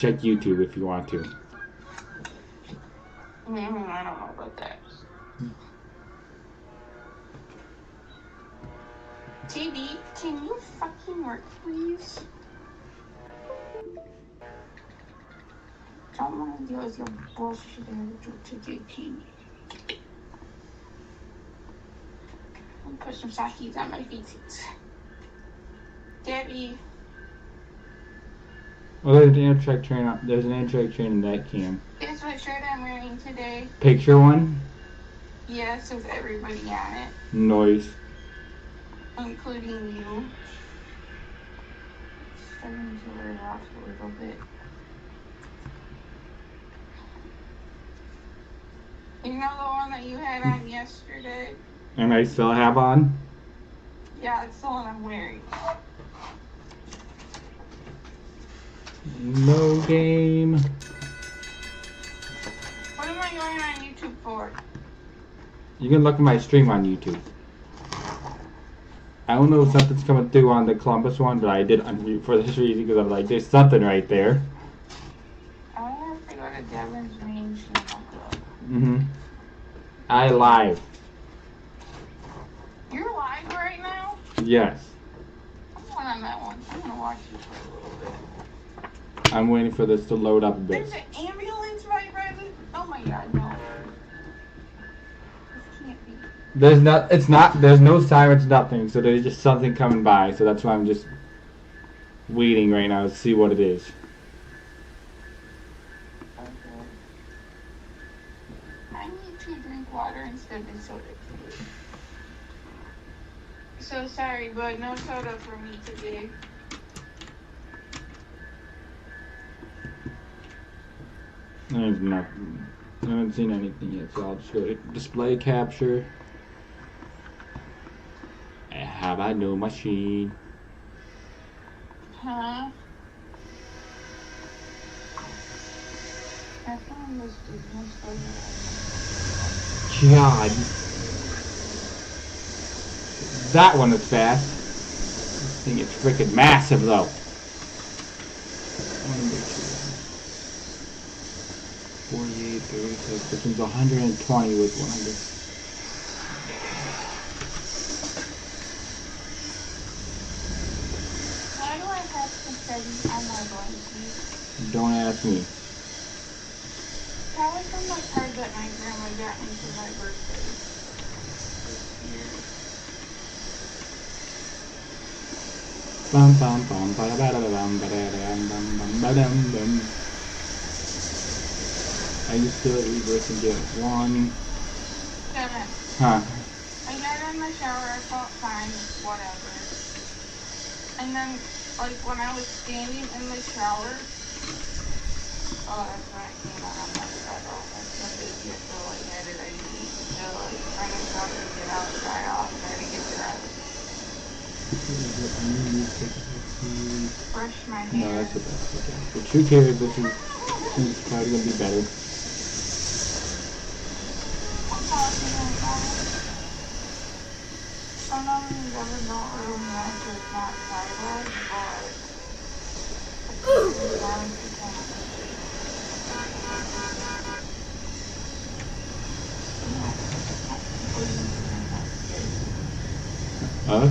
Check YouTube if you want to. I don't know about that. TV, can you fucking work, please? Don't want to deal with your bullshit today, TV. I'll put some Sakis on my feet. Debbie. Oh, there's an Amtrak train up. There's an Amtrak train in that cam. Guess what shirt I'm wearing today? Picture one? Yes, with everybody on it. Noise. Including you. Starting to wear it off a little bit. You know the one that you had on yesterday? And I still have on? Yeah, it's the one I'm wearing. No game. What am I going on YouTube for? You can look at my stream on YouTube. I don't know if something's coming through on the Columbus one, but I did for this reason because I'm like, there's something right there. I have to go to Devin's main channel. Mm-hmm. I live. You're live right now? Yes. I'm going on that one. I'm going to watch you for a little bit. I'm waiting for this to load up a bit. There's an ambulance right by the... Oh my god, no. This can't be. There's no sirens, nothing, so there's just something coming by, so that's why I'm just waiting right now to see what it is. Okay. I need to drink water instead of soda today. So sorry, but no soda for me today. There's nothing. I haven't seen anything yet, so I'll just go hit display capture. I have a new machine. Huh? I found this God. That one is fast. This thing is freaking massive though. I want to make sure. 48, 36, this one's 120 with 100. Why do I have to study on my blankie? Don't ask me. Probably from the card that my grandma got me for my birthday this year. Bum bum bum ba da ba da bum ba da bum bum ba dum bum. I used to reverse and get one. Seven. Huh. I got in the shower, I felt fine, whatever. And then, like, when I was standing in the shower, oh, that's when I came out on my bed. Oh, that's what it is. You're so lightheaded. I need to, like, trying to stop and get out, dry off, try to get dressed. Brush my hair. No, that's the best. Okay. But who cares? This is probably gonna be better. I know you never know really much it's not titled, but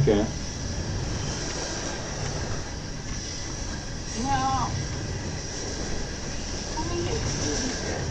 okay. No. I mean, it's really good.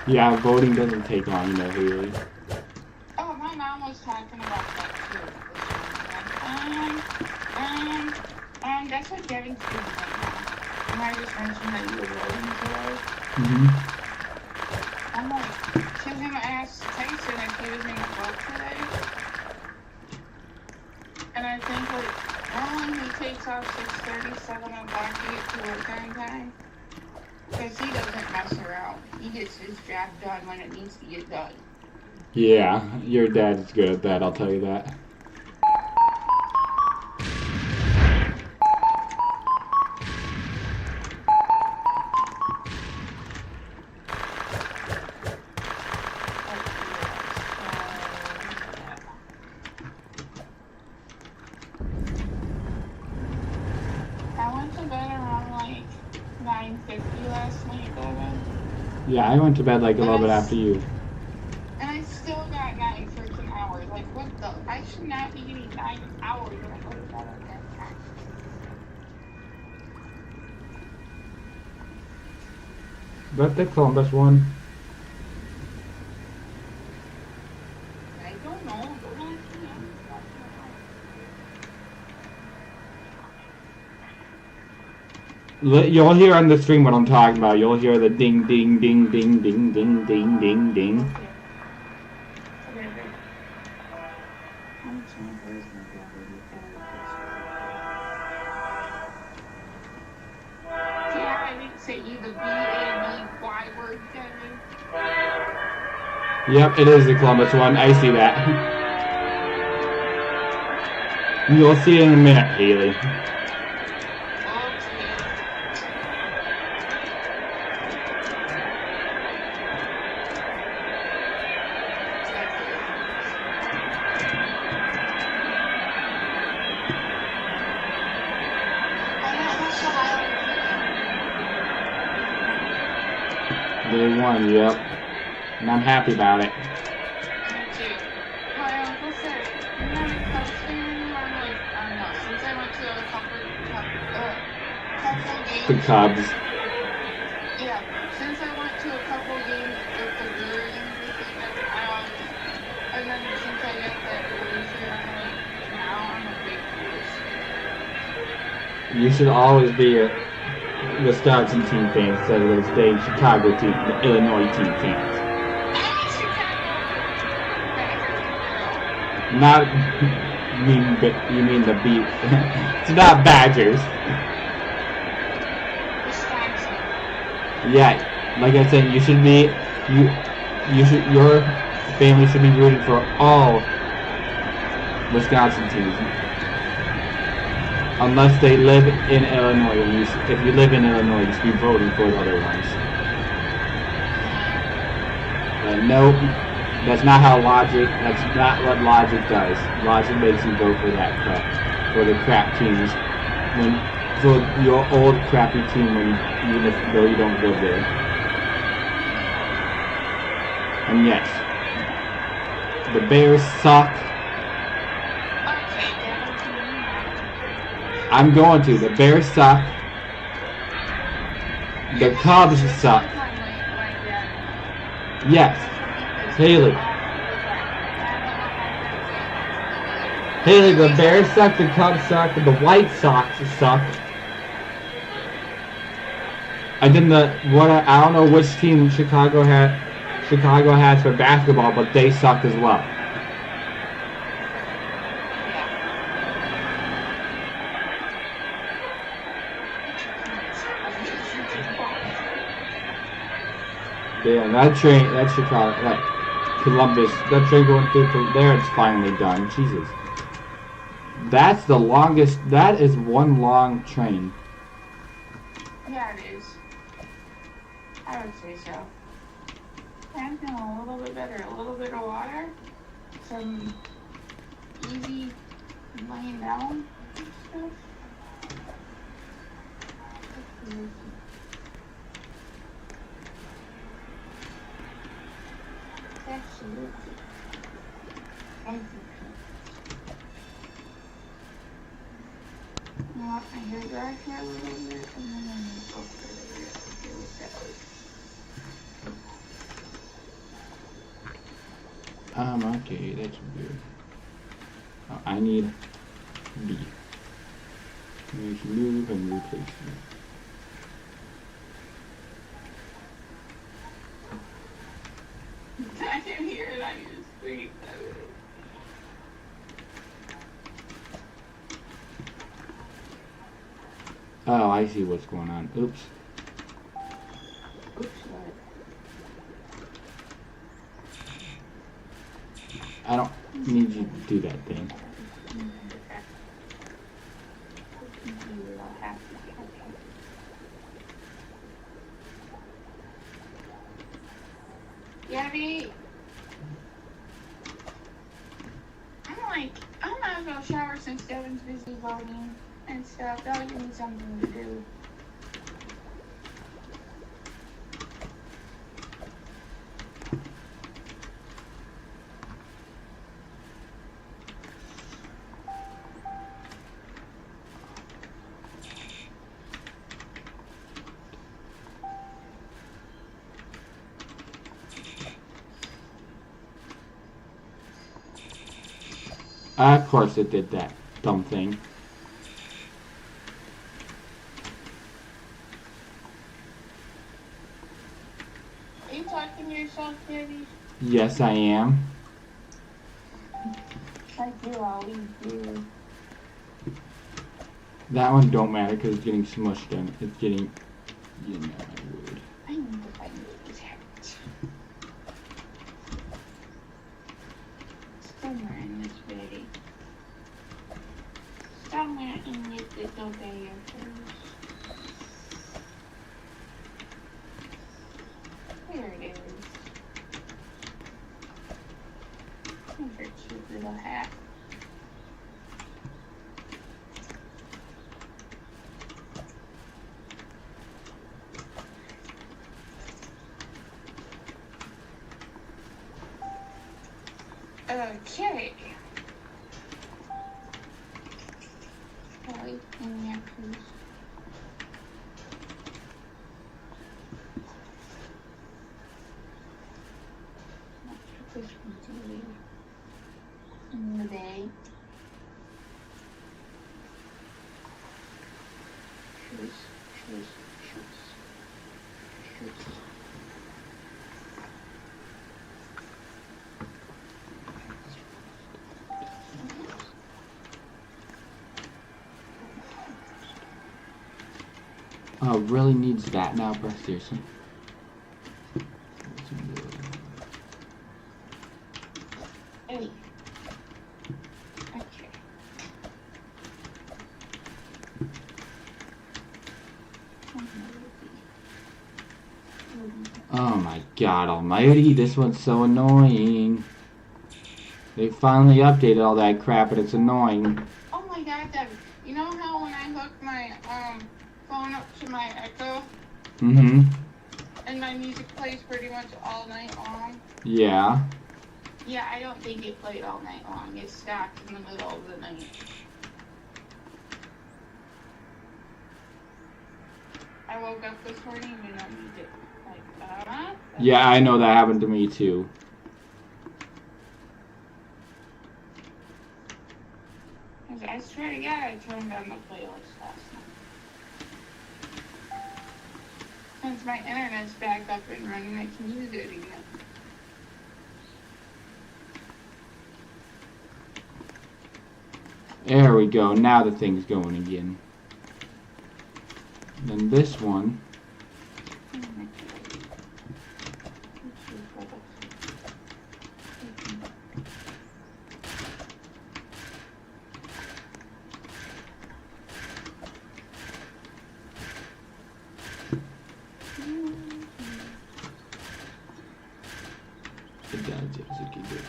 Yeah, voting doesn't take long, you know, Haley. Oh, my mom was talking about that too. That's what Devin's doing right now. And I just mentioned that you were voting today. I'm like, she was gonna ask Tyson if he was gonna vote today. And I think like normally he takes off 6:37 o'clock to get to work on time. Because he doesn't mess around. He gets his job done when it needs to get done. Yeah, your dad's good at that, I'll tell you that. I went to bed around like 9:50 last night, Devin. Yeah, I went to bed like a little bit after you. And I still got 9 freaking hours. Like, what the? I should not be getting 9 hours when I go to bed at that time. But the Columbus won. I don't know. You'll hear on the stream what I'm talking about. You'll hear the ding, ding, ding, ding, ding, ding, ding, ding, ding. Okay. Yeah, I didn't say you the B-A-B-Y word, Kevin. Yep, it is the Columbus one. I see that. You'll see it in a minute, Haley. They won, yep. And I'm happy about it. Me too. My uncle said, you're not a Cubs fan anymore? I'm like, I don't know. Since I went to a couple games. The Cubs. Yeah, since I went to a couple games with the Brewers and everything, and then since I got that Brewers here, I'm like, now I'm a big Brewers fan. You should always be a Wisconsin team fan instead of staying Chicago team, the Illinois team fans. I'm a Chicago Badgers girl. Not you mean the beat. It's not Badgers. Wisconsin. Yeah, like I said, you should be your family should be rooting for all Wisconsin teams. Unless they live in Illinois, and if you live in Illinois, you should be voting for the other ones. Nope, that's not how logic. That's not what logic does. Logic makes you vote for that crap, for the crap teams, for your old crappy team, even though you don't live there. And yes, the Bears suck. I'm going to. The Bears suck. The Cubs suck. Yes. Haley. Haley, the Bears suck, the Cubs suck, the White Sox suck. And then I don't know which team Chicago has for basketball, but they suck as well. Yeah, that Chicago, that Columbus, that train going through there, it's finally done. Jesus. That's the longest, that is one long train. Yeah, it is. I would say so. I'm feeling a little bit better. A little bit of water. Some easy laying down stuff. Absolutely. I want my hair dry for a little bit, and then I'm going to go for the Okay, that's weird. Oh, I need B. We can move and replace it. I can hear it on your screen. Oh, I see what's going on. Oops. Oops, what? I don't need you to do that thing. Gabby, I might as well shower since Devin's busy voting and stuff. That'll give me something to do. Of course it did that dumb thing. Are you talking to yourself, Gabby? Yes, I am. Like you always do. That one don't matter because it's getting smushed in. It's getting, you know, weird. I need to find these hats. Somewhere in this video. Somewhere in this little video. There it is. Here's her cute little hat. Okay. Wait in there, please. Let's put this one to you. In the bag. Shoes, shoes, shoes, shoes. Oh, really needs that now, bro? Seriously? Hey. Okay. Oh my god almighty, this one's so annoying. They finally updated all that crap, but it's annoying. Oh my god, Deb. You know how when I hook my phone up to my Echo Mm-hmm. and my music plays pretty much all night long? Yeah. Yeah, I don't think it played all night long. It stopped in the middle of the night. I woke up this morning and no music. Like, Yeah, I know that happened to me too. I swear to God, I turned on the playlist last night. Since my internet's back up and running, I can use it again. There we go, now the thing's going again. Then this one. It does, yes, it can do it.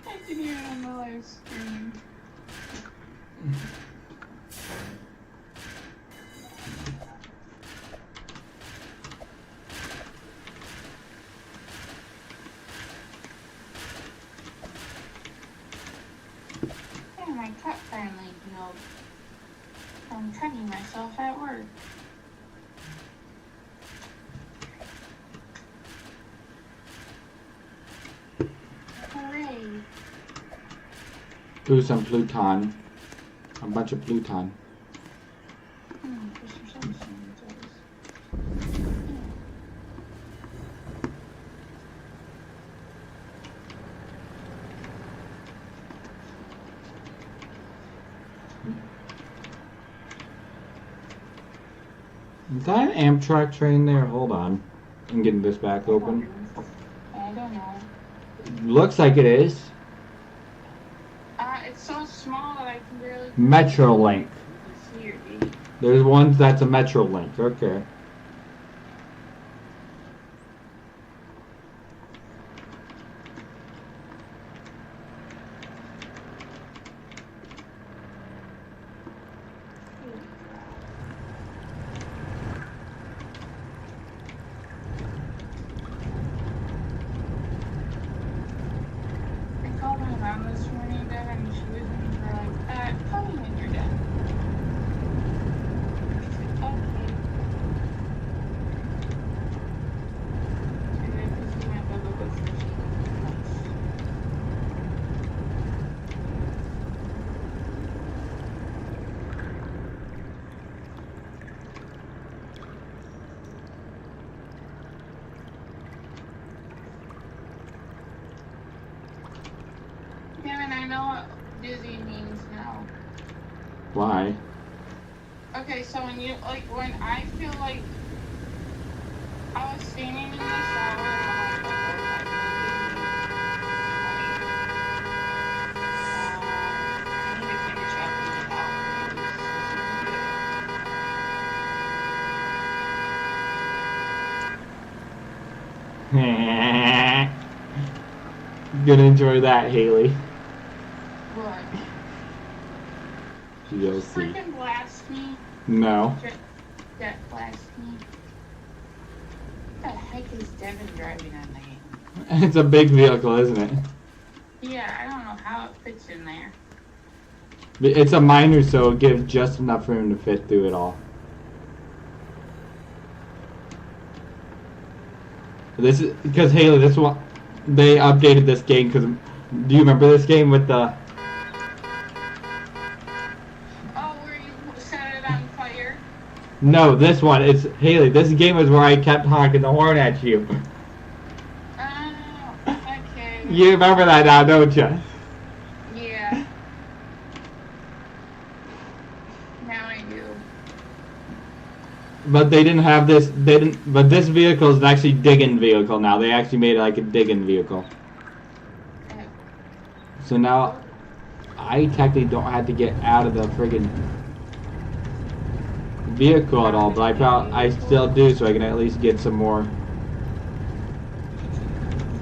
I can hear it on the live stream. Hey, my cup finally healed. I'm cutting myself at work. Hooray. Do some Pluton. A bunch of Pluton. Is that an Amtrak train there? Hold on. I'm getting this back open. I don't know. Looks like it is. It's so small that I can barely... Metrolink. see your D. There's one that's a Metrolink. Okay. I called my mom this morning, Dad, and she was in for like, call me when you're done. She's like, okay. And then because we went to go fishing. Yeah, and I know what busy means now. Why? Okay, so when you, like, when I feel like I was standing in the shower and I'm like, I need to finish up eating out. Gonna enjoy that, Haley. What? You'll see. Freaking blast me. No. Jet blast me. What the heck is Devin driving on there? It's a big vehicle, isn't it? Yeah, I don't know how it fits in there. It's a minor, so it gives just enough room to fit through it all. This is because Haley, this one they updated this game because do you remember this game with the? Oh, where you set it on fire? No, this one. It's Haley. This game is where I kept honking the horn at you. Oh, okay. You remember that now, don't you? Yeah. Now I do. But they didn't have this. They didn't. But this vehicle is an actually digging vehicle now. They actually made it like a digging vehicle. So now, I technically don't have to get out of the friggin' vehicle at all. But I still do, so I can at least get some more.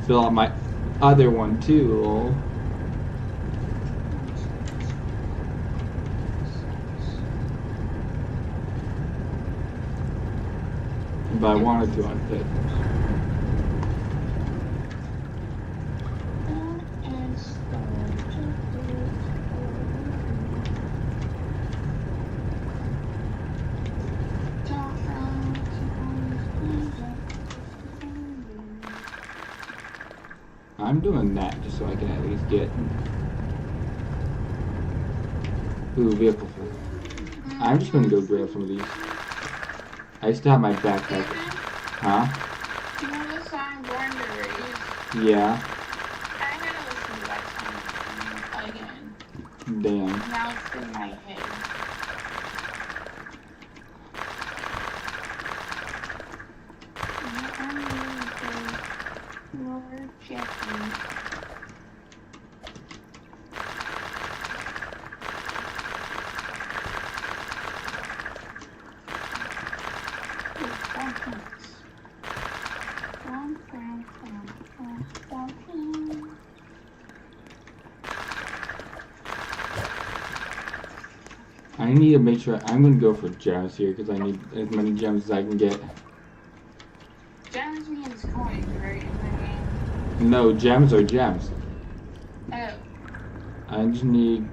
Fill out my other one too. But I wanted to unfit. I'm doing that just so I can at least get vehicle full. I'm just gonna go grab some of these. I still have my backpack. Huh? You know the song Born to Raise? Yeah. I had to listen to that song again. Damn. Now it's in my head. Lord Jeffrey. I need to make sure. I'm gonna go for gems here because I need as many gems as I can get. Gems means coins, right? In the game. No, gems are gems. Oh. I just need.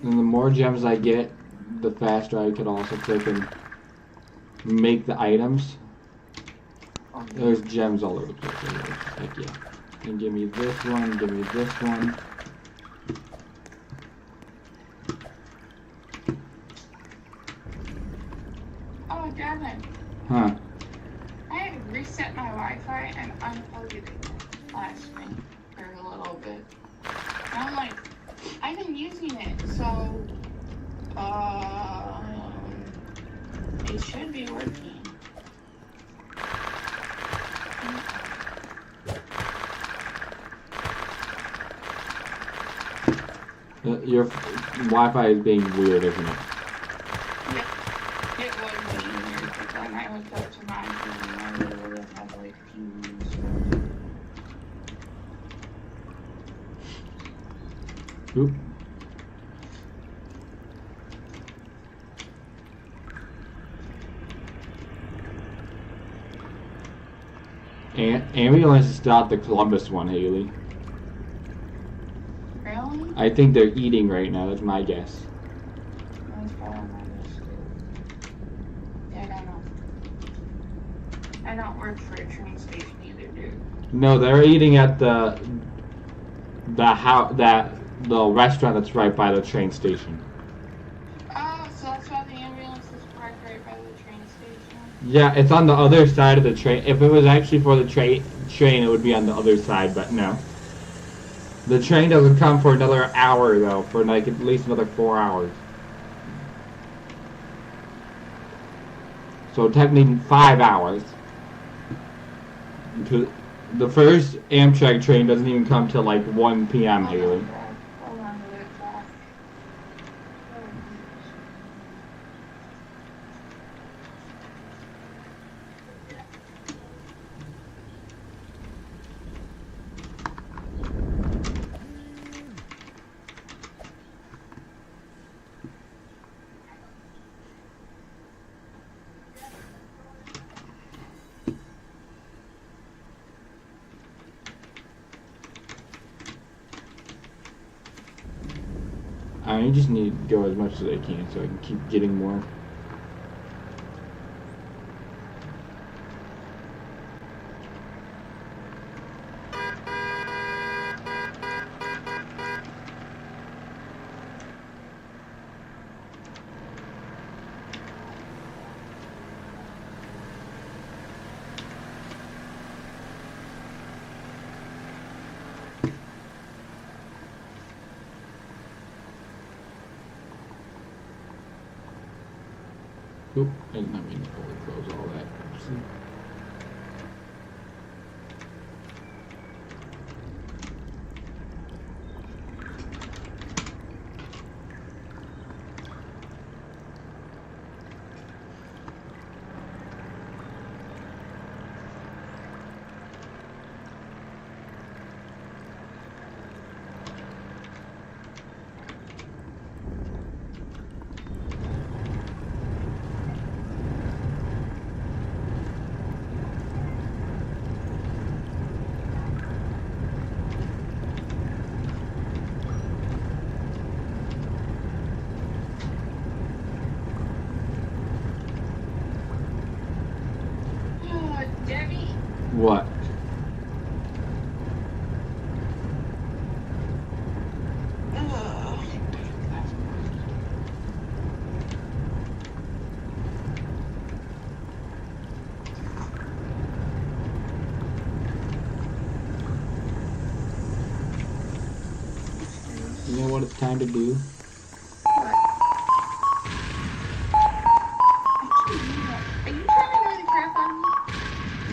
And the more gems I get, the faster I can also freaking make the items. There's gems all over the place. Heck yeah. And give me this one, give me this one. Oh, damn it. Huh. I had to reset my Wi-Fi and unplug it last night for a little bit. And I'm like, I've been using it, so it should be working. Your Wi-Fi is being weird, isn't it? Yep. It was being weird, but then I hooked up to mine and I really have like fuse. Oop. And we only stop the Columbus one, Haley. Really? I think they're eating right now. That's my guess. That's probably my guess too. Yeah, I don't know. I don't work for a train station either, dude. No, they're eating at the restaurant that's right by the train station. Oh, so that's why the ambulance is parked right by the train station? Yeah, it's on the other side of the train. If it was actually for the train, it would be on the other side, but no. The train doesn't come for another hour, though, for like at least another 4 hours. So technically 5 hours. Because the first Amtrak train doesn't even come till like 1 p.m., Haley. Hold on to it, Jack. I just need to go as much as I can so I can keep getting more. Oop, I did not mean to fully close all that. See? Debbie? What? You know what it's time to do? What? Are you trying to annoy the crap out of me?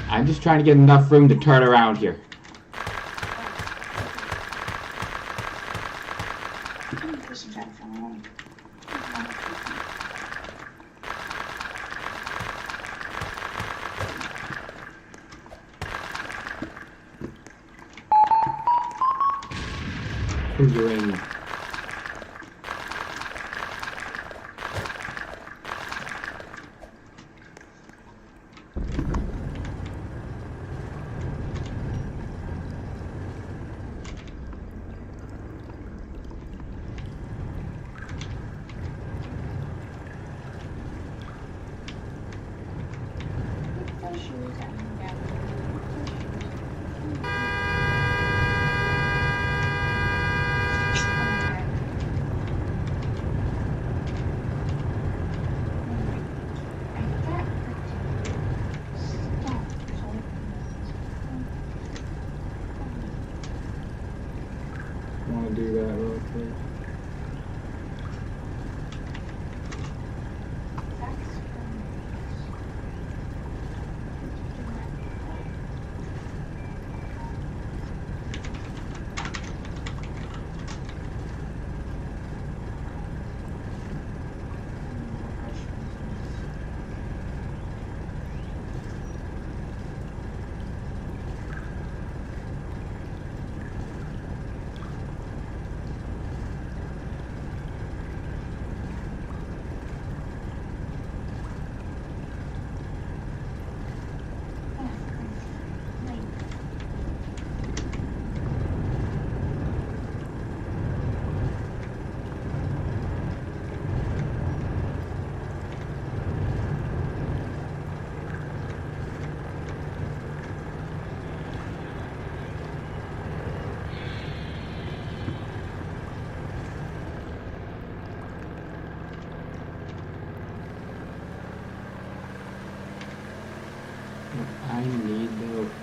I'm just trying to get enough room to turn around here. I'm pushing back from home. Who's uranium? Want to do that real quick?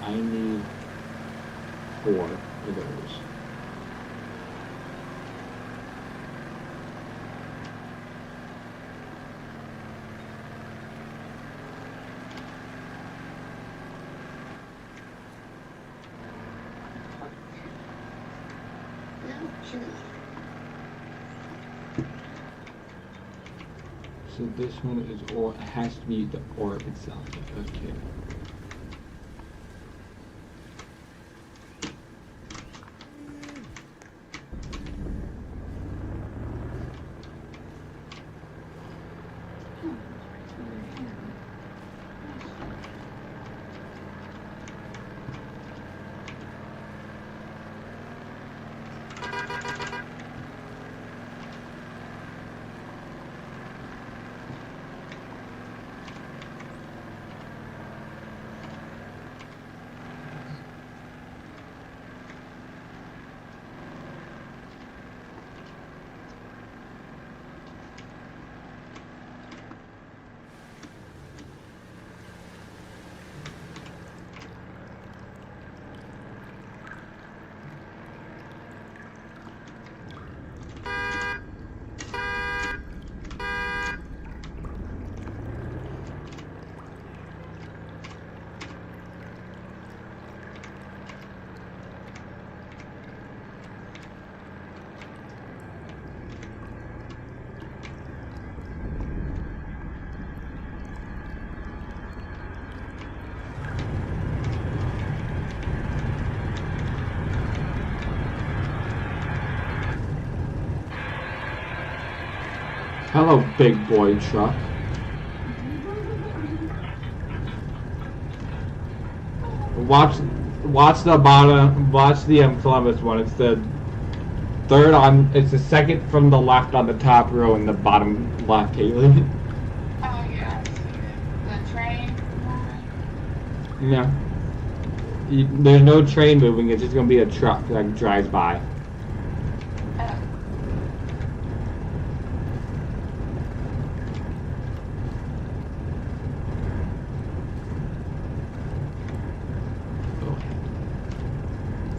I need 4 of those. So this one is ore. It has to be the ore itself. Okay. Hello, big boy truck. Watch the bottom. Watch the Columbus one. It's the third on. It's the second from the left on the top row in the bottom left, Haley. Oh yeah, the train. Yeah. There's no train moving. It's just gonna be a truck that drives by.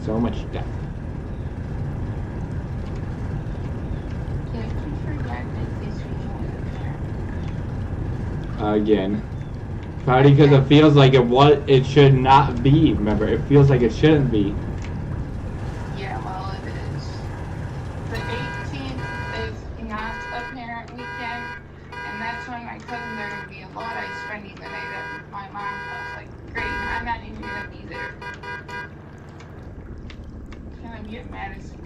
So much death. Again. Probably because it feels like it should not be. Remember, it feels like it shouldn't be. Yeah, well, it is. The 18th is not a parent weekend, and that's when my cousins are going to be in Lodi spending the night at my mom's house. Like, great, I'm not even going to be there. I'm gonna be at Madison.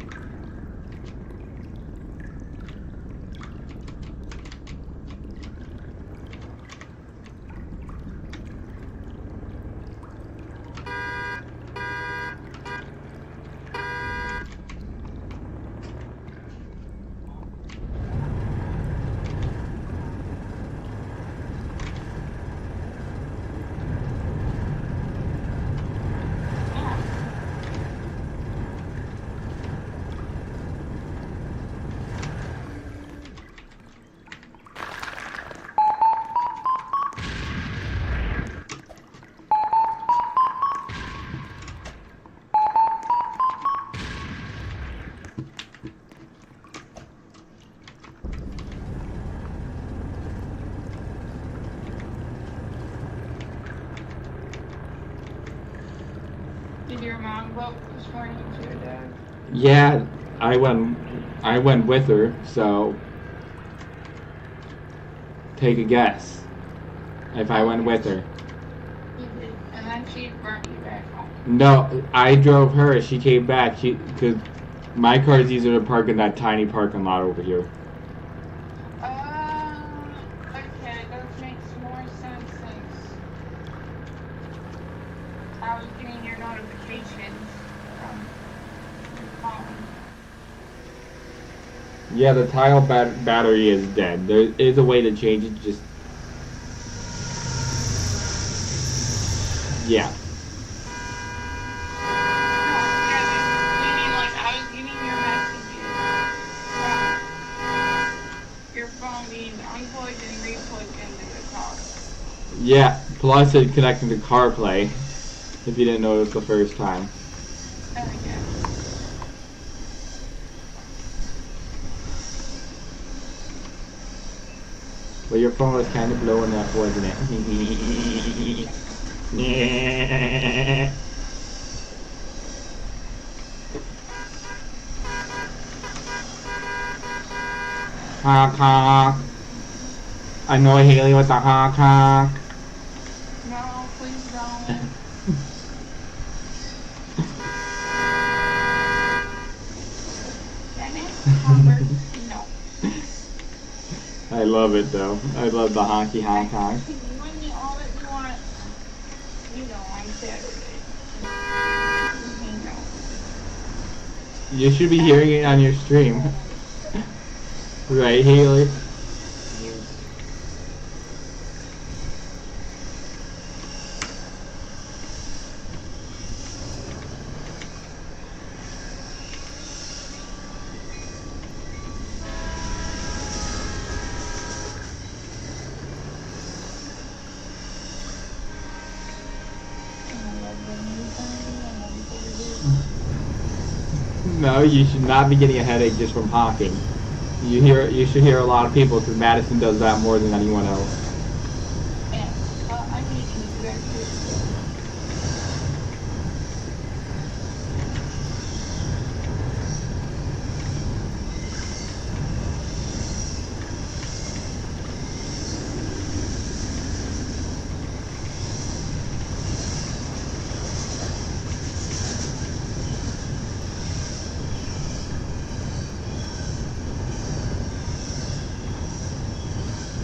Did your mom vote this morning too, Dad? Yeah, I went with her, so take a guess if I went with her. You did. And then she brought you back home. No, I drove her. She came back. Because my car is easier to park in that tiny parking lot over here. Okay, that makes more sense since I was getting your notifications from your phone. Yeah, the tile battery is dead. There is a way to change it, just... Yeah. Meaning like I was getting your messages from your phone being unplugged and replugged into the car. Yeah, plus it connecting to CarPlay, if you didn't notice the first time. Okay. But your phone was kind of blowing up, wasn't it? Yeah. Honk honk. Annoy Haley with the honk honk. No, please don't. No. I love it though. I love the honky honk honk. When you all that you want, on Saturday. You should be hearing it on your stream. Right, Haley? No, you should not be getting a headache just from honking. You should hear a lot of people because Madison does that more than anyone else. Yeah, I need to do that too.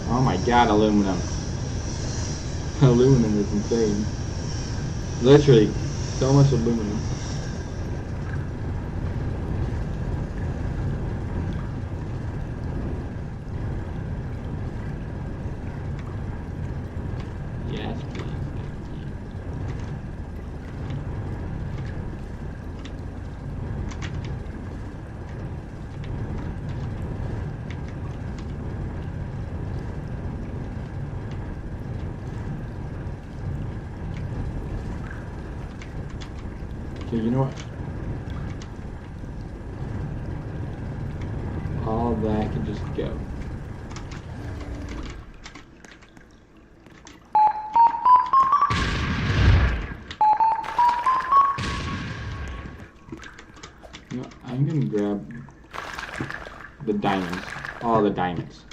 Oh my god, aluminum. Aluminum is insane. Literally, so much aluminum. Yes, please. Okay, you know what? All that can just go. No, I'm gonna grab the diamonds. All the diamonds.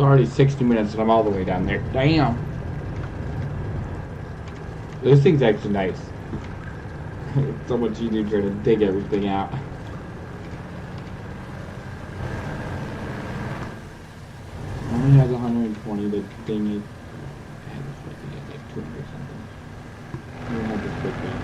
It's already 60 minutes and I'm all the way down there. Damn. This thing's actually nice. It's so much easier trying to dig everything out. Only has 120, the thing is... like 200 something. You don't have to click that.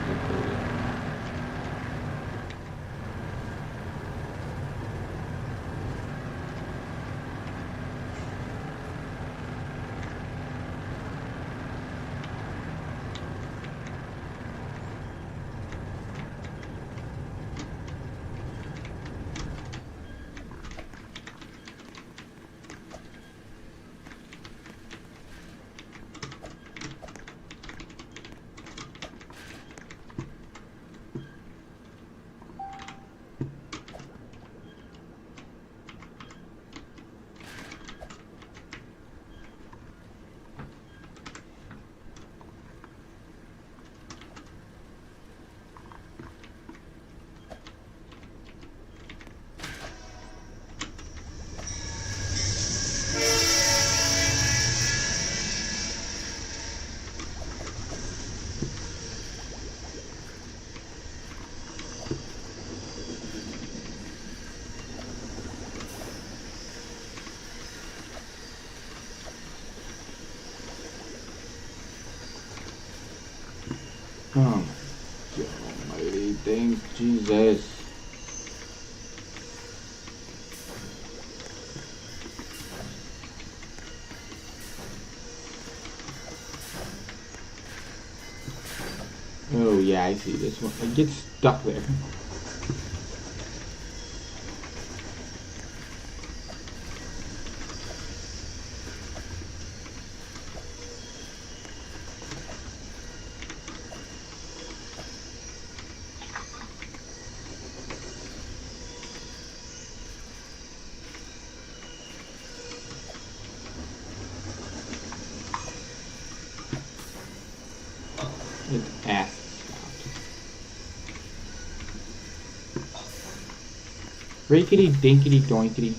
Oh my God almighty, thank Jesus. Oh yeah, I see this one. It gets stuck there. It's ass stopped. Rickety dinkety doinkety.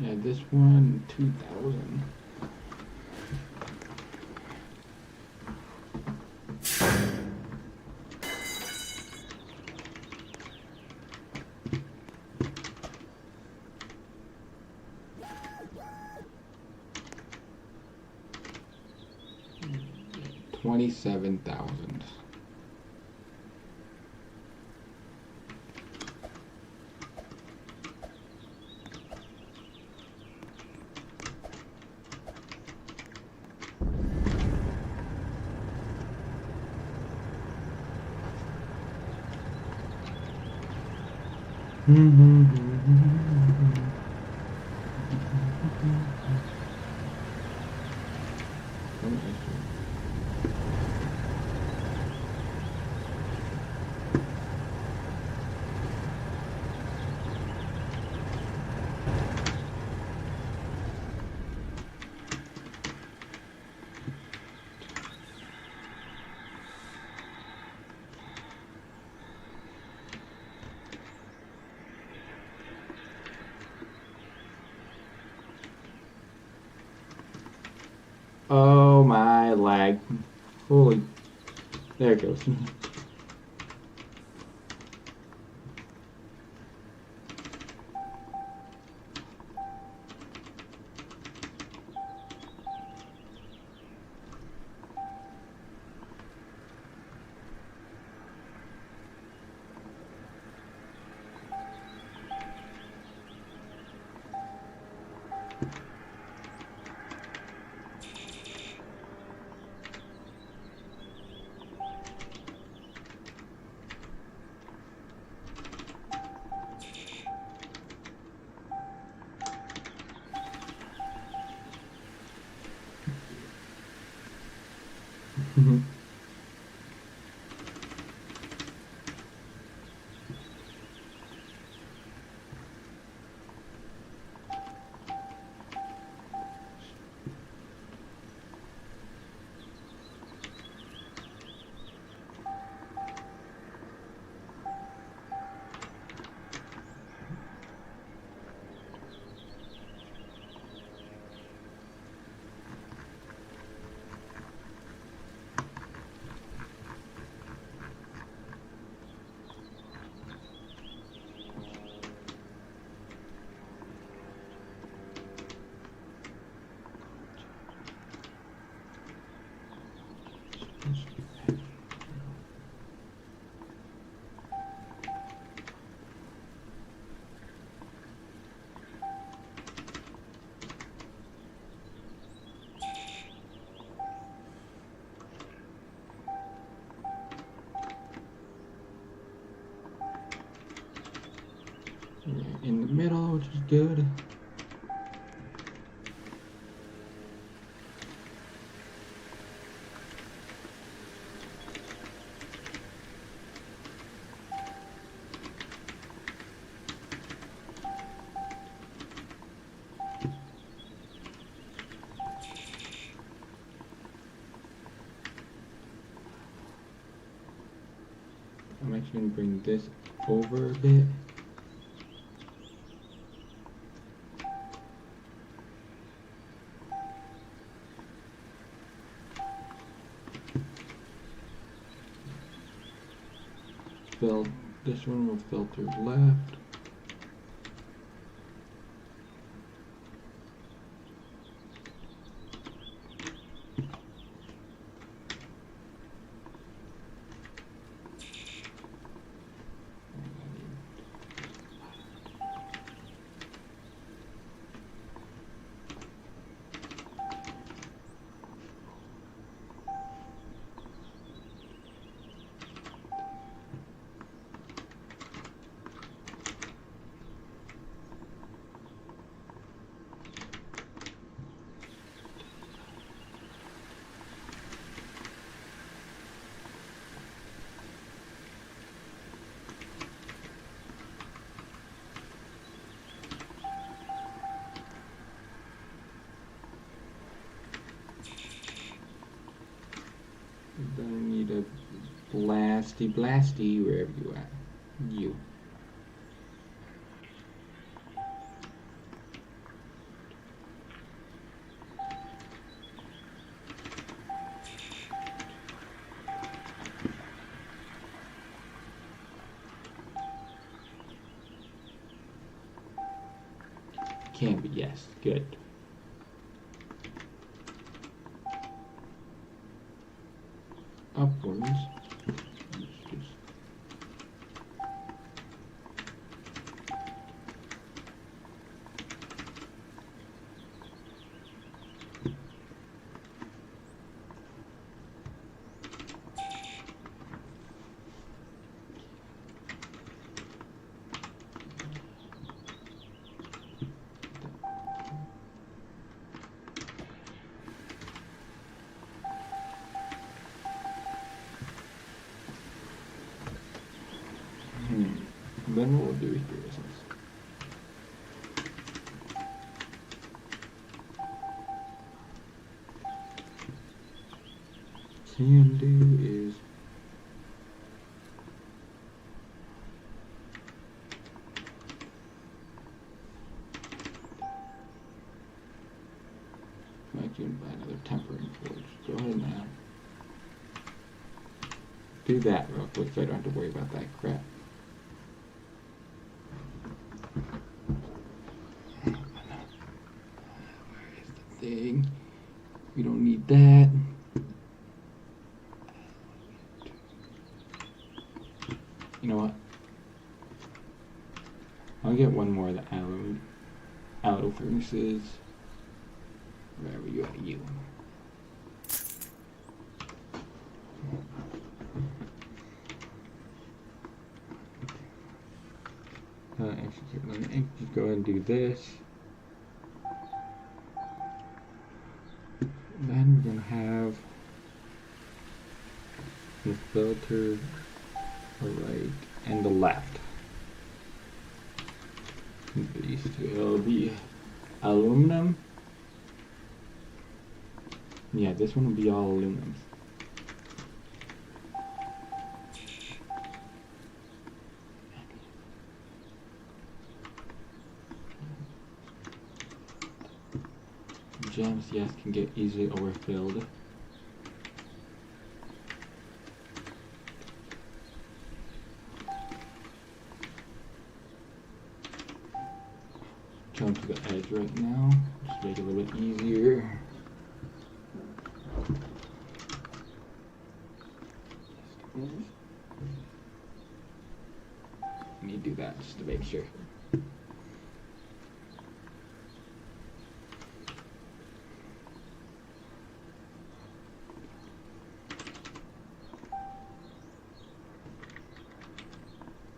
Yeah, this one 2,000. $27,000. Oh my lag. Holy. There it goes. In the middle, which is good. I'm actually going to bring this over a bit. This one will filter left. Then I need a blasty wherever you at. You. can be, yes. Good. Upwards. Then what we'll do here is can do is make you buy another tempering forge. Go ahead now. Do that real quick so I don't have to worry about that crap. Thing. We don't need that. You know what? I'll get one more of the aloe furnaces. Wherever you at, you. Actually, let me just go ahead and do this. Then we're gonna have the filter right and the left. These two, it'll be aluminum. Yeah, this one will be all aluminum. Gems, yes, can get easily overfilled. Jump to the edge right now, just make it a little bit easier. I need to do that just to make sure.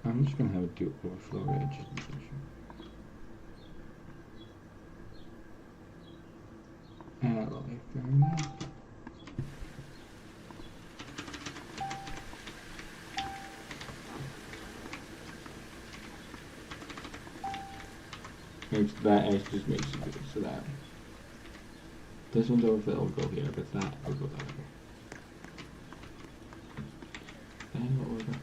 I'm just gonna have it do overflow rate just to make sure. Alloy furnace. Makes that edge just makes it good so that this one's overfilled, will go here, but that will go there. Then what we're going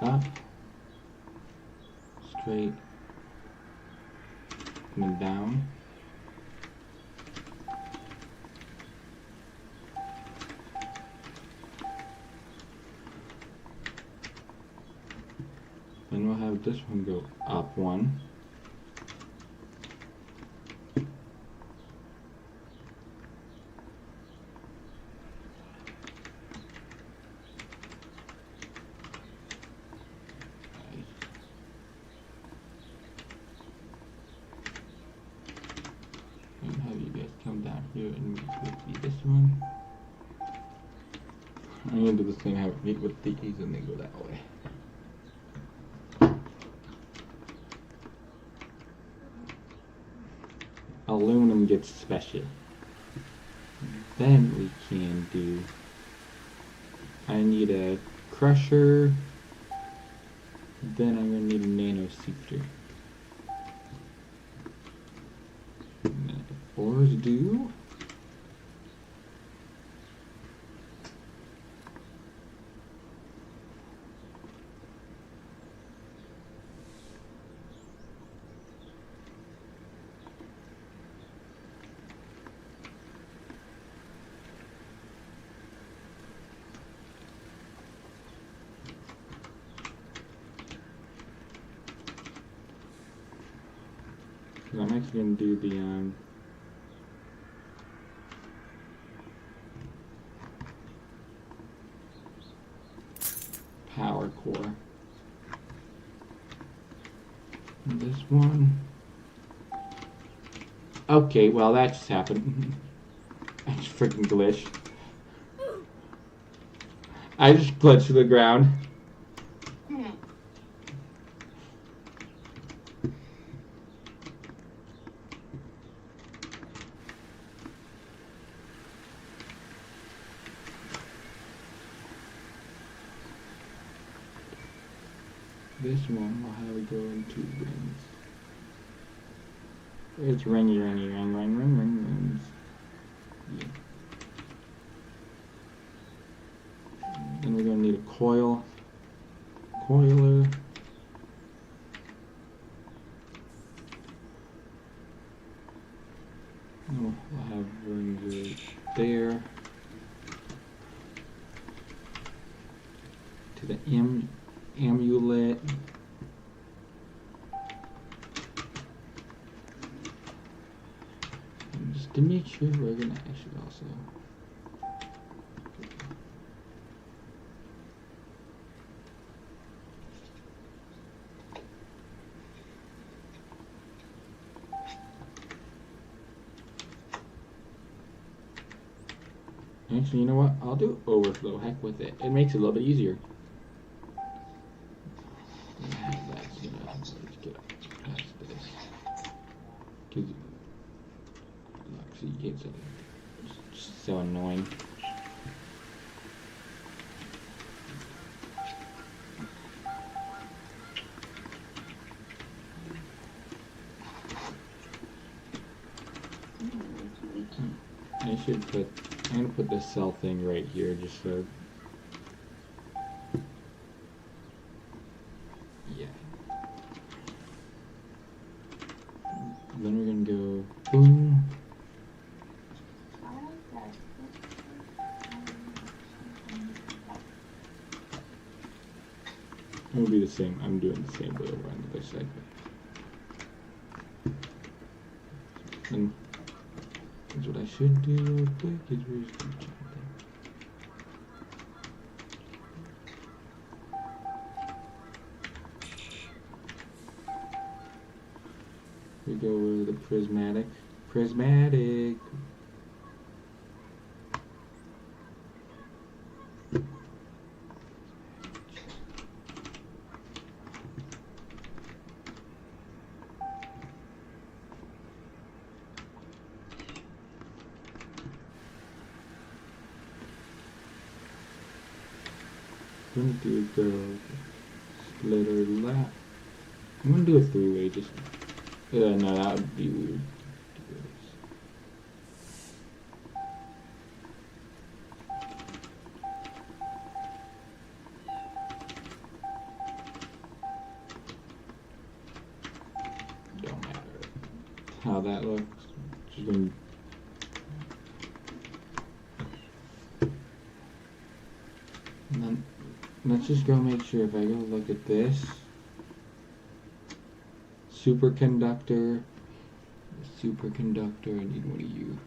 up, straight, and then down. Then we'll have this one go up one. And have you guys come down here and meet with this one. I'm gonna do the same, have it meet with these and then go that way. Aluminum gets special. Then we can do, I need a crusher, then I'm going to need a nano sifter. Ores do. I'm actually going to do the power core. And this one. Okay, well that just happened. I just freaking glitched. I just glitched to the ground. This one will have it go in 2 rings. It's ringy, rings. Yeah. Then we're going to need a coiler. We'll have rings right there. To the amulet. And just to make sure, we're going to actually also. Actually, you know what? I'll do overflow. Heck with it. It makes it a little bit easier. Let's get past this. Because, see, you can't say that. It's just so annoying. I should put. I'm gonna put this cell thing right here, just so. Yeah. Then we're gonna go boom. It'll be the same. I'm doing the same way over on the other side. And that's what I should do real quick. Is we go with the prismatic. I'm gonna do the splitter lap. I'm gonna do a 3-way just. No, that would be weird. Don't matter how that looks. Just gonna. And then let's just go make sure if I go look at this. Superconductor, I need one of you.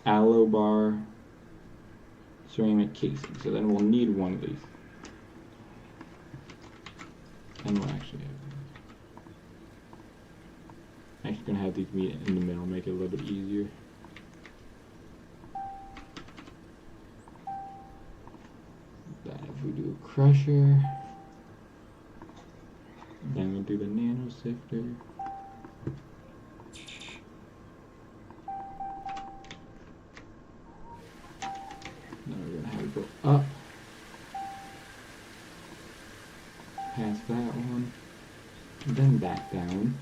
Aloe bar, ceramic casing. So then we'll need one of these. And we'll actually gonna have these meet in the middle, make it a little bit easier. Then if we do a crusher, then we'll do the nano sifter. Then we're gonna have it go up, past that one, and then back down.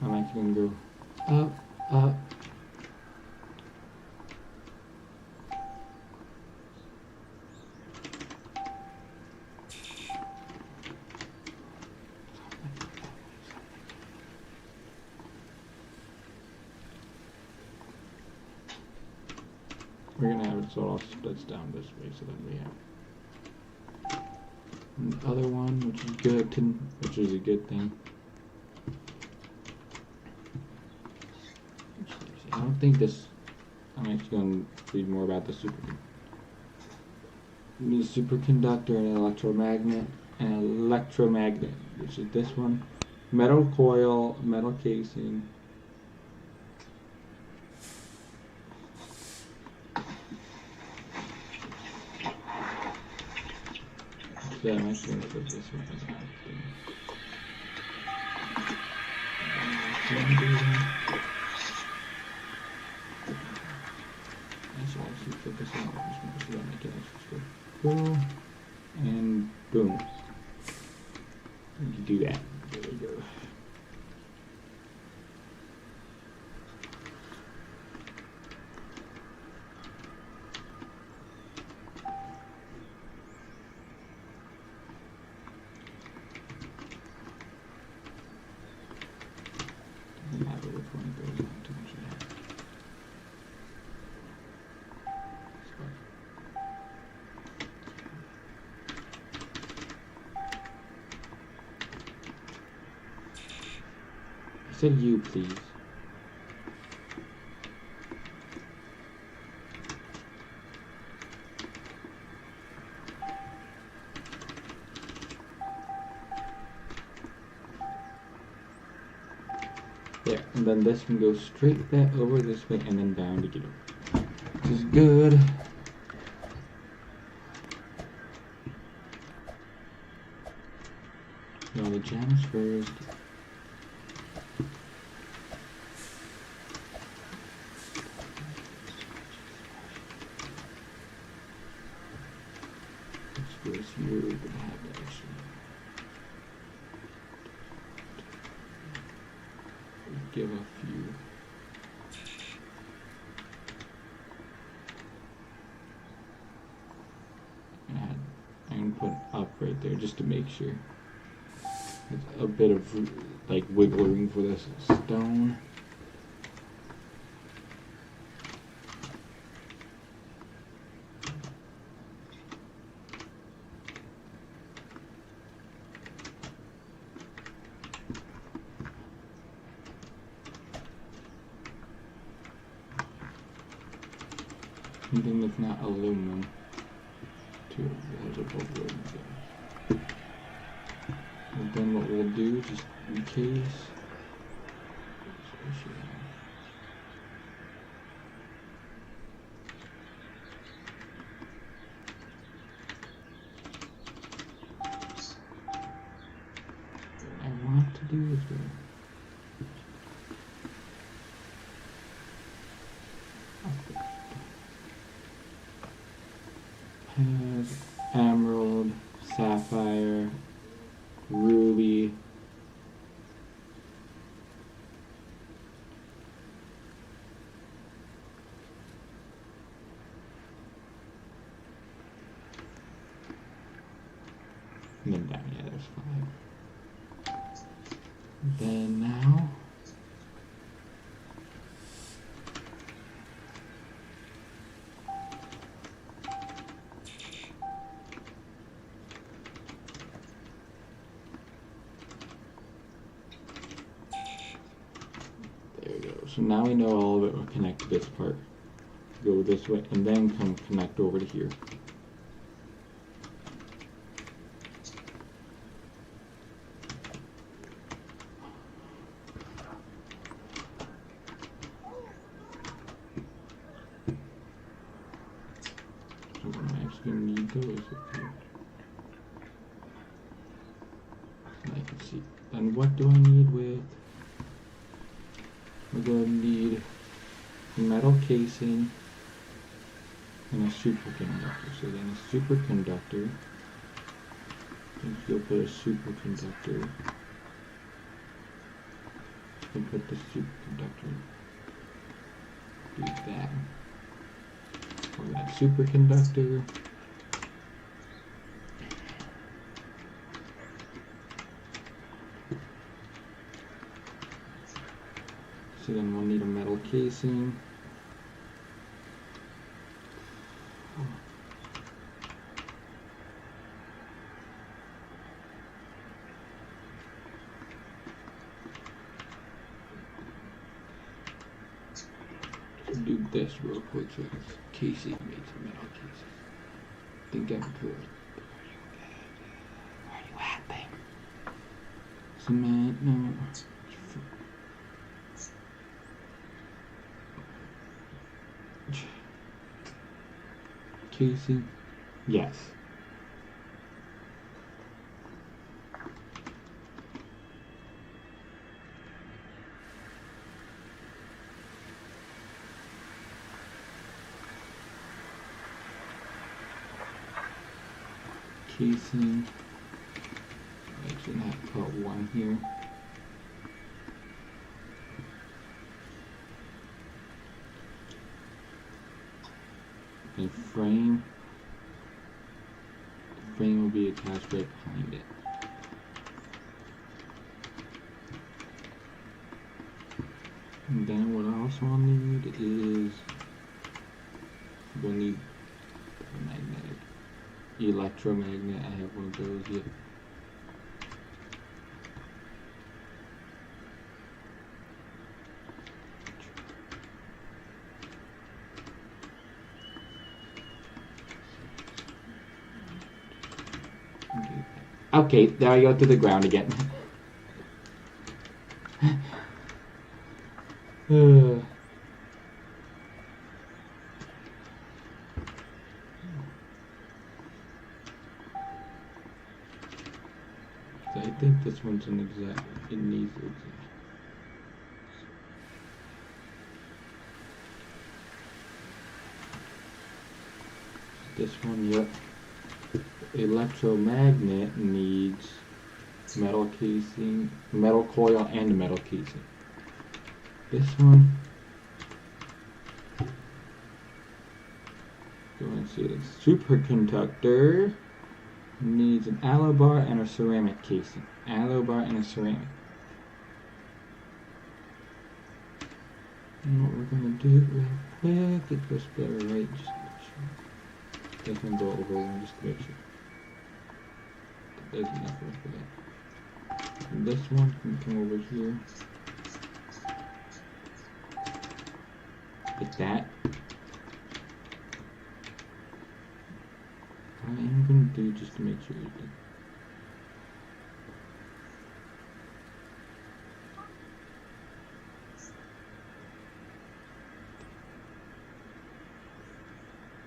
I'm actually gonna go up, up. we're gonna have it so it all splits down this way, so then we have the other one, which is good, which is a good thing. I don't think this. I'm actually going to read more about the superconductor and an electromagnet, which is this one. Metal coil, metal casing. So I'm actually going to put this one in. Actually put this in. Just to make it extra cool. And boom. You can do that. There we go. I said you, please. There, and then this one goes straight back over this way and then down to get over. Which is good. Now the gems first. This goes here, we're gonna have to actually give a few. I'm gonna put up right there just to make sure. There's a bit of like wiggle room for this stone. Something that's not aluminum to eligible. And then what we'll do, just in case, what I want to do is emerald, sapphire, ruby, and then down, yeah, there's 5. Then now, there we go. So now we know all of it will connect to this part. Go this way and then come connect over to here. So I'm actually going to need those up here. So I can see. Then what do I need with? We're going to need a metal casing and a superconductor. So then a superconductor, you'll put a superconductor, and put the superconductor, do that. For that superconductor, so then we'll need a metal casing. do this real quick so this casing makes a metal casing. I think I'm good. Where you at, babe? Cement, no. Casing, yes. Casing. Actually, not put one here. And frame. The frame will be attached right behind it. And then what I also need is we'll need a magnetic. Electromagnet, I have one of those yet. Okay, there I go to the ground again. I think this one's an exact, it needs exact. This one, yep. Electromagnet needs metal casing, metal coil, and a metal casing. This one, go and see this. Superconductor needs an alloy bar and a ceramic casing. Alloy bar and a ceramic. And what we're gonna do real quick, get this better right, just to make sure. Definitely go over one just to make sure. There's enough room for that. And this one can come over here. Like that. What I am going to do just to make sure you do.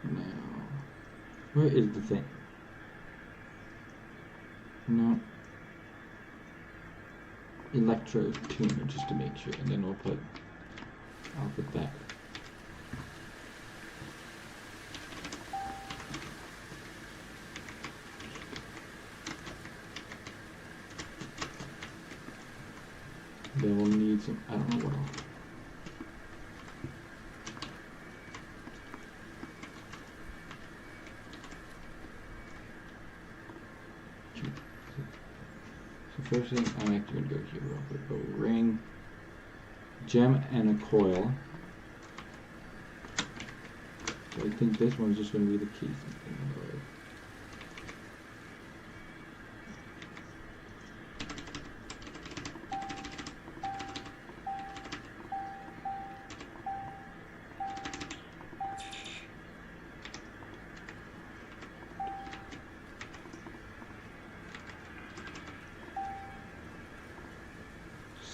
Now, where is the thing? No. Electro tuner just to make sure, and then I'll put that. Then we'll need some, I don't know what else. So first thing, I'm actually going to go here real quick. A ring, gem, and a coil. So I think this one's just going to be the key.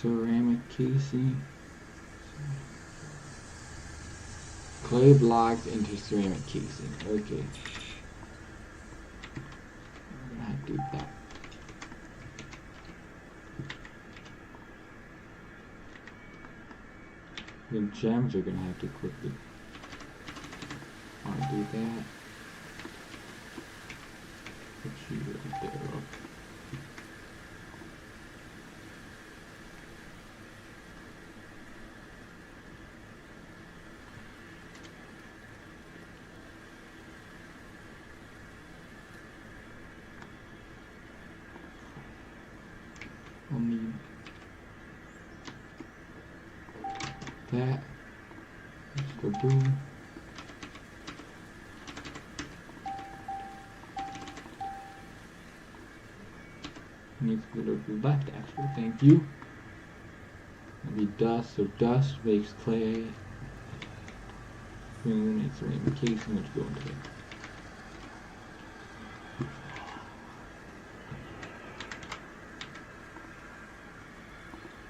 Ceramic casing. Clay blocks into ceramic casing. Okay. I'm gonna have to do that. The gems are gonna have to quickly. I'll do that. Put you right there. I'll need that. Let's go boom. Needs to go to the left actually, thank you. Maybe dust, so dust makes clay. It's in case how much go into it.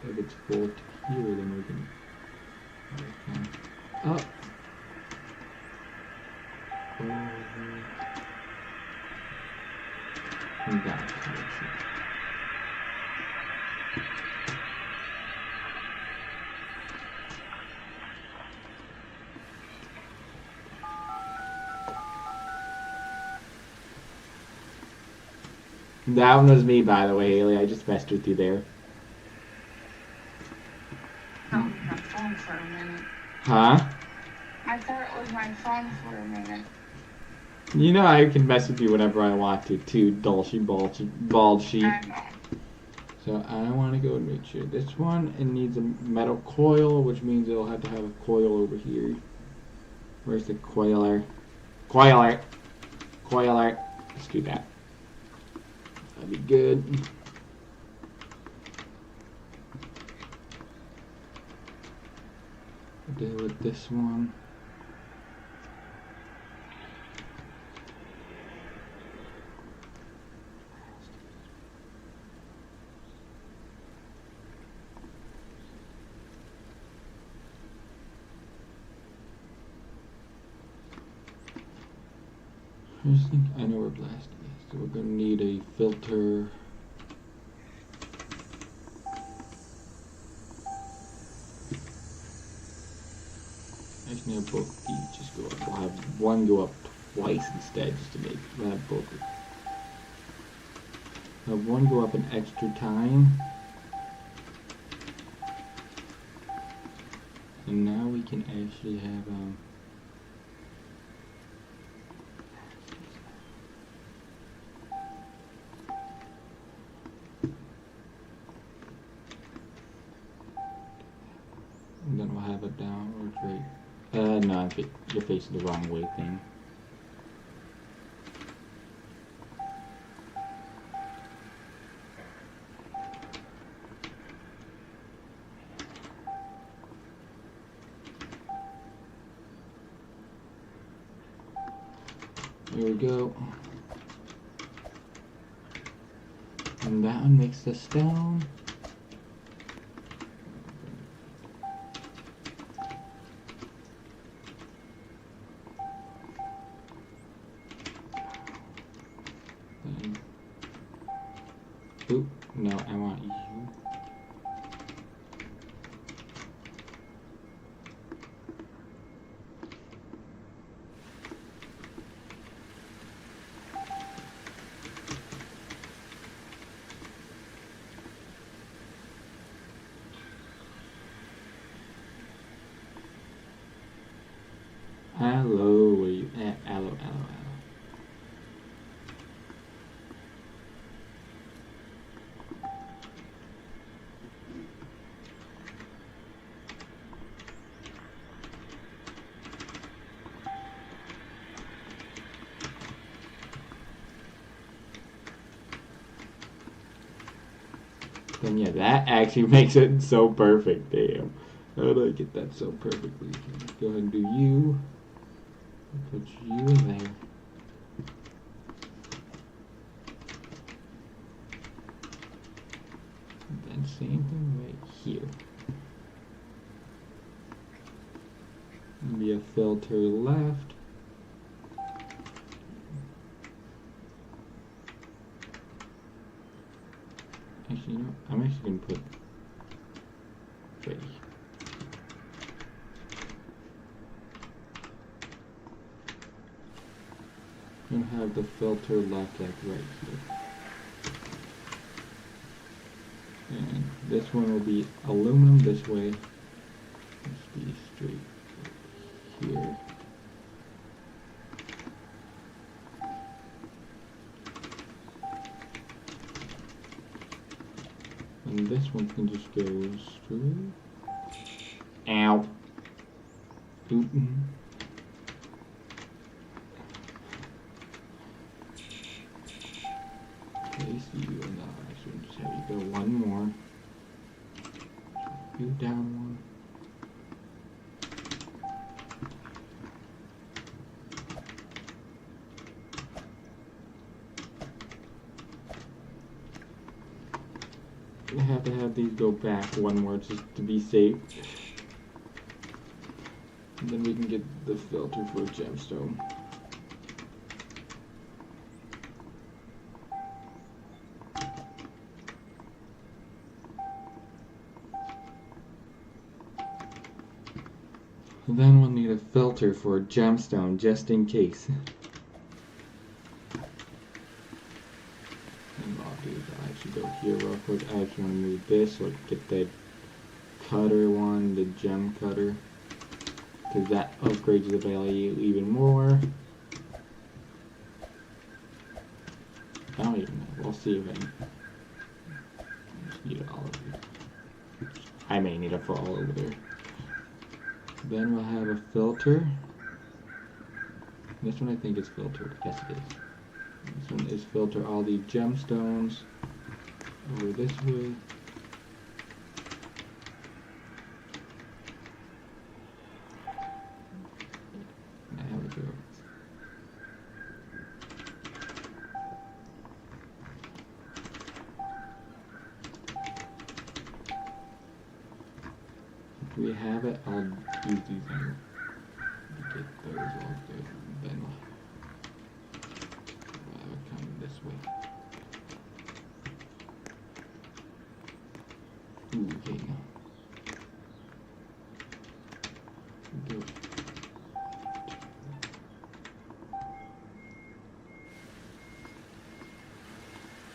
If it's full to here, then we can. Up. Over. And down. That one was me, by the way, Haley. I just messed with you there. That was my phone for a minute. Huh? I thought it was my phone for a minute. You know I can mess with you whenever I want to, too, bald sheep. I know. So I want to go and make sure this one, it needs a metal coil, which means it'll have to have a coil over here. Where's the coiler? Coiler! Coiler! Let's do that. That'd be good. Deal with this one. I just think I know where blasting is, so we're gonna need a filter. I just need both these just go up. We'll have one go up twice instead, just to make that both. Have one go up an extra time. And now we can actually have and then we'll have a downward right. No, you're facing the wrong way thing. There we go. And that one makes the stone. Oop, no, I want you. Hello, where you at? Hello. Then yeah, that actually makes it so perfect. Damn. How did I get that so perfectly? Go ahead and do you. Put you in there. And then same thing right here. Maybe a filter left. Actually, you know, I'm actually going to put right here. I'm going to have the filter left like right here. And this one will be aluminum this way. Let's be straight here. And this one can just go straight. Ow. Oop. Place you and no, actually just have you go one more. You down one. have to have these go back one more just to be safe. And then we can get the filter for a gemstone. And then we'll need a filter for a gemstone just in case. And what I'll do is I'll actually go here real quick. I actually want to move this so I can get the cutter one, the gem cutter. Because that upgrades the value even more. I don't even know. We'll see if I need it all over here. I may need it for all over there. Then we'll have a filter. This one I think is filtered. Yes, it is. This one is filter all the gemstones over this way. There we go. If we have it, I'll use these and get those all good. Then we'll have it kind of this way. Ooh, okay, now. Go.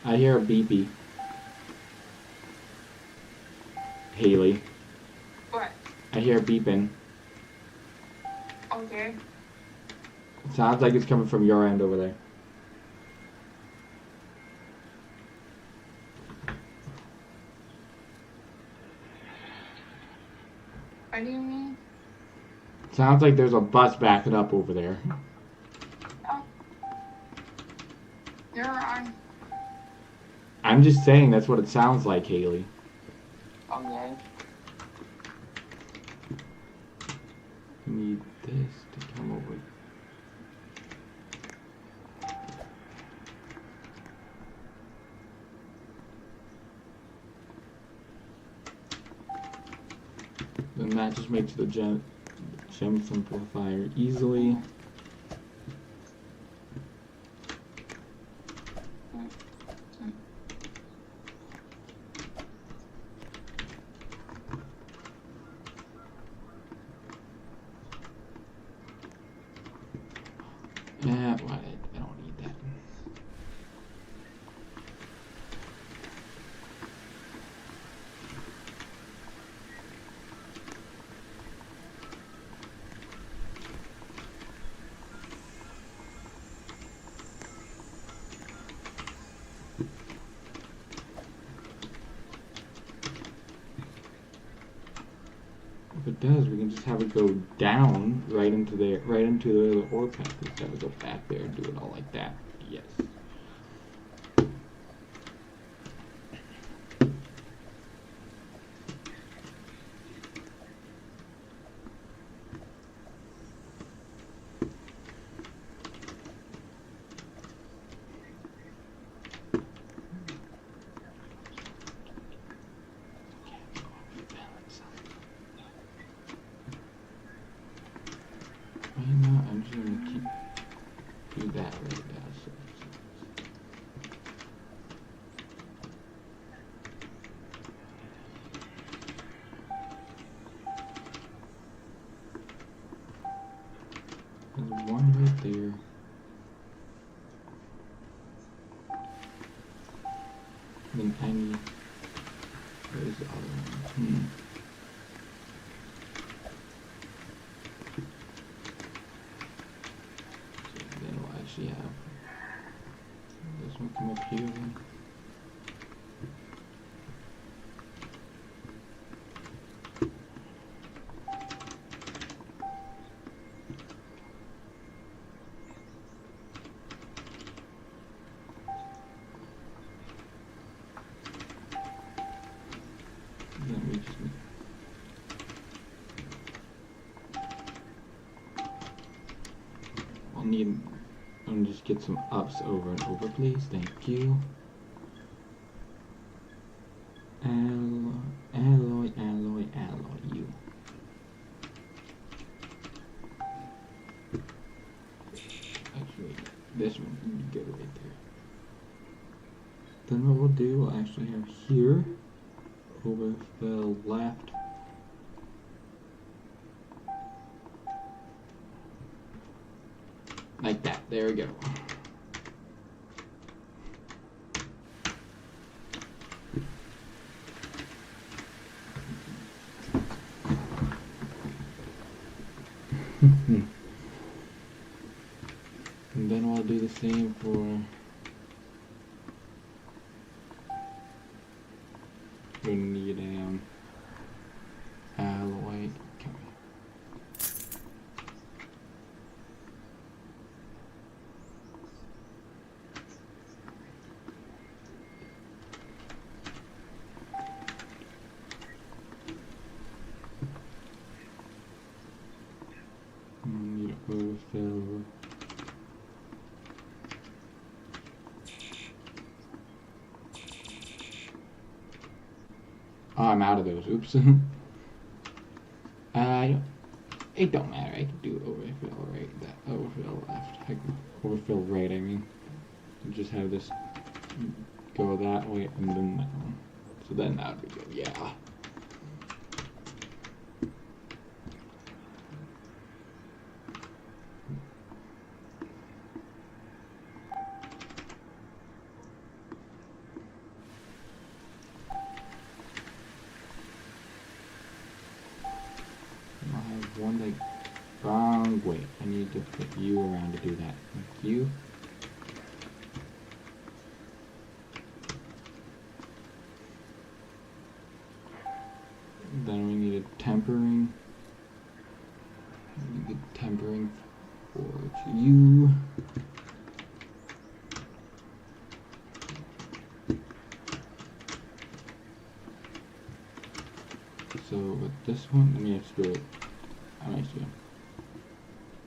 I hear a beepy. Haley. What? I hear beeping. Okay. It sounds like it's coming from your end over there. What do you mean? Sounds like there's a bus backing up over there. Oh. You're on. I'm just saying that's what it sounds like, Haley. Okay. We need this to come over. Then that just makes the gem simplifier easily. Yeah, well, I don't need that. If it does, we can just have it go down right into the ore path. Just have it go back there and do it all like that. Yes. Why not? I'm just gonna do that right now. So. There's one right there. Then I need. Where's the other one? Then we'll actually have this one come up here then. Then we just need I'll just get some ups over and over, please. Thank you. And this one can go right there. Then what we'll do, we'll actually have here, overfill left. Like that, there we go. And then we'll do the same for we need alloy. Need overfill. Oh, I'm out of those. Oops. It don't matter. I can do overfill right. That overfill left. I can overfill right. I mean, just have this go that way and then that one. So then that would be good. Yeah. One like wrong way. I need to put you around to do that. Like you. Then we need a tempering. We need tempering for you. So with this one, let me just do it.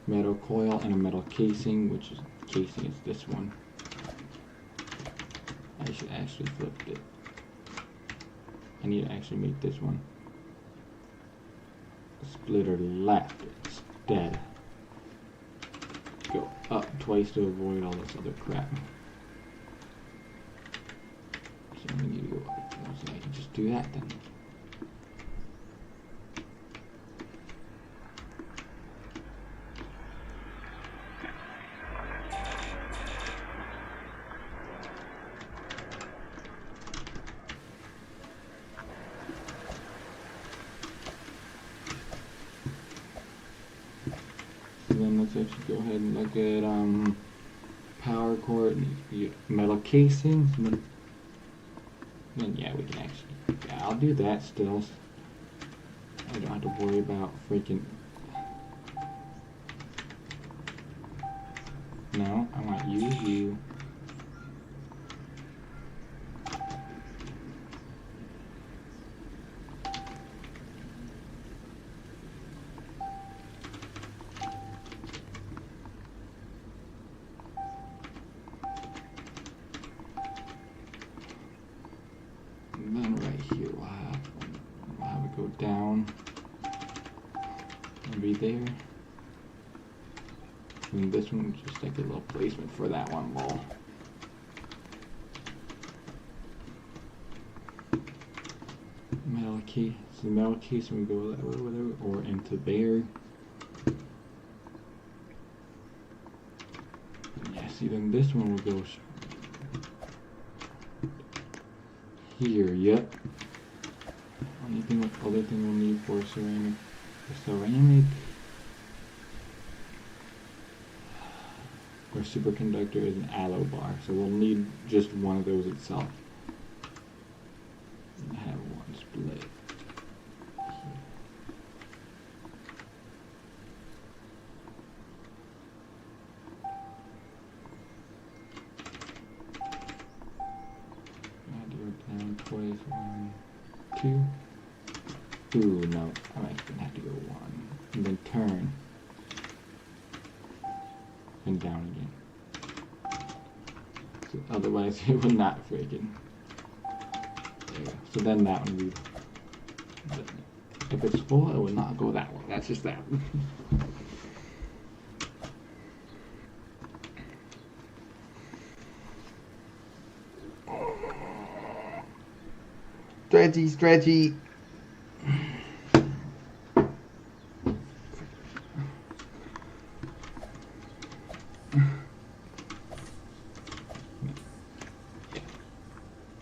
Metal coil and a metal casing, which is casing is this one. I should actually flip it. I need to actually make this one splitter left instead. Go up twice to avoid all this other crap. So we need to go up. So I can just do that then. Then let's actually go ahead and look at power cord, metal casing. Then yeah, we can actually. Yeah, I'll do that still. I don't have to worry about freaking. No, I want you. And then right here we'll have it go down and be there. And this one just like a little placement for that one wall. Metal key. So the metal case we go that way with it or into there. Yeah, see then this one will go here, yep. Other thing we'll need for ceramic. For ceramic or superconductor is an alloy bar, so we'll need just one of those itself. And have one split. Down twice, 1, 2. Ooh, no, I'm actually gonna have to go 1, and then turn, and down again. So otherwise, it would not freaking. There you go. So then that one would. If it's full, it would not go that way. That's just that. Stretchy, stretchy.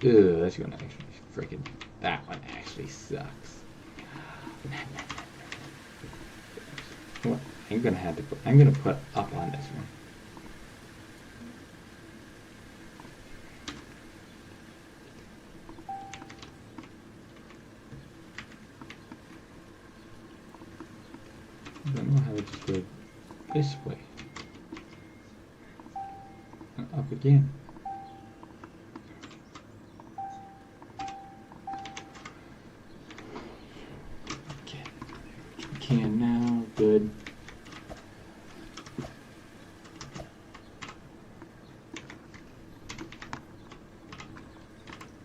Ugh, that's gonna actually freaking. That one actually sucks. What? I'm gonna put up on this one. Then we'll have it just go this way. And up again. Okay. We can now. Good.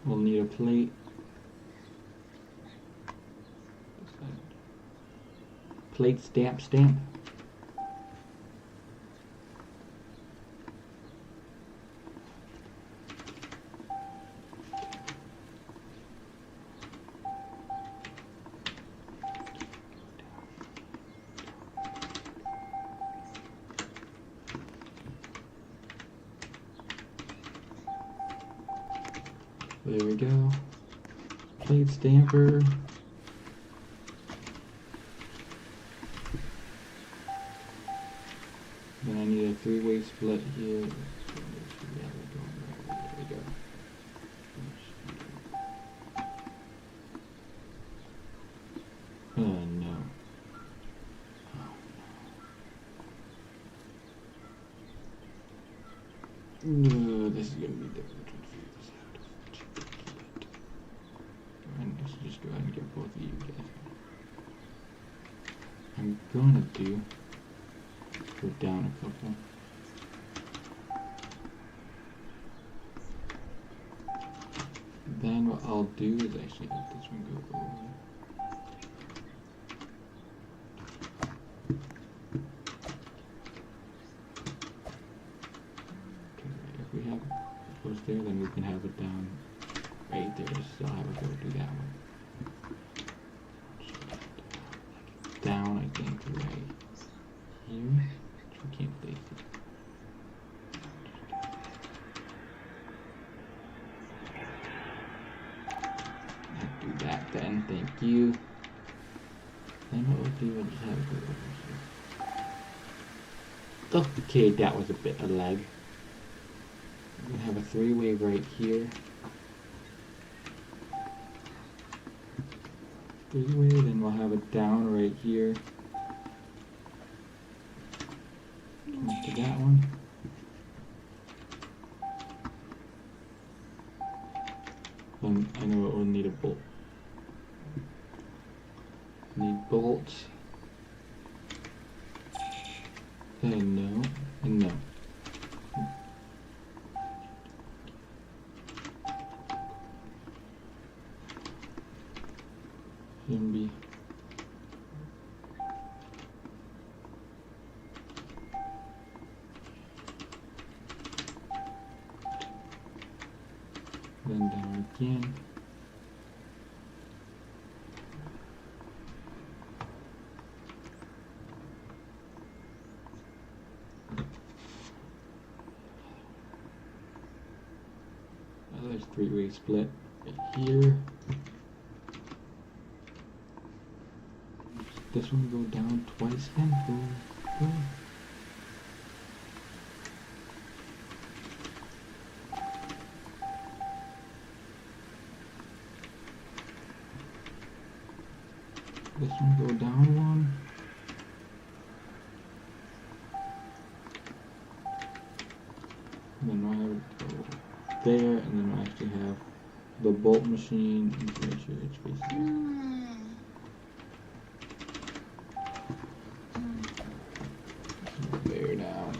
We'll need a plate. Plate stamp. There we go. Plate stamper. Then I need a three-way split here. There we go. Oh no. No, this is gonna be difficult. Let's just go ahead and get both of you guys. I'm gonna go down a couple. Then what I'll do is actually let this one go over. Okay, if we have it goes there, then we can have it down right there. So I'll have it go do that one. Down, I think, right here. We can't place it. Do that then, thank you. Then what we'll do is just have it go over here. Okay, that was a bit of lag. We're gonna have a three-way right here. Three-way, then we'll have it down right here. To that one. I know it will need a bolt. Need bolts. And no. And no. Shouldn't be. Then down again. There's three-way split right here. This one go down twice then. Go. This one go down one. And then I have it go there, and then I actually have the bolt machine. Make sure it's facing. There now.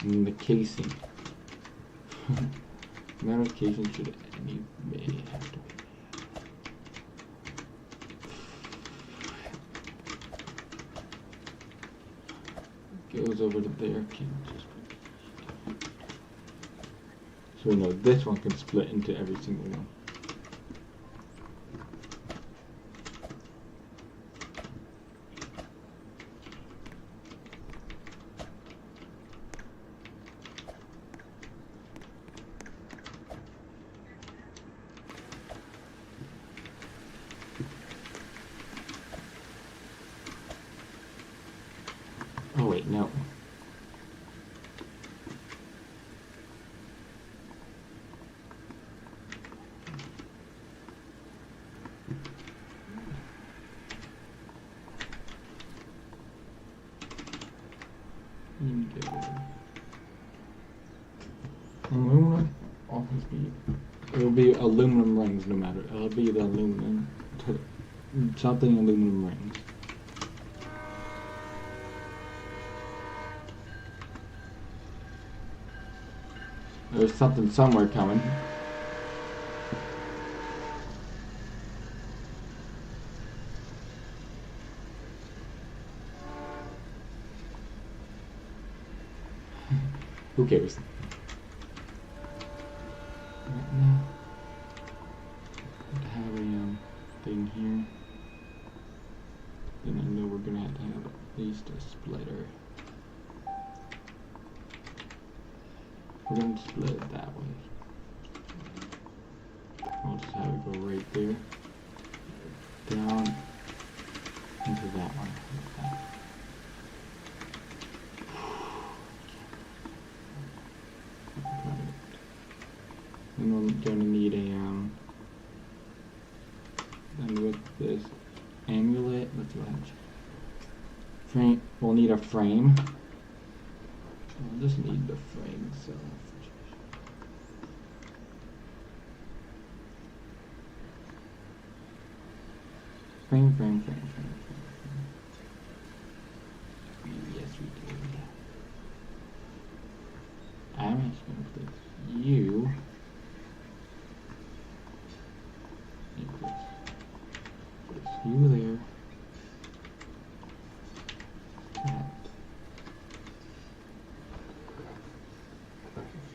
And the casing. Metal casing should may have to be. Goes over to there. So we know this one can split into every single one. Oh wait, no. Aluminum. Always be. It'll be aluminum rings no matter. It'll be the aluminum. Something aluminum rings. There's something somewhere coming. Who cares? Right now, I have a thing here. Then I know we're gonna have to have at least a splitter. We're gonna split it that way. We'll just have it go right there, down into that one. Like that. And we're gonna need a and with this amulet, let's go ahead and frame. We'll need a frame. We'll just need the frame itself. Frame. Yes, we do. I'm just gonna put you. You there.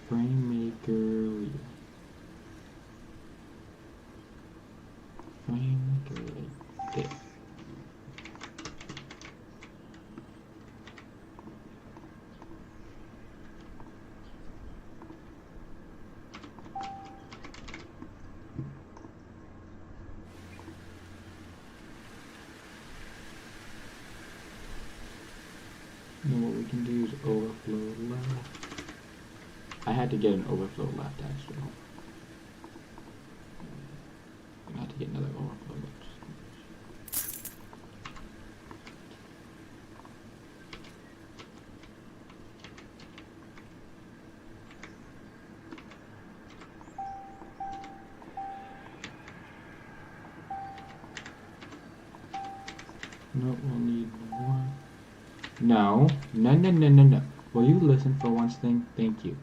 Frame maker. Frame maker right there. Then what we can do is overflow left. I had to get an overflow left actually. I had to get another overflow left. No, we'll need one. No. Will you listen for one thing? Thank you.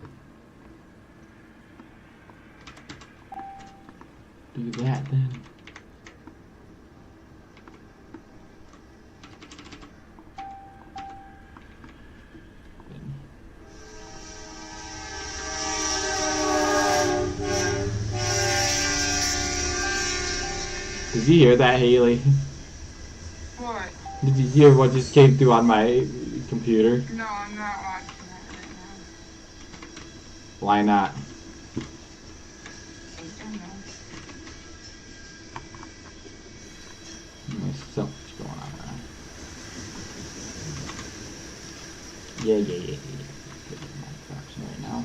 Do that then. Did you hear that, Haley? What? Did you hear what just came through on my computer? No, I'm not watching it right now. Why not? I don't know. There's so much going on around. Yeah. Good at my fraction right now.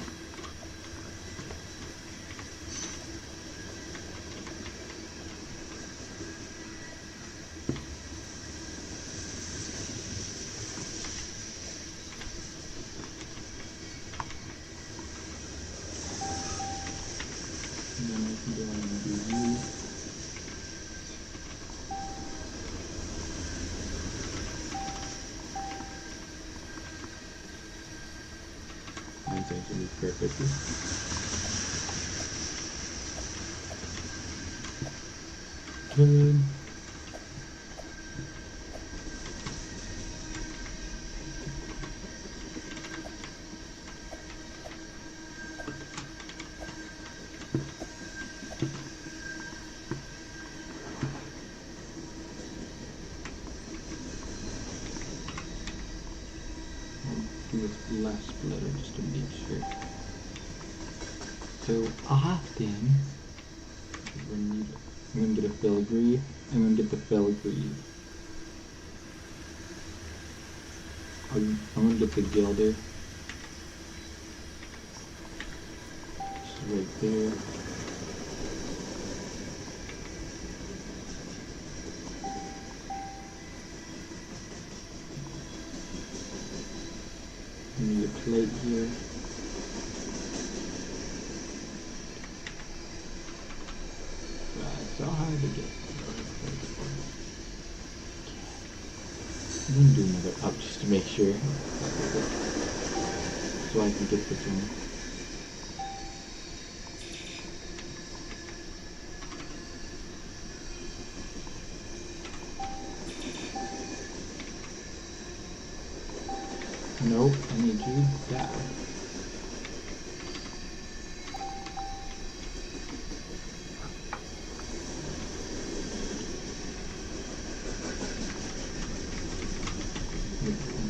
And then I can go ahead and do you. Mine's actually perfectly. Good. this left splitter just to make sure. So often, I'm gonna get a filigree, I'm gonna get the filigree. I'm gonna get the gilder. Just right there. I need a plate here. It's so hard to get. I'm gonna do another up just to make sure. So I can get this one. Nope, I need you down.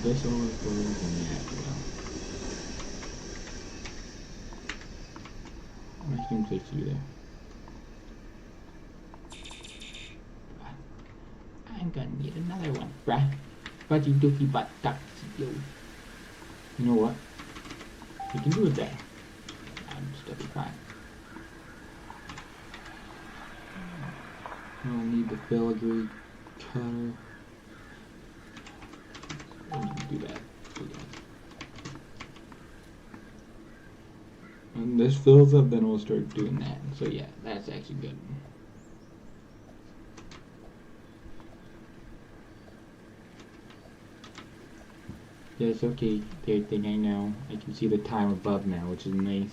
This overflows and that well. I can place you there. I'm gonna need another one, bruh. Buddy dookie butt duck you. You know what? You can do it there. I'm still be fine. I'll need the filigree cutter. Do that. When this fills up, then we'll start doing that. So yeah, that's actually good. Yes, okay, everything I know. I can see the time above now, which is nice.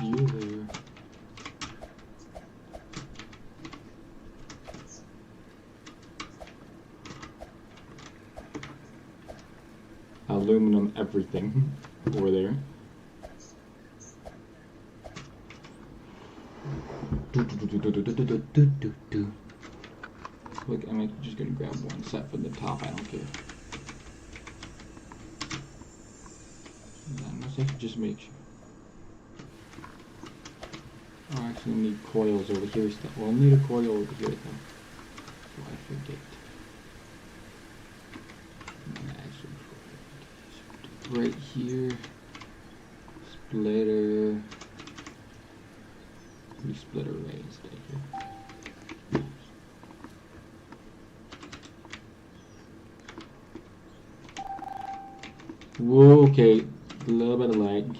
You there. Aluminum everything over there. Look, I'm just gonna grab one set from the top, I don't care. Unless I can just make sure. Oh, I actually need coils over here still. Well, I'll need a coil over here though. So I forget. Right here, splitter, we splitter right instead here. Whoa, okay, a little bit of lag.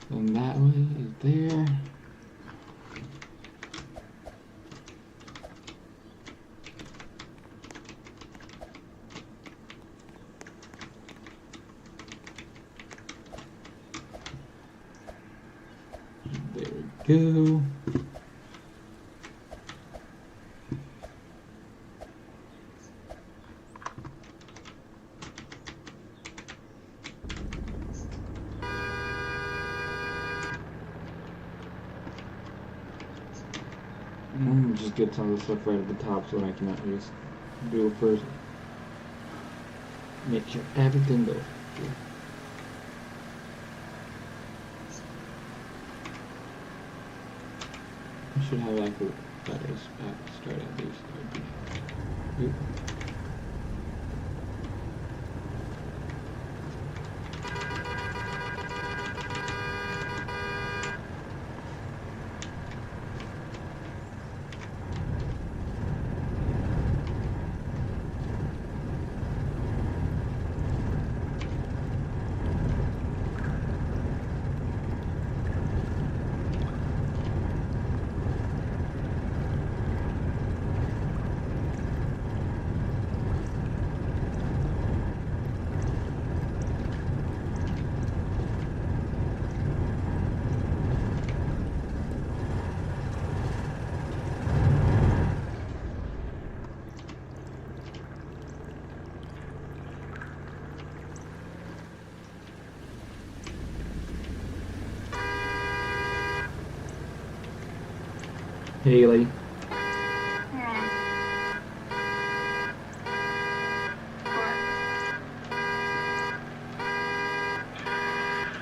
And that way is there. Go. Just get some of the stuff right at the top so I can at least do it first. Make sure everything goes through. I should have like a better start at least. Oop. Haley. Hmm. What?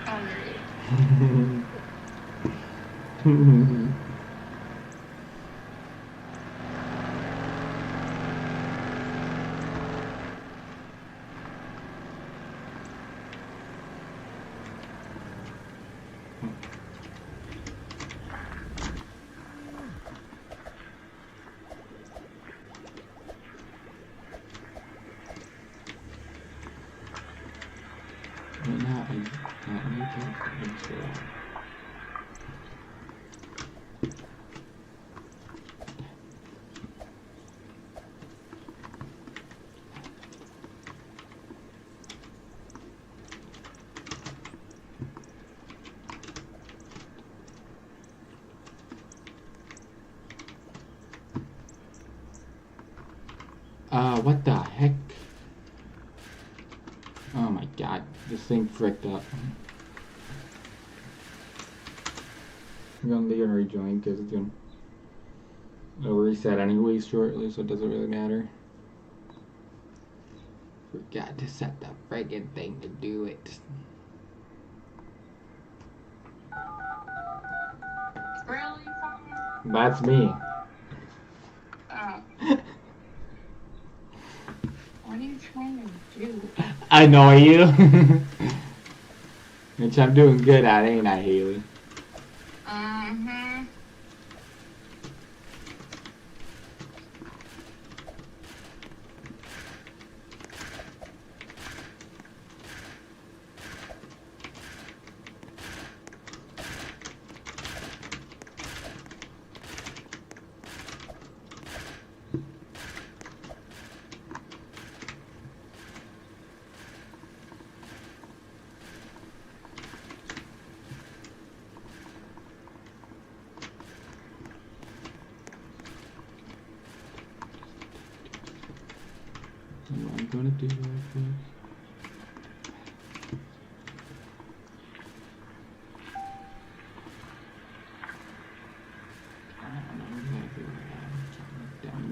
Agreed. Right now, I need to install. What the heck? Oh my god, this thing fricked up. I'm gonna leave and rejoin because it'll reset anyways shortly, so it doesn't really matter. Forgot to set the friggin' thing to do it. Really fun? That's me. Oh. What are you trying to do? I know you. Which I'm doing good at, ain't I, Haley? Mm-hmm. What I'm gonna do real quick. I don't know exactly what I'm down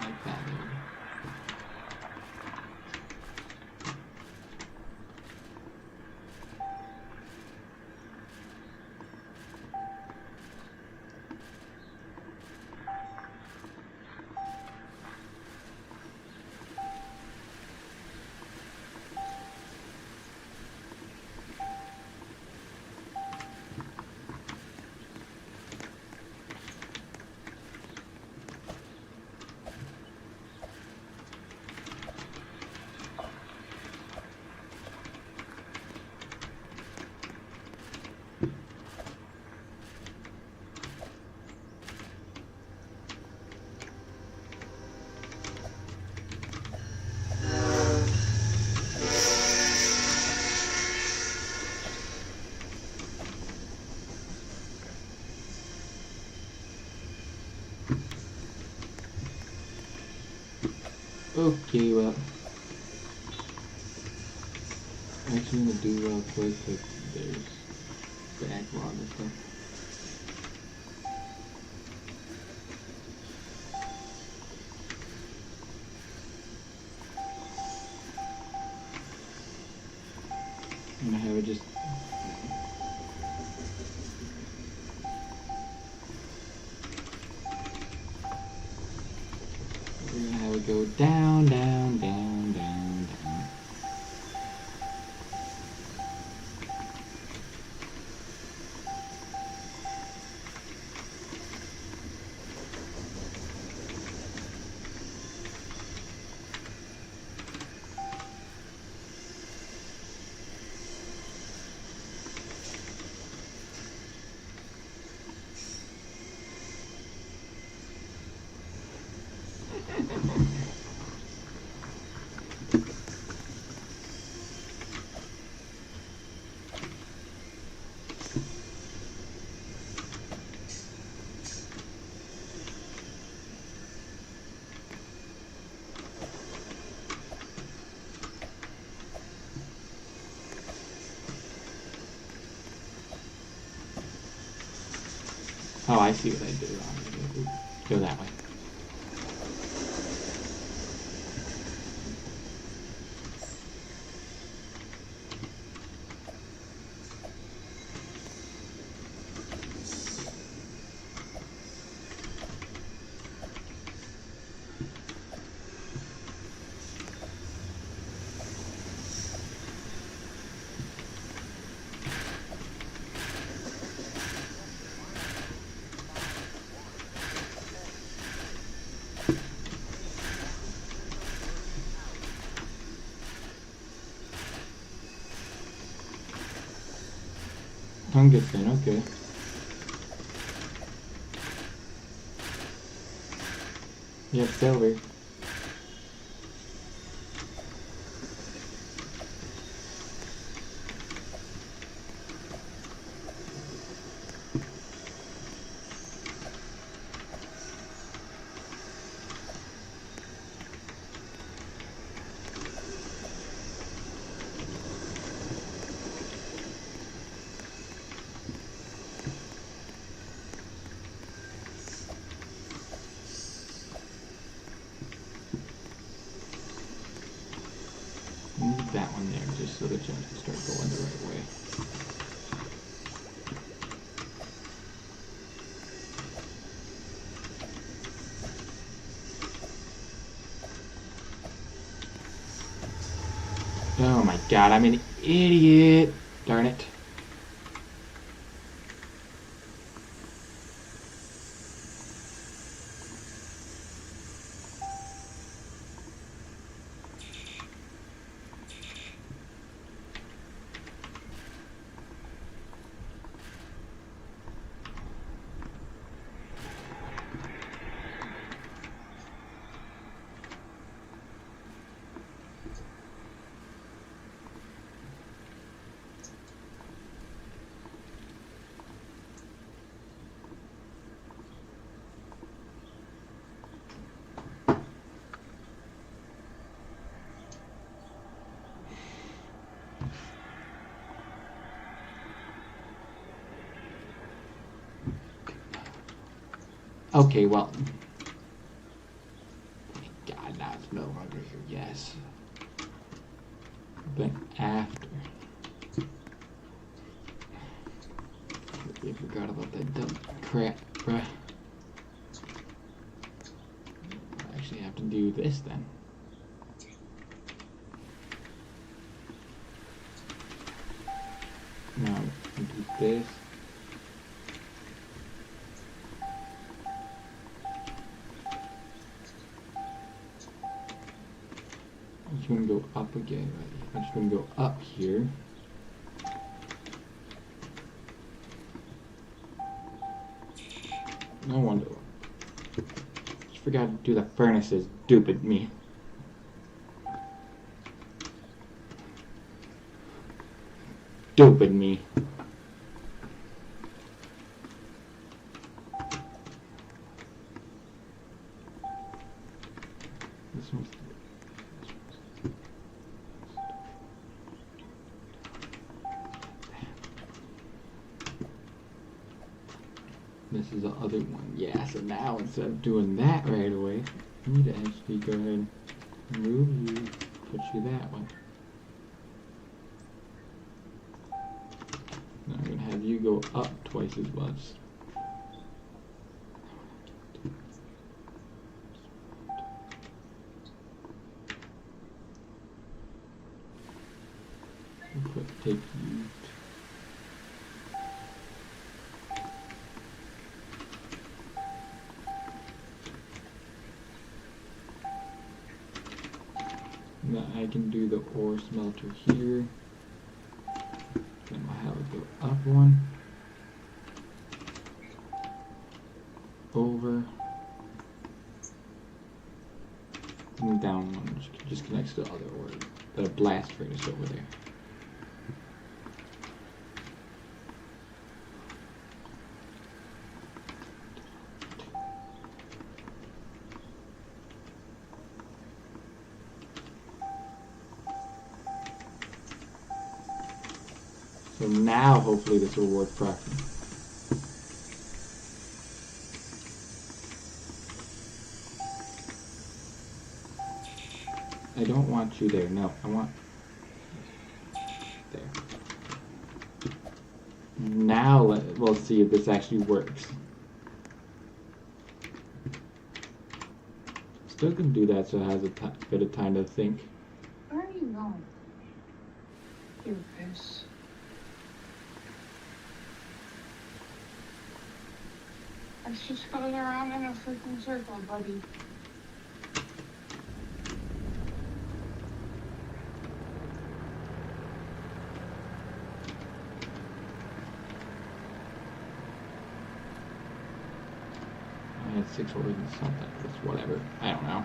like that. Okay, well, actually, I'm gonna do real quick, but there's backlog and stuff. I'm gonna have it just. We're gonna have it go down, down, down, down, down. Oh, I see what I did wrong. Go that way. Tungsten, okay. Yep, silver. Move that one there just so the jumps can start going the right way. Oh my god, I'm an idiot. Darn it. Okay, well. God, now it's no longer here. Yes. But after. I forgot about that dumb crap, bruh. I actually have to do this then. Now, do this. I'm just gonna go up again, right? I'm just gonna go up here. No wonder. Just forgot to do the furnaces. Stupid me. Stupid me. This one's. This is the other one. Yeah, so now instead of doing that right away, I need to actually go ahead and move you, put you that way. Now I'm going to have you go up twice as much. Take you. Now I can do the ore smelter here. Then I'll have it go up one, over, and down one, which just connects to the other ore, the blast furnace over there. So now hopefully this will work properly. I don't want you there. No, I want there. Now we'll see if this actually works. Still can do that, so it has a bit of time to think. Where are you going? You're pissed. It's just going around in a freaking circle, buddy. I had 6 words and something. It's whatever. I don't know.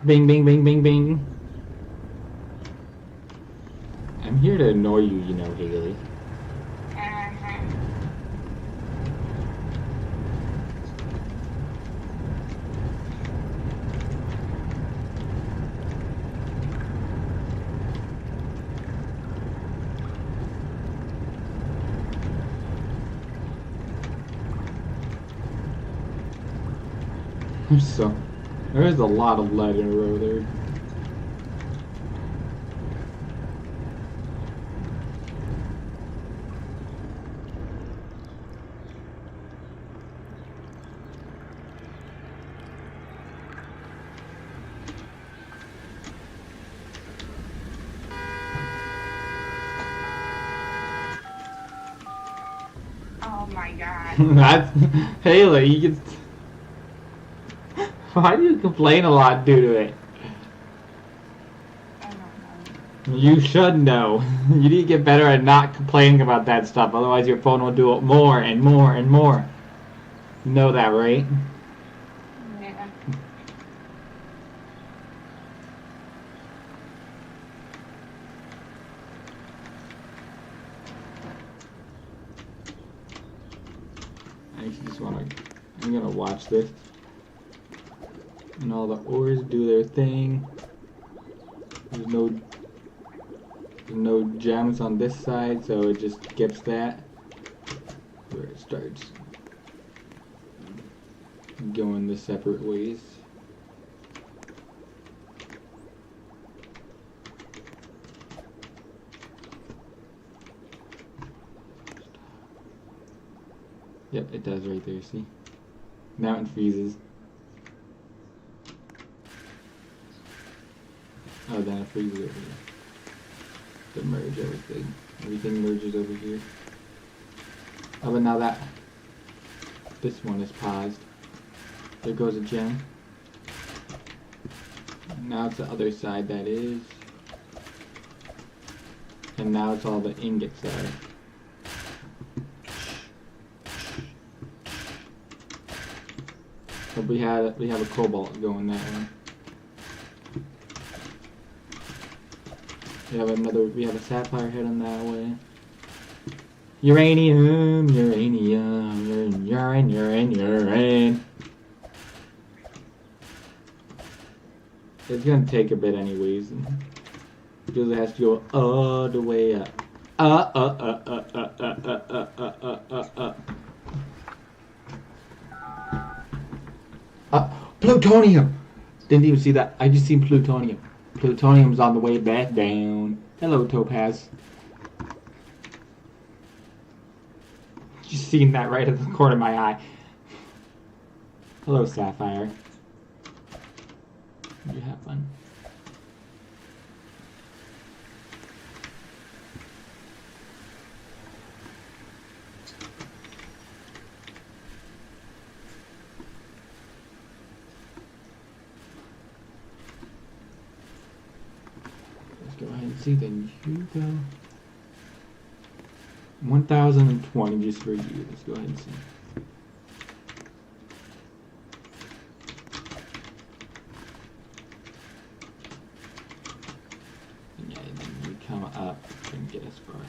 Bing, bing, bing, bing, bing. I'm here to annoy you, you know, Haley. So, there is a lot of lead in a row there. Oh my god. That's Haley. You can. Why do you complain a lot due to it? I don't know. You should know. You need to get better at not complaining about that stuff. Otherwise, your phone will do it more and more and more. You know that, right? Yeah. I just want to. I'm gonna watch this. And all the ores do their thing. There's no gems on this side, so it just skips that. Where it starts going the separate ways. Yep, it does right there, see? Mountain freezes. Oh, then it freezes over here. To merge everything. Everything merges over here. Oh, but now that this one is paused. There goes a gem. Now it's the other side that is. And now it's all the ingots that are. But we have a cobalt going that way. We have a sapphire heading that way. Uranium, uranium, urine. It's gonna take a bit anyways. Because it has to go all the way up. Plutonium! Didn't even see that. I just seen plutonium. Plutonium's on the way back down. Hello, Topaz. Just seen that right at the corner of my eye. Hello, Sapphire. You have fun. Go ahead and see, then you go. 1020 just for you. Let's go ahead and see. Yeah, and then you come up and get as far.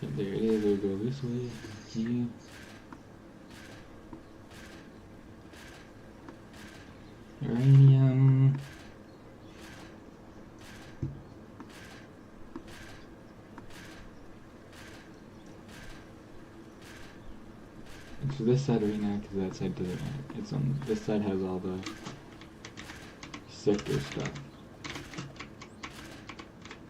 So there it is. We'll go this way. You. Uranium. So this side right now, because that side doesn't. It's on. This side has all the sector stuff.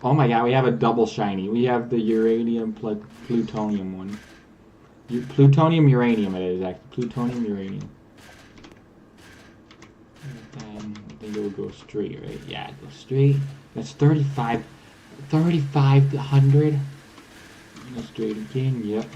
Oh my god, we have a double shiny. We have the uranium plutonium one. Plutonium uranium it is actually. Plutonium uranium. And I think it will go straight, right? Yeah, it goes straight. That's 35. 3,500. Go straight again, yep.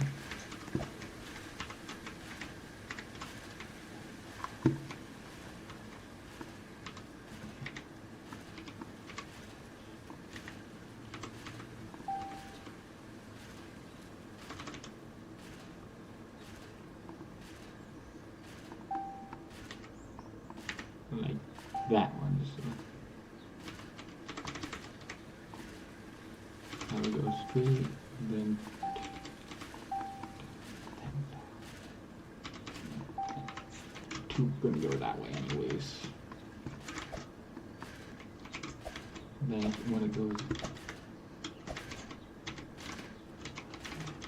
Like that one, so I will go straight, then two gonna go that way anyways. Then when it goes,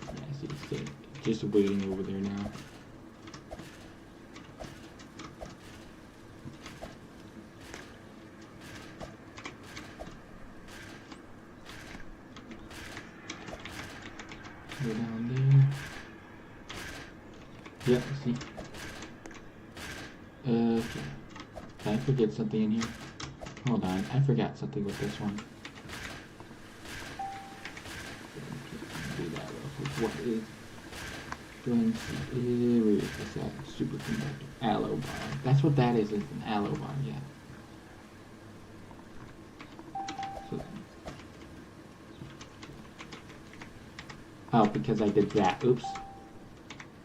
I see it's just waiting over there now. Go down there. Yep, see. Okay. Did I forget something in here? Hold on, I forgot something with this one. Do that real quick. What is? Go ahead and see. Where is this at? Superconductor. Aloe bar. That's what that is. It's an aloe bar, yeah. So, oh, because I did that. Oops.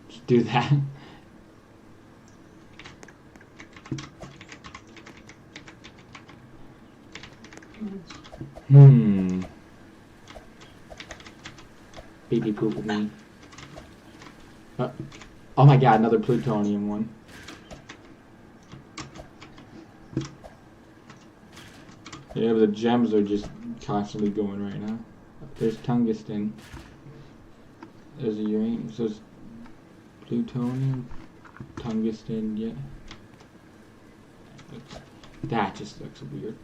Just do that. Baby poop with me. Oh my god, another plutonium one. Yeah, the gems are just constantly going right now. There's tungsten. There's a uranium. So it's plutonium, tungsten, yeah. That just looks weird.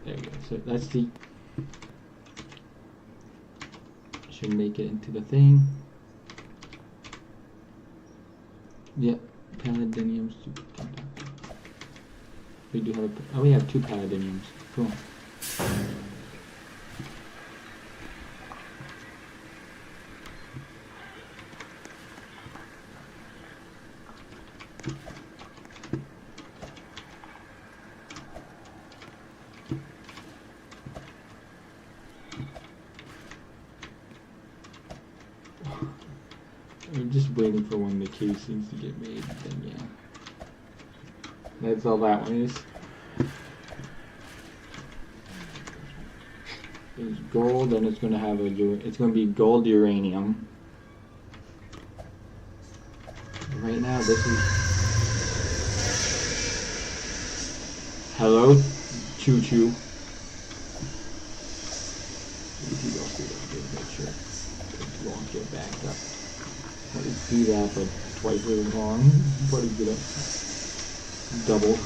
There you go. So let's see. Should make it into the thing. Yep. Palladium superconductor. We do have a. Oh, we have two palladiums. Cool. We're just waiting for one of the casings to get made, then yeah. That's all that one is. It's gold, and it's gonna have it's gonna be gold uranium. Right now, this is. Hello, Choo Choo. If you go through that, make sure it won't get backed up. I didn't see that, but twice as long. Pretty good. Double.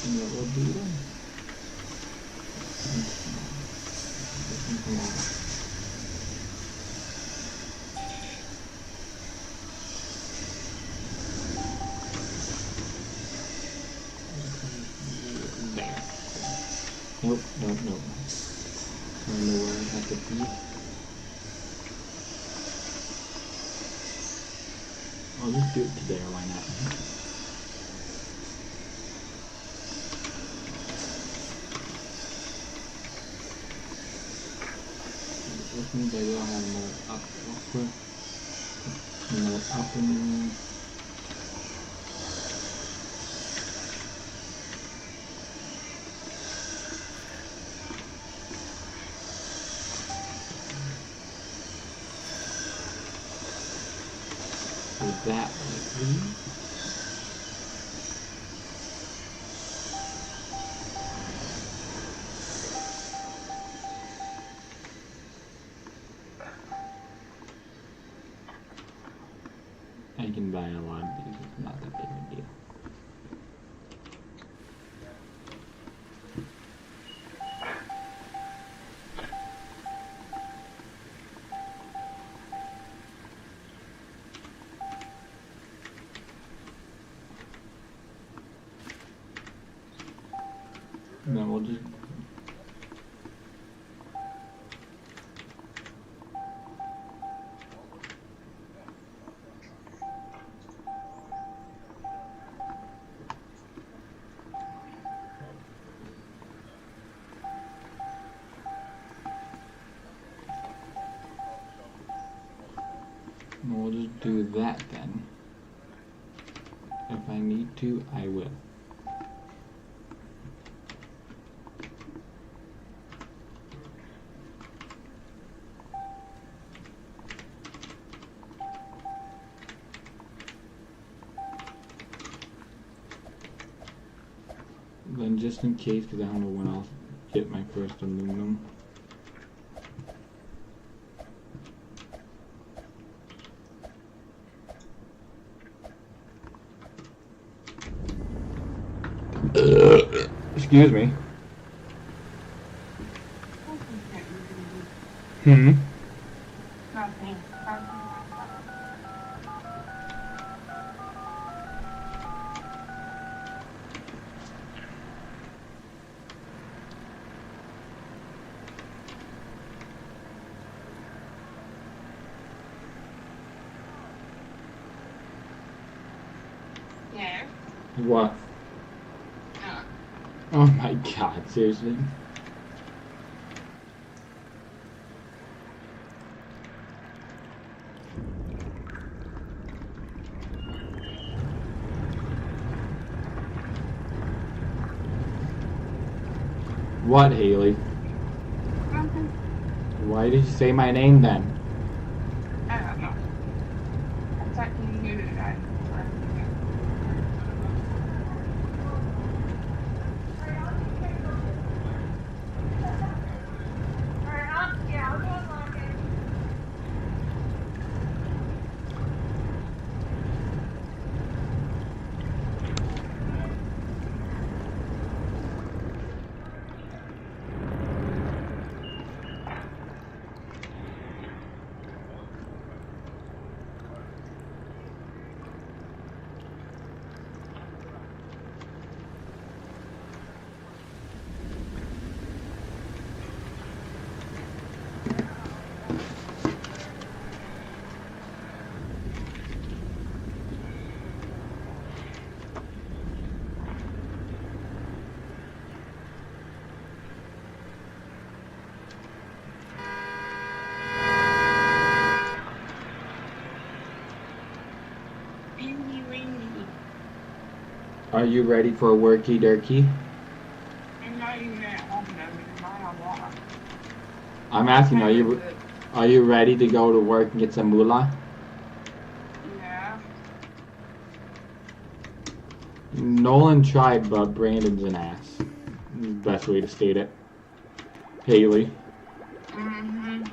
And what we'll do then? There. Nope, nope, nope. I don't know where I have to be. I'll just do it to there, why not? Which means I will have another up real quick. Another up in. that way, please. I can buy a lot of these, it's not that big a deal. Then we'll just do that then. If I need to, I will. Then just in case, because I don't know when I'll get my first aluminum. Excuse me. Hmm? Nothing. Yeah. What? Oh my god, seriously? What, Haley? Nothing. Why did you say my name then? I don't know. I thought you knew that. Are you ready for worky durky? I'm not even at home though, I don't want to. I'm asking, are you ready to go to work and get some moolah? Yeah. Nolan tried, but Brandon's an ass. Best way to state it. Haley. Mm-hmm.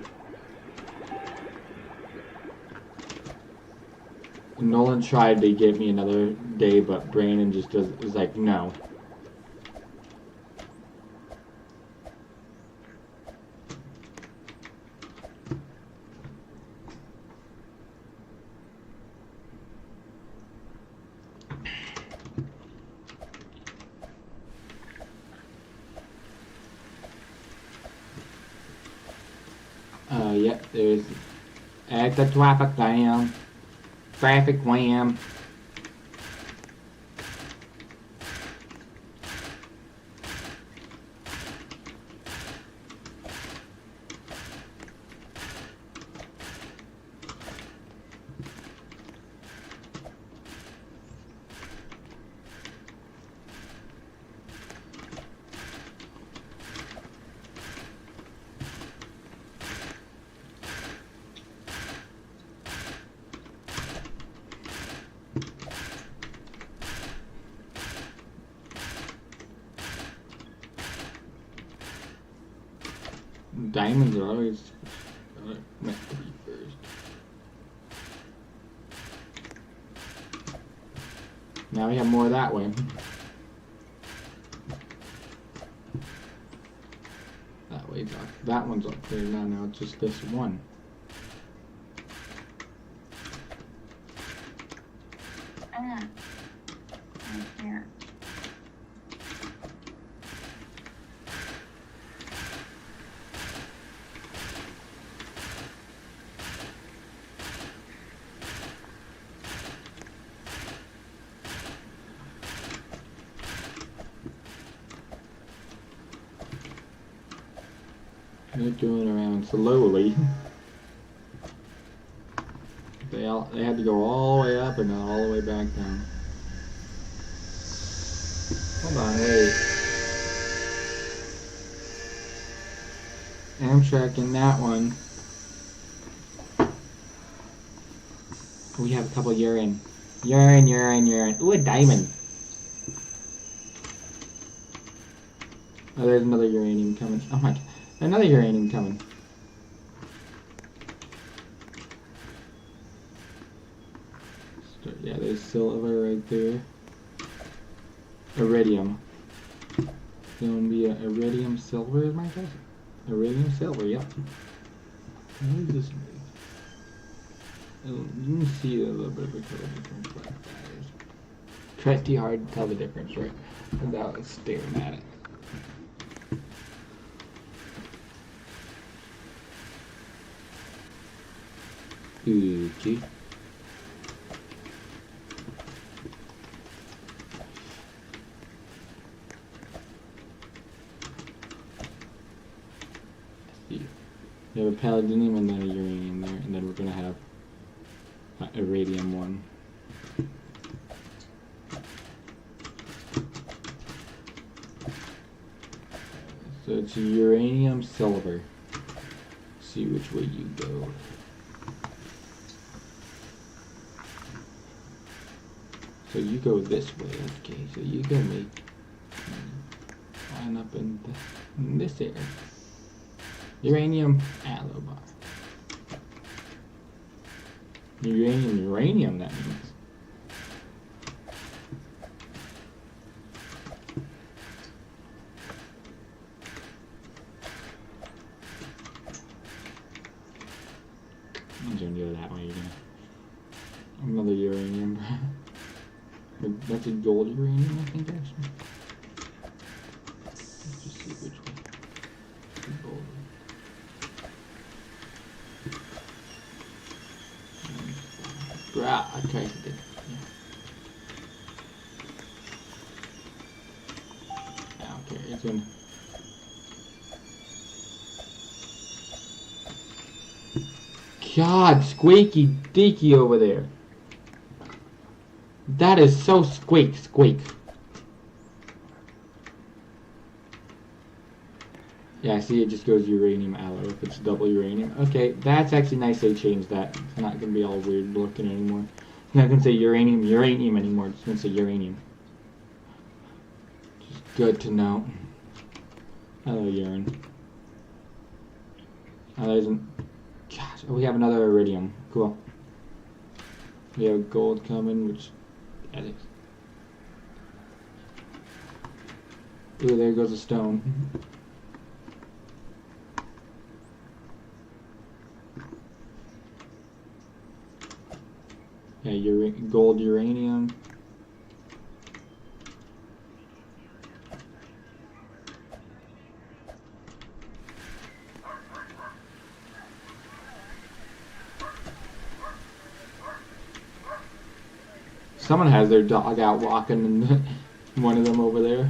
Nolan tried to give me another day, but Brandon just is like, no. Yep, there's at the traffic jam. Traffic wham. Diamonds are always meant to be first. Now we have more that way. That way's up. That one's up there now. Now it's just this one. Right here. They're going around slowly. They had to go all the way up and then all the way back down. Hold on, wait. Amtrak in that one. We have a couple urine. Urine. Ooh, a diamond. Oh, there's another uranium coming. Oh my god. Another uranium coming. Yeah, there's silver right there. Iridium. It's gonna be a iridium silver, is my guess. Iridium silver, yep. What is this? Oh, you can see a little bit of a color difference like that. Pretty hard to tell the difference, right? Without staring at it. Okay. We have a palladium and then a uranium there, and then we're gonna have a radium one. So it's uranium silver. See which way you go. So you go this way, okay? So you go make line up in this area. Uranium allo bar. Uranium, that means. I'm gonna go that way again. Another uranium. That's a gold uranium, I think, actually. Let's just see which one. Gold. Right, okay, yeah. Okay, it's in. God, squeaky deaky over there. That is so squeak. Yeah, see, it just goes uranium allo if it's double uranium. Okay, that's actually nice they changed that. It's not going to be all weird looking anymore. It's not going to say uranium anymore. It's going to say uranium. Just good to know. Hello, urine. Oh, there isn't. Gosh, oh, we have another iridium. Cool. We have gold coming, which. Yeah, ooh, there goes a stone. Yeah, gold uranium. Someone has their dog out walking, and one of them over there.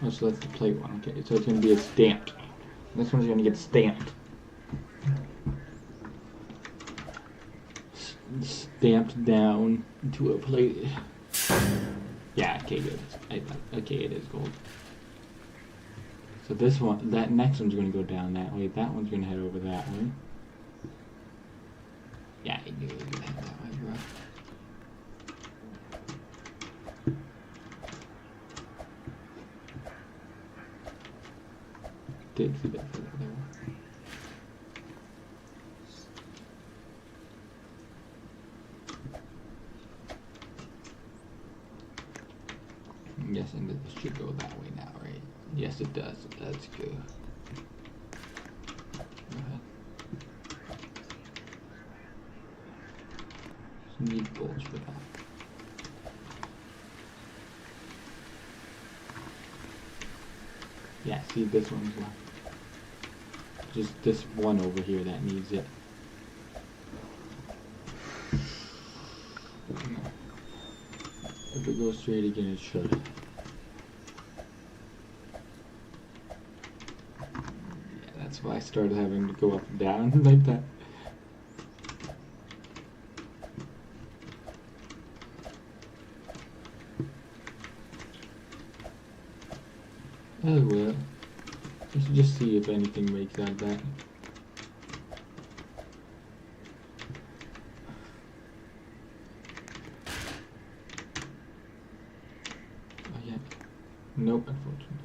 Oh, so that's the plate one. Okay, so it's going to be a stamped. This one's going to get stamped. Stamped down to a plate. Yeah, okay, good. Okay, it is gold. So this one, that next one's going to go down that way. That one's going to head over that way. Yeah, I knew it was going to head that way, bro. sticks a bit further there. I'm guessing that this should go that way now, right? Yes, it does. That's good. Go ahead. Just need bolts for that. Yeah, see this one's left. Just this one over here that needs it. If it goes straight again, it should. Yeah, that's why I started having to go up and down like that. Oh well. Let's just see if anything makes out of that. Oh yeah. Nope, unfortunately.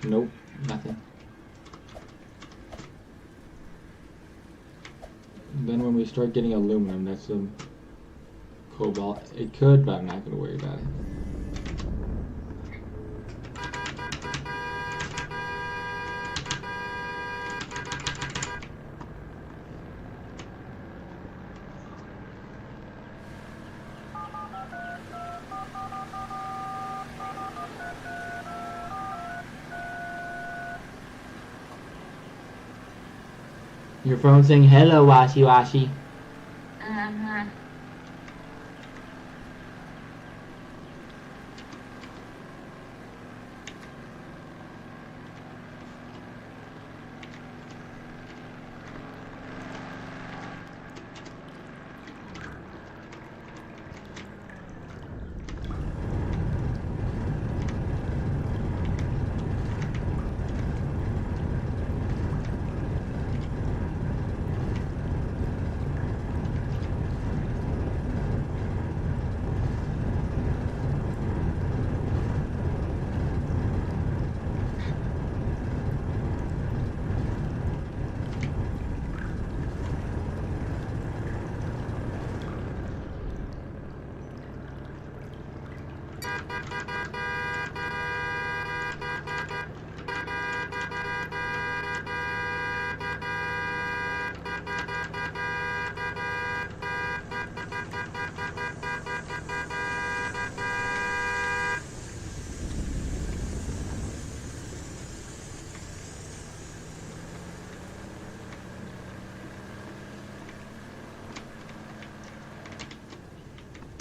Nope, nothing. Then when we start getting aluminum, that's some cobalt. It could, but I'm not going to worry about it. Your phone saying hello, Washi Washi. Mm-hmm.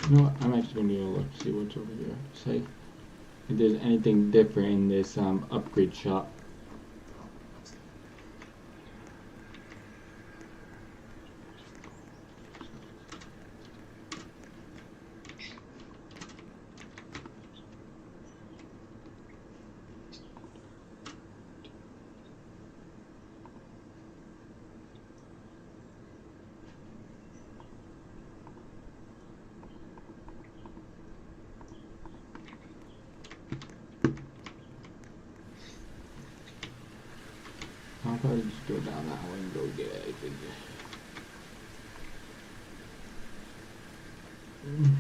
You know what? I'm actually going to go look, see what's over here. Say if there's anything different in this upgrade shop. I'll probably just go down that way and go get it, I think. I'm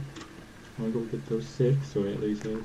gonna go get those 6, or at least 8.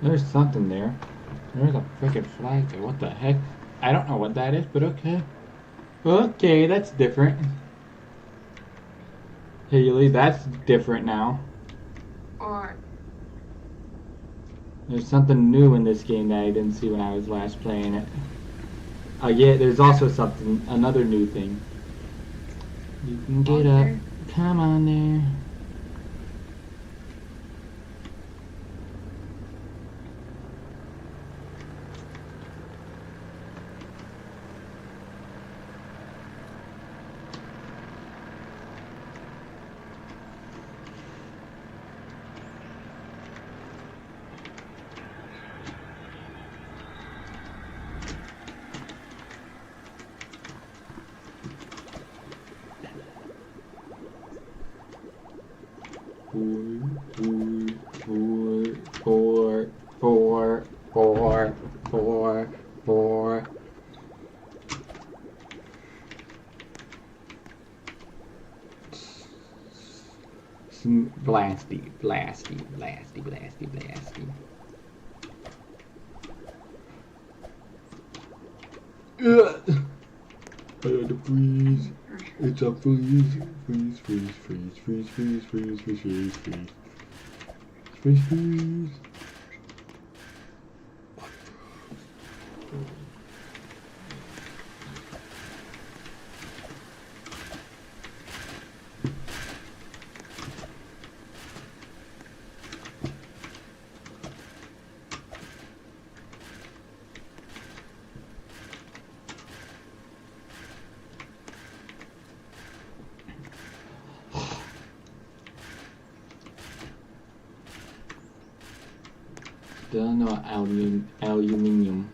There's something there. There's a freaking flag there. What the heck? I don't know what that is, but okay. Okay, that's different. Haley, that's different now. Or There's something new in this game that I didn't see when I was last playing it. Yeah, there's also another new thing. You can get up. Come on there. Four. Blasty. Ugh. I had to freeze. It's a freeze. Freeze. Still no aluminium.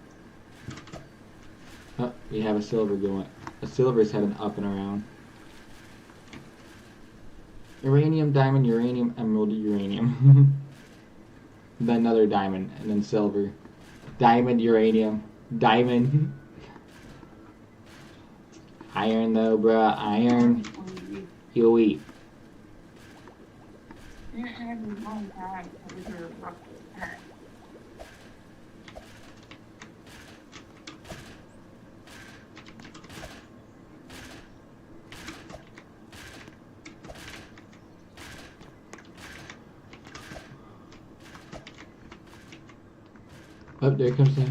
Oh, we have a silver going. A silver is heading up and around. Uranium, diamond, uranium, emerald, uranium. Then another diamond, and then silver. Diamond, uranium, diamond. Iron though, bruh, iron. You'll eat. Oh, there comes that.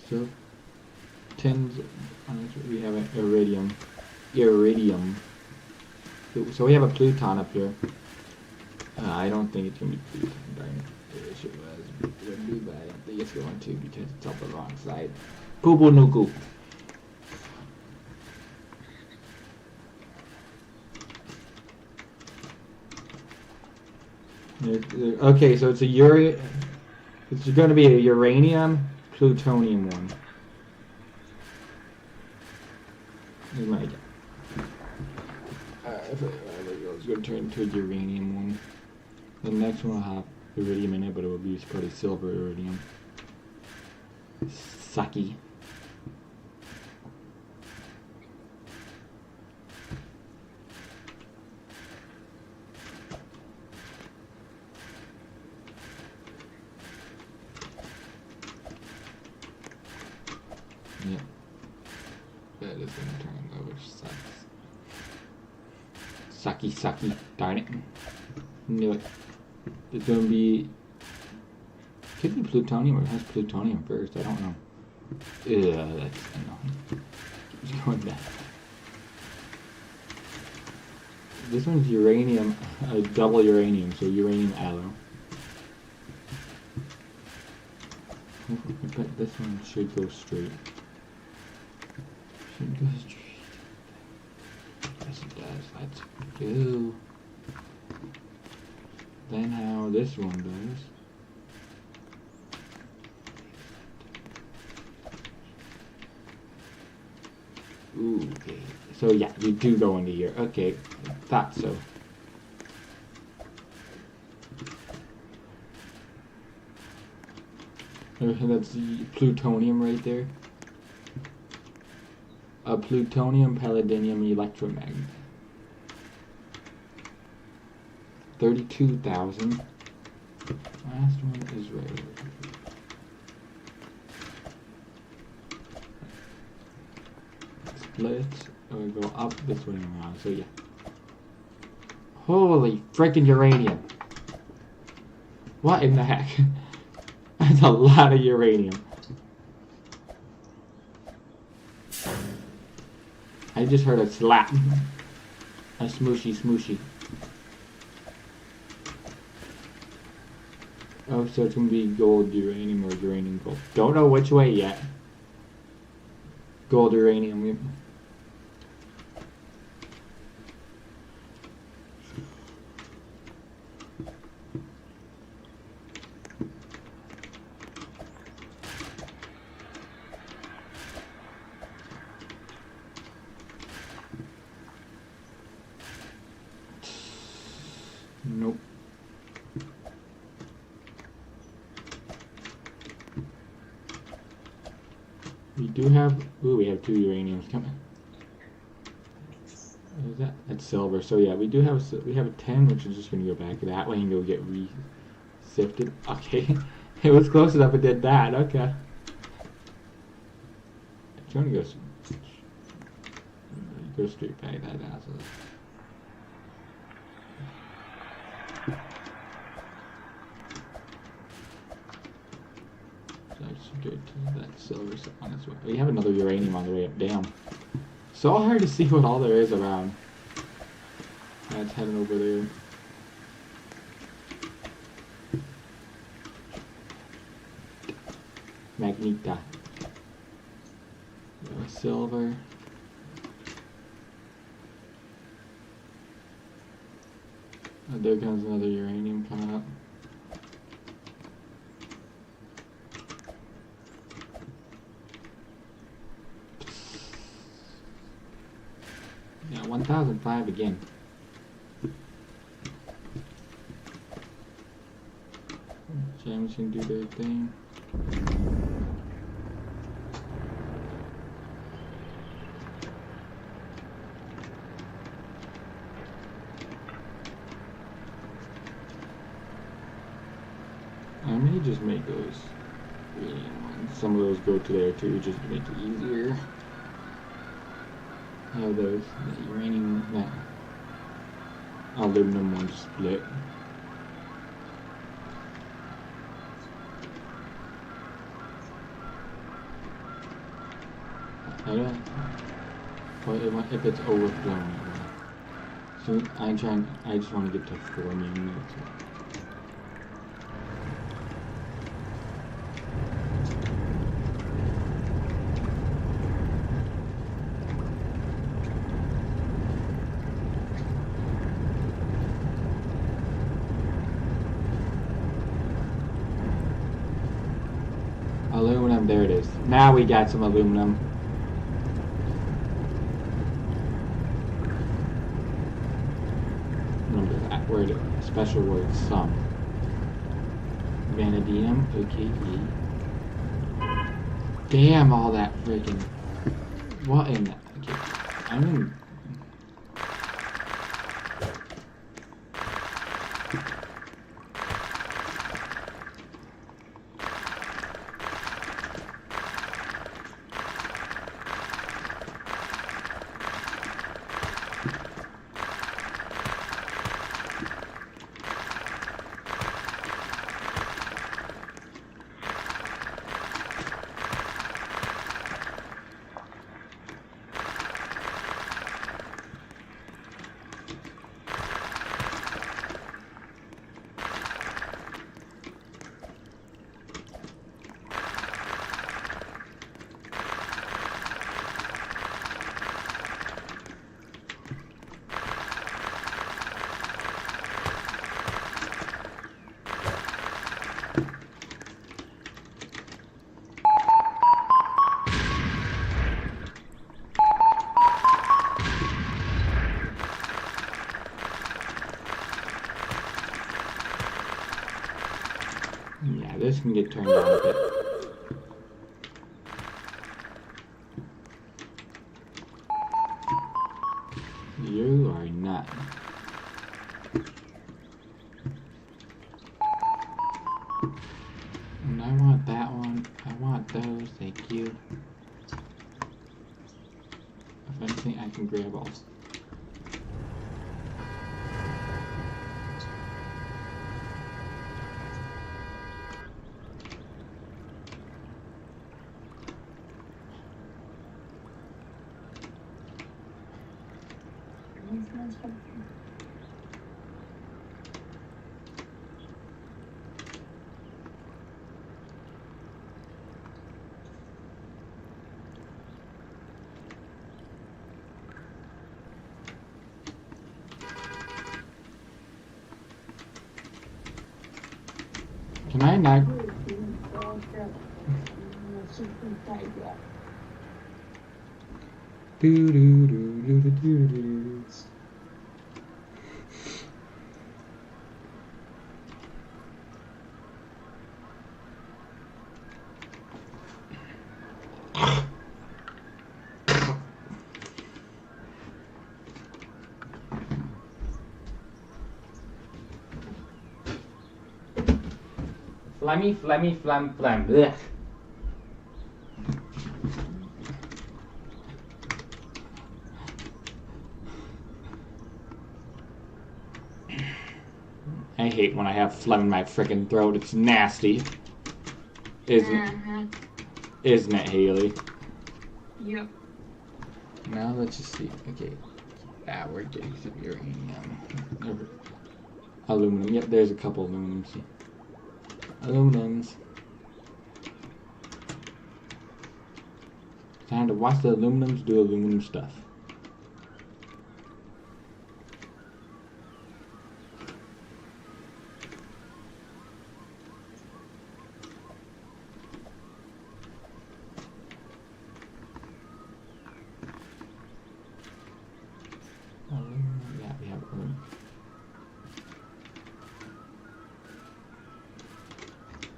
So, tens. We have an iridium. So we have a Pluton up here. I don't think it's gonna be Pluton. Darn it. I wish it was. It would be, but I don't think it's going to because it's on the wrong side. Poo nuku. Okay, so it's it's going to be a uranium, plutonium one. Here's my guess. It's going to turn into a uranium one. The next one will have iridium in it, but it will be probably silver iridium. Sucky. Yeah. That is going to turn though, which sucks. Sucky. Darn it. Knew it. It's going to be... Could be plutonium, or it has plutonium first. I don't know. Ugh, that's annoying. Keeps going back. This one's uranium, double uranium, so uranium alloy. I bet this one should go straight. Should go straight. Yes, it does. Let's go. Then how this one does. Ooh, okay. So yeah, you do go into here. Okay, thought so. That's the plutonium right there. A plutonium palladium electromagnet. 32,000. Last one is right. Split, or go up this way around, so yeah. Holy freaking uranium. What in the heck? That's a lot of uranium. I just heard a slap. A smooshy smooshy. Oh, so it's gonna be gold uranium or uranium gold. Don't know which way yet. Gold uranium. Nope. We do have, ooh, we have 2 uraniums coming. What is that? That's silver. So yeah, we have a 10, which is just gonna go back that way and go get re-sifted. Okay, it was close enough. It did that. Okay. I'm trying to go straight back that down. That silver on its way. We have another uranium on the way up. Damn. So hard to see what all there is around. That's heading over there. Magneta. Silver. There comes another uranium coming up. Yeah, 1005 again. Gems can do their thing. I may just make those uranium ones. Some of those go to there too, just to make it easier. How those the uranium, that aluminum ones split. I don't. Well, if it's overflowing. So I just want to get to 4 minutes. Aluminum, there it is. Now we got some aluminum. Remember that word, special word, some. Vanadium, okay. Damn, all that freaking. What in that? Okay. I'm in. Yeah, this can get turned on a bit. You are not. And I want that one. I want those. Thank you. If anything, I can grab all. Can I not? Do do do do do do do. Flemmy, flemmy, phlegm, phlegm. Blech. I hate when I have phlegm in my frickin' throat. It's nasty. Isn't it, Haley? Yep. Now let's just see. Okay. Ah, we're getting some uranium. Aluminum. Yep, there's a couple aluminums. Aluminums. Time to watch the aluminums do aluminum stuff. Yeah, we have aluminum.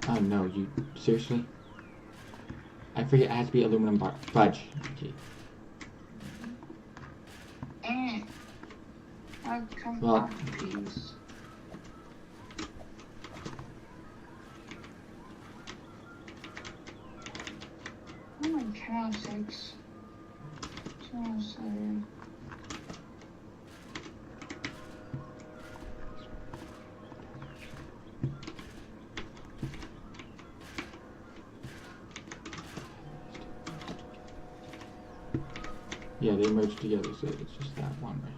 Oh no, you seriously? I forget it has to be aluminum bar. Fudge. Okay. Well, oh my cow sakes. So sorry. yeah, they merge together, so it's just that one, right?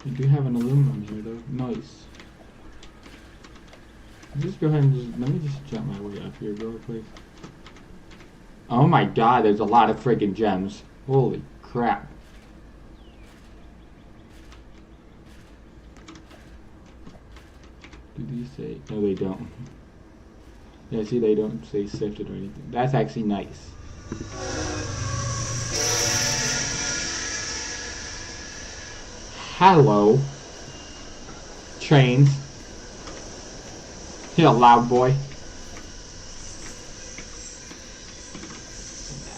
We do have an aluminum here, though. Nice. Just go ahead and let me just jump my way up here real quick. Oh my god, there's a lot of freaking gems. Holy crap. Do these say? No, they don't. Yeah, see, they don't say sifted or anything. That's actually nice. Hello. Trains. You're a loud boy. Now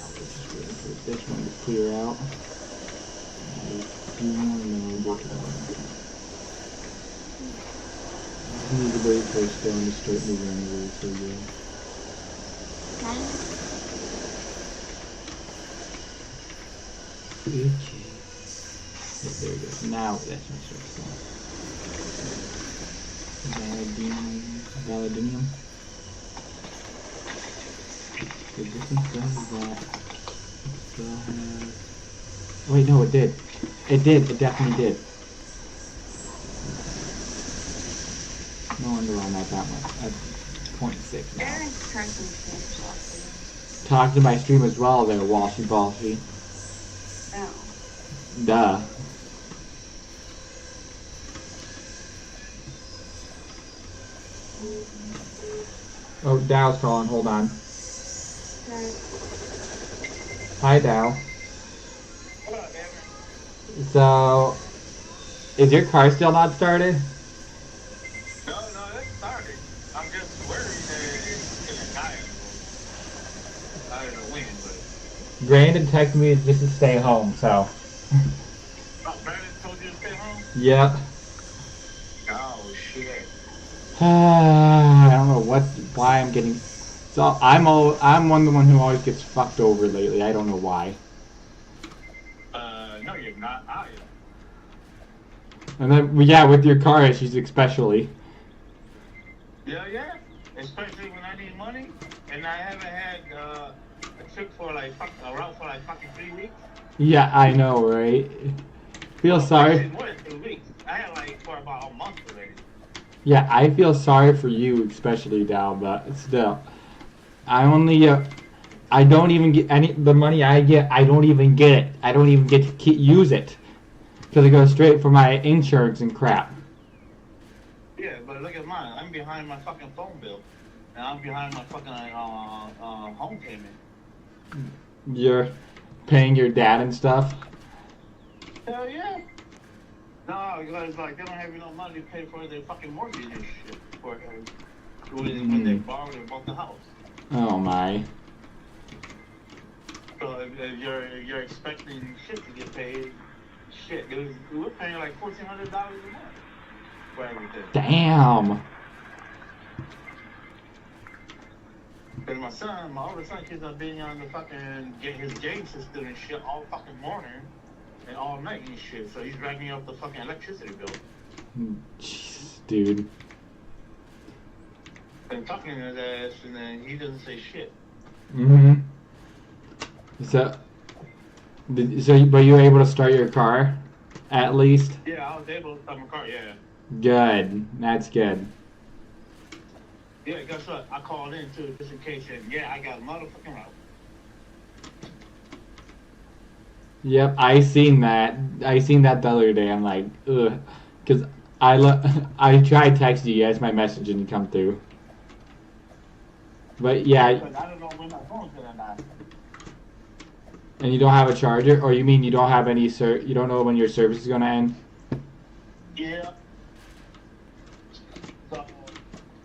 we're just waiting for this one to clear out. I need to wait for a stone to start moving anyway, so yeah. Okay. There we go. Now that's my stone. Validinium. Resistance does that. Still has... Wait, no, it did. It did. It definitely did. No wonder I'm not that much. At 0.6 now. Talk to my stream as well there, Walshy Balshy. Oh. Duh. Oh, Dow's calling. Hold on. Hi, Dow. What up, man? So, is your car still not started? No, it's started. I'm just worried that it's gonna die. I don't know when, but... Brandon texted me just to stay home, so. Oh, Brandon told you to stay home? Yep. Oh, shit. I don't know why I'm getting. So I'm the one who always gets fucked over lately. I don't know why. No, you're not. I am. And then, well, yeah, with your car issues especially. Yeah. Especially when I need money, and I haven't had a trip for like a route for like fucking 3 weeks. Yeah, I know, right? Feel Well, sorry. actually, more than 3 weeks. I had like for about a month already. Yeah, I feel sorry for you, especially Dal, but still, I only, I don't even get any the money I get. I don't even get it. I don't even get to use it because it goes straight for my insurance and crap. Yeah, but look at mine. I'm behind my fucking phone bill, and I'm behind my fucking home payment. You're paying your dad and stuff. Hell yeah. No, because like they don't have enough money to pay for their fucking mortgage and shit for when they borrowed and bought the house. Oh my. So if you're expecting shit to get paid, shit, we're paying like $1,400 a month for everything. Damn. Cause my older son keeps on being on the fucking get his game system and shit all fucking morning and all night and shit. So he's dragging up the fucking electricity bill. Jeez, dude. And talking to his ass, and then he doesn't say shit. Mm-hmm. So, but you were able to start your car, at least? Yeah, I was able to start my car. Yeah. Good. That's good. Yeah, guess what? I called in too, just in case. And yeah, I got a motherfucking route. Yep, I seen that. I seen that the other day. I'm like, ugh, because I tried texting you guys, my message didn't come through. But yeah. Because I don't know when my phone's gonna die. And you don't have a charger, or you mean you don't have any you don't know when your service is gonna end? Yeah. So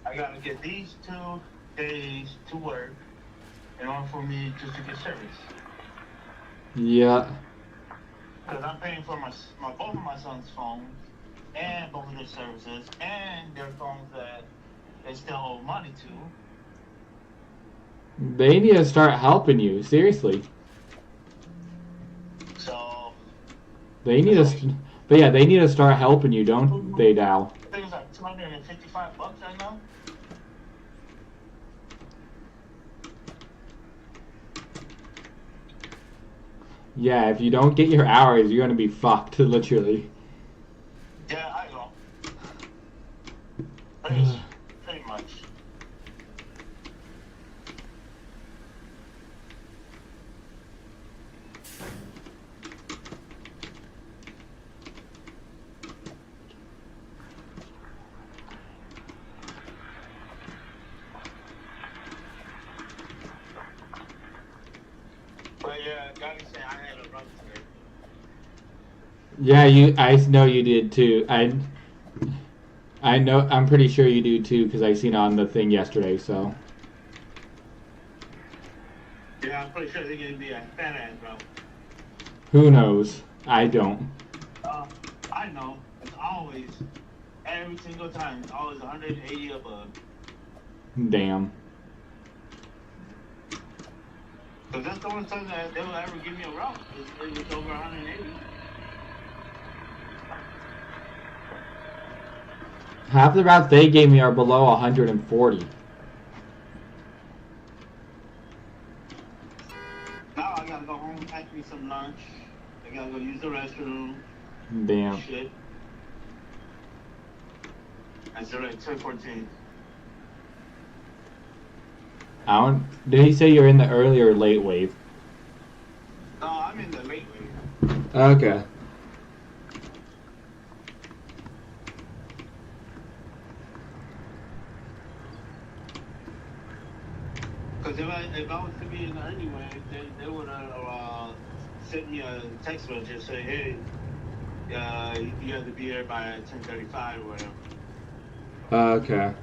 I gotta get these 2 days to work in order for me just to get service. Yeah. Because I'm paying for my both of my son's phones and both of their services and their phones that they still owe money to. They need to start helping you, seriously. So They need to, but yeah, they need to start helping you, don't they, Dal? I think it's like $255 right now. Yeah, if you don't get your hours, you're gonna be fucked, literally. Yeah, I know. Pretty much. But yeah, gotta say I had a run today. Yeah, I know you did too. I know, I'm pretty sure you do too, because I seen it on the thing yesterday, so. Yeah, I'm pretty sure they're gonna be a fat ass, bro. Who knows? I don't. I know. It's always, every single time, it's always 180 above. Damn. Because that's the only time that they will ever give me a route. It's over 180. Half the routes they gave me are below 140. Now I gotta go home, pack me some lunch. I gotta go use the restroom. Damn. Shit. That's already 10:14. Did he say you're in the early or late wave? No, I'm in the late wave. Okay. Because if I was to be in the early wave, they would have sent me a text message and say, hey, you have to be here by 10:35 or whatever. Okay.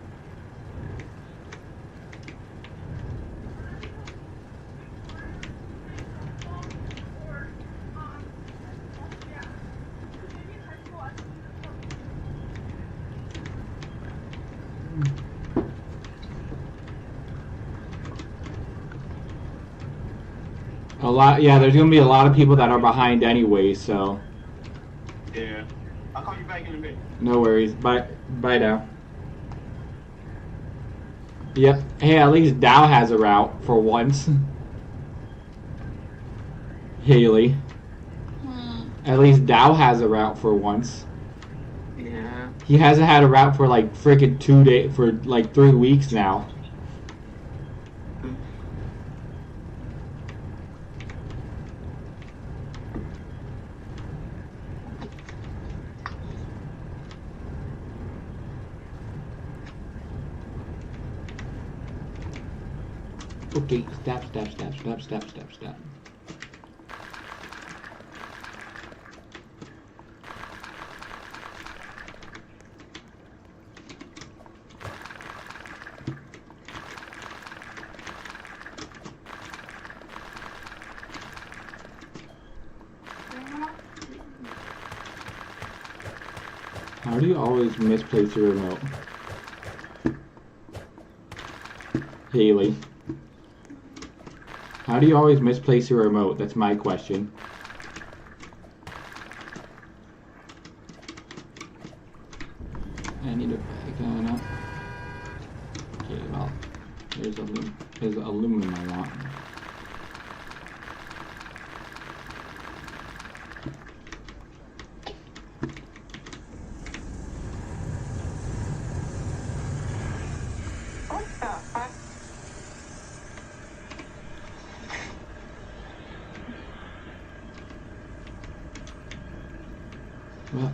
Yeah, there's gonna be a lot of people that are behind anyway, so. Yeah. I'm call you back in a bit. No worries. Bye now. Yep. Hey, at least Dow has a route for once. Haley. At least Dow has a route for once. Yeah. He hasn't had a route for like freaking 2 days, for like 3 weeks now. Okay, stop. How do you always misplace your remote? Haley. How do you always misplace your remote? That's my question. I need to pick that up. Okay, well, there's aluminum I want. What the fuck? Well,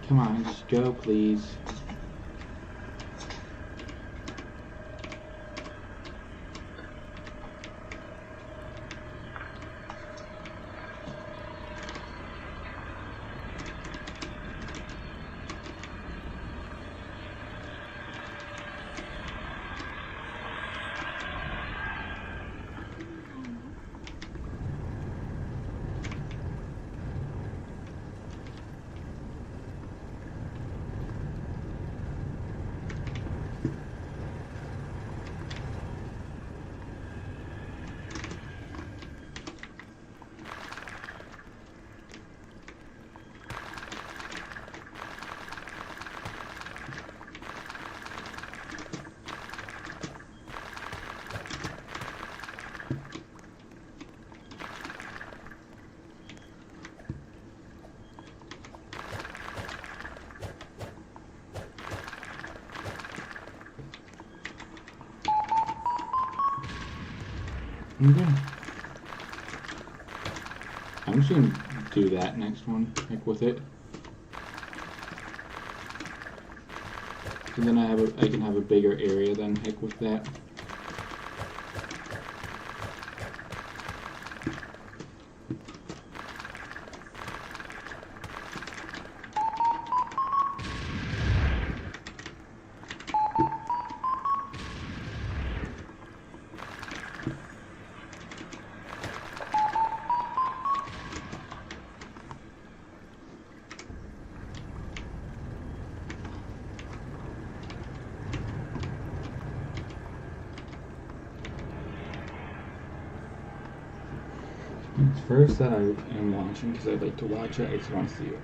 come on, just go, please. Okay. I'm just gonna do that next one, heck with it. And then I can have a bigger area then, heck with that. It's first that I am watching because I like to watch it. I just want to see it.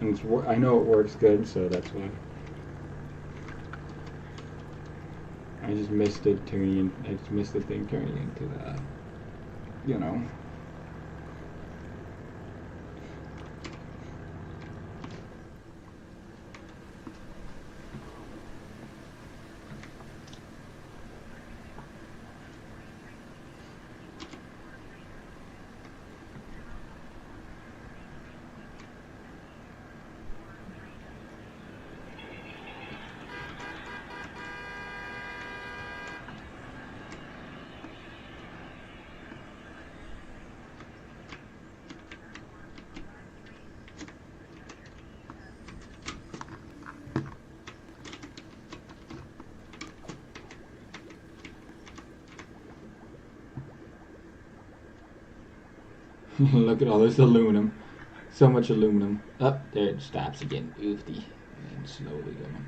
And it's, I know it works good, so that's why. I just missed it turning. I just missed the thing turning into the, you know. Look at all this aluminum. So much aluminum. Up there it stops again. Oofty. And slowly going.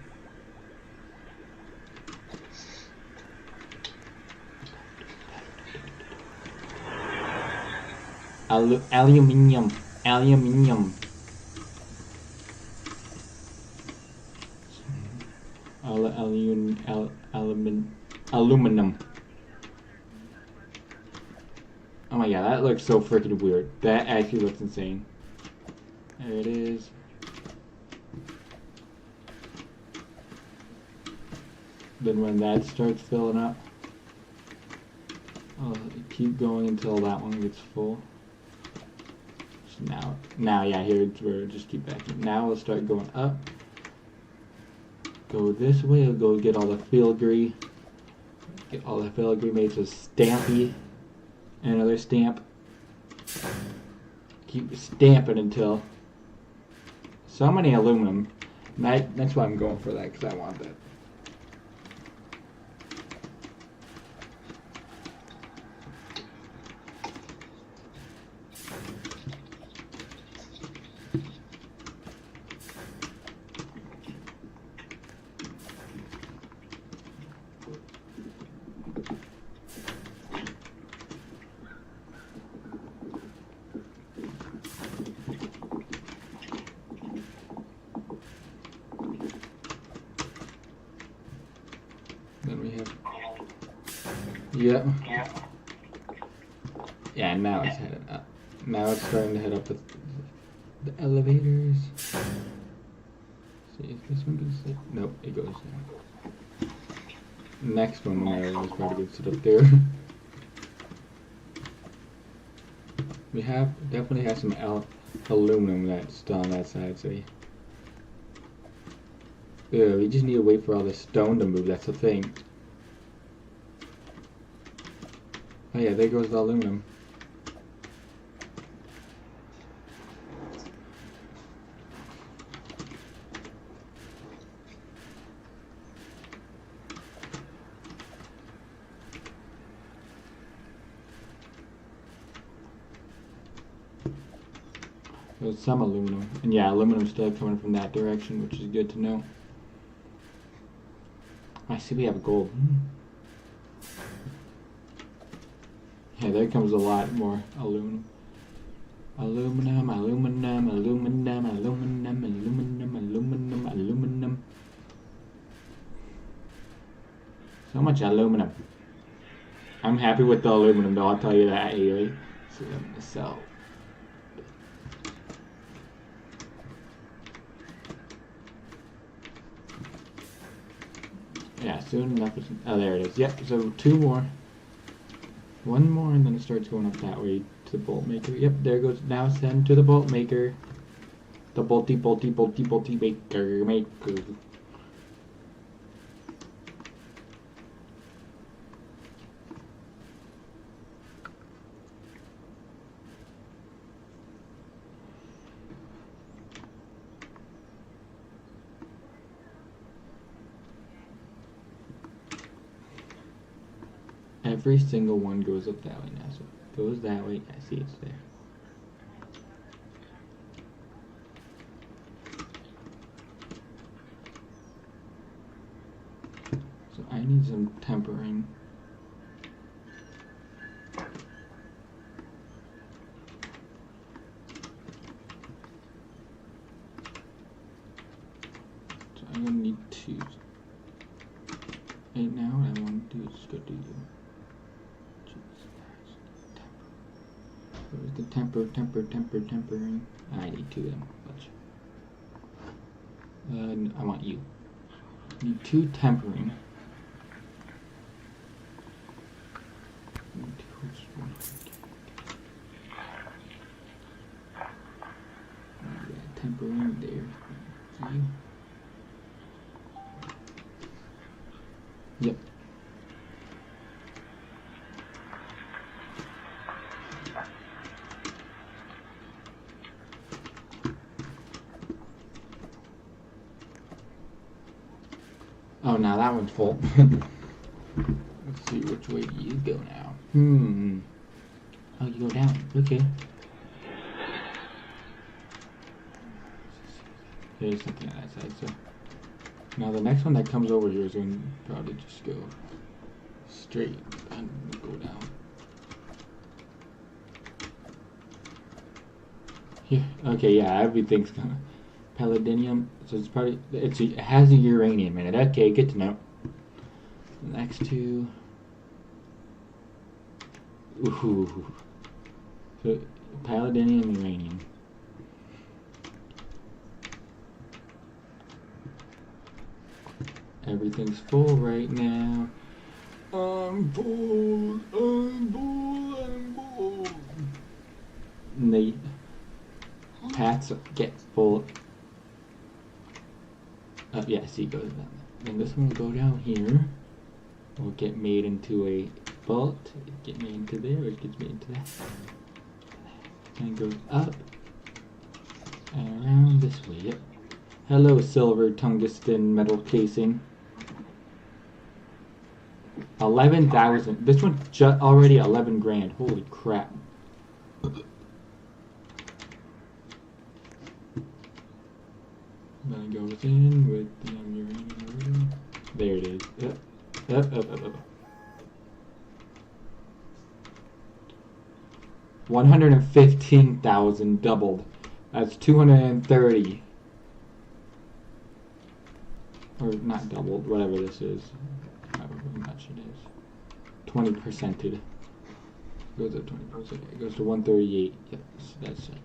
Aluminium. Aluminum. Oh my god, that looks so freaking weird. That actually looks insane. There it is. Then when that starts filling up, I'll keep going until that one gets full. So now, yeah, here's where just keep backing. Now we'll start going up. Go this way. I'll go get all the filigree. Get all the filigree made with Stampy. Another stamp. Keep stamping until so many aluminum. That's why I'm going for that, because I want that. Then we have, yep. Yeah, now it's headed up. Now it's starting to head up with the elevators. See if this one goes there. Nope, it goes there. Next one is probably gonna sit up there. We definitely have some aluminum that's still on that side, so yeah, we just need to wait for all the stone to move, that's the thing. Oh yeah, there goes the aluminum. There's some aluminum. And yeah, aluminum's still coming from that direction, which is good to know. I see we have gold. Yeah, there comes a lot more aluminum. Aluminum, aluminum, aluminum, aluminum, aluminum, aluminum, aluminum. So much aluminum. I'm happy with the aluminum though, I'll tell you that, Haley. So yeah, soon enough. Oh, there it is. Yep, so 2 more. 1 more, and then it starts going up that way to the bolt maker. Yep, there goes. Now send to the bolt maker. The bolty, bolty, bolty, bolty maker. Every single one goes up that way now, so it goes that way. I see it's there. So I need some tempering. So I'm gonna need 2. Right now, what I want to do is just go do the tempering. I need 2 of them. I want you. I need 2 tempering. Tempering there. You. Yep. Oh, now that one's full. Let's see which way do you go now. Oh, you go down. Okay. There's something on that side, so. Now the next one that comes over here is going to probably just go straight and go down. Here. Okay, yeah, everything's gonna. Palladium. So it's probably it has a uranium in it. Okay, good to know. Next two. Ooh. So palladium, uranium. Everything's full right now. I'm full. And the paths get full. Yeah, see, it goes down there. And this one will go down here. Will get made into a bolt. It get made into there. It gets made into that. And goes up and around this way. Yep. Hello, silver tungsten metal casing. 11,000. This one's already 11 grand. Holy crap. Then it goes in with the uranium. There it is. Up. 115,000 doubled. That's 230. Or not doubled, whatever this is. However much it is. 20%ed. Goes up 20%. It goes to 138. Yes, that's it.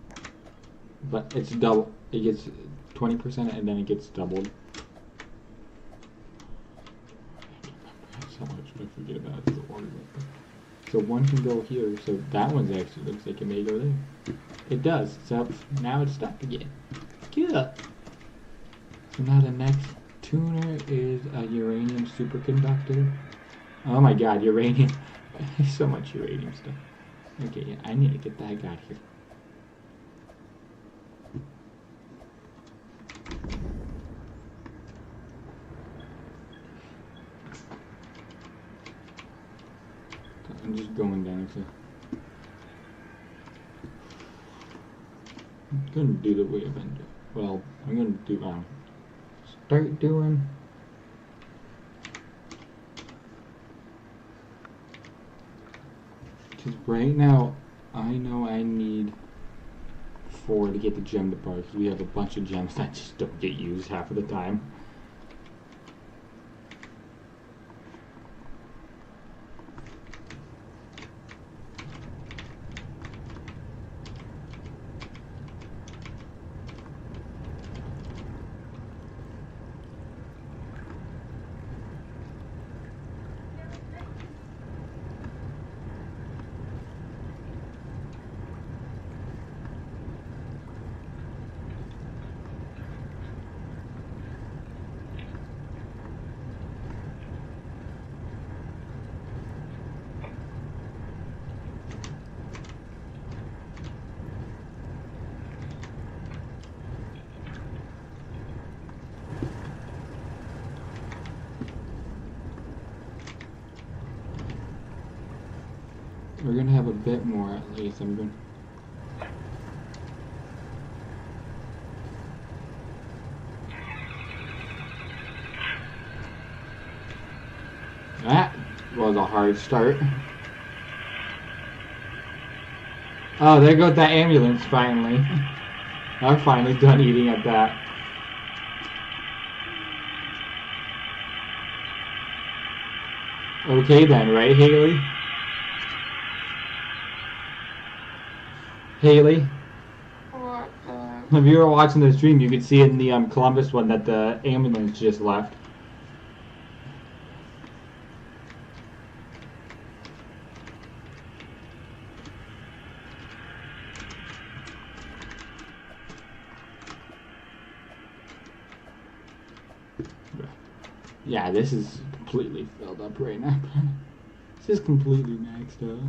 But it's double. It gets 20% and then it gets doubled. So much I forget about the order. So one can go here. So that one's actually looks like it may go there. It does. So now it's stuck again. Good. So now the next tuner is a uranium superconductor. Oh my god, uranium. So much uranium stuff. Okay, yeah, I need to get that guy here. I'm just going down. So I'm gonna do the way I've been doing. Well, I'm gonna do start doing. Because right now, I know I need 4 to get the gem to bar. Because we have a bunch of gems that just don't get used half of the time. We're gonna have a bit more at least. I'm going. That was a hard start. Oh, there goes that ambulance finally. I'm finally done eating at that. Okay then, right, Haley? Haley? What If you were watching the stream, you could see in the Columbus one that the ambulance just left. Yeah, this is completely filled up right now. This is completely maxed out.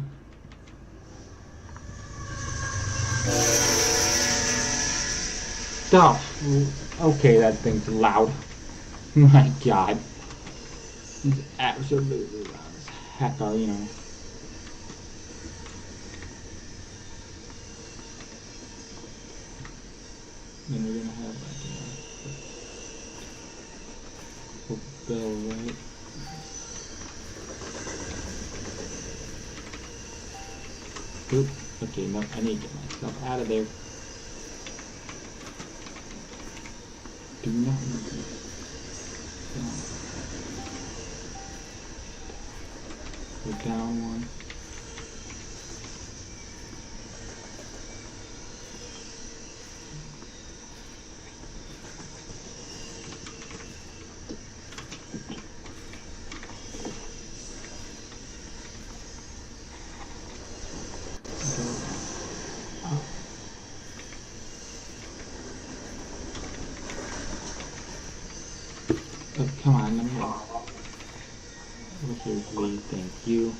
Stop. Okay, that thing's loud. My god. It's absolutely loud as heck, you know. Then we're gonna have like a bell, right? Oop. Okay, no, I need to get myself out of there. Do not need to. Go down one. Oh, come on, let me go. Seriously, thank you.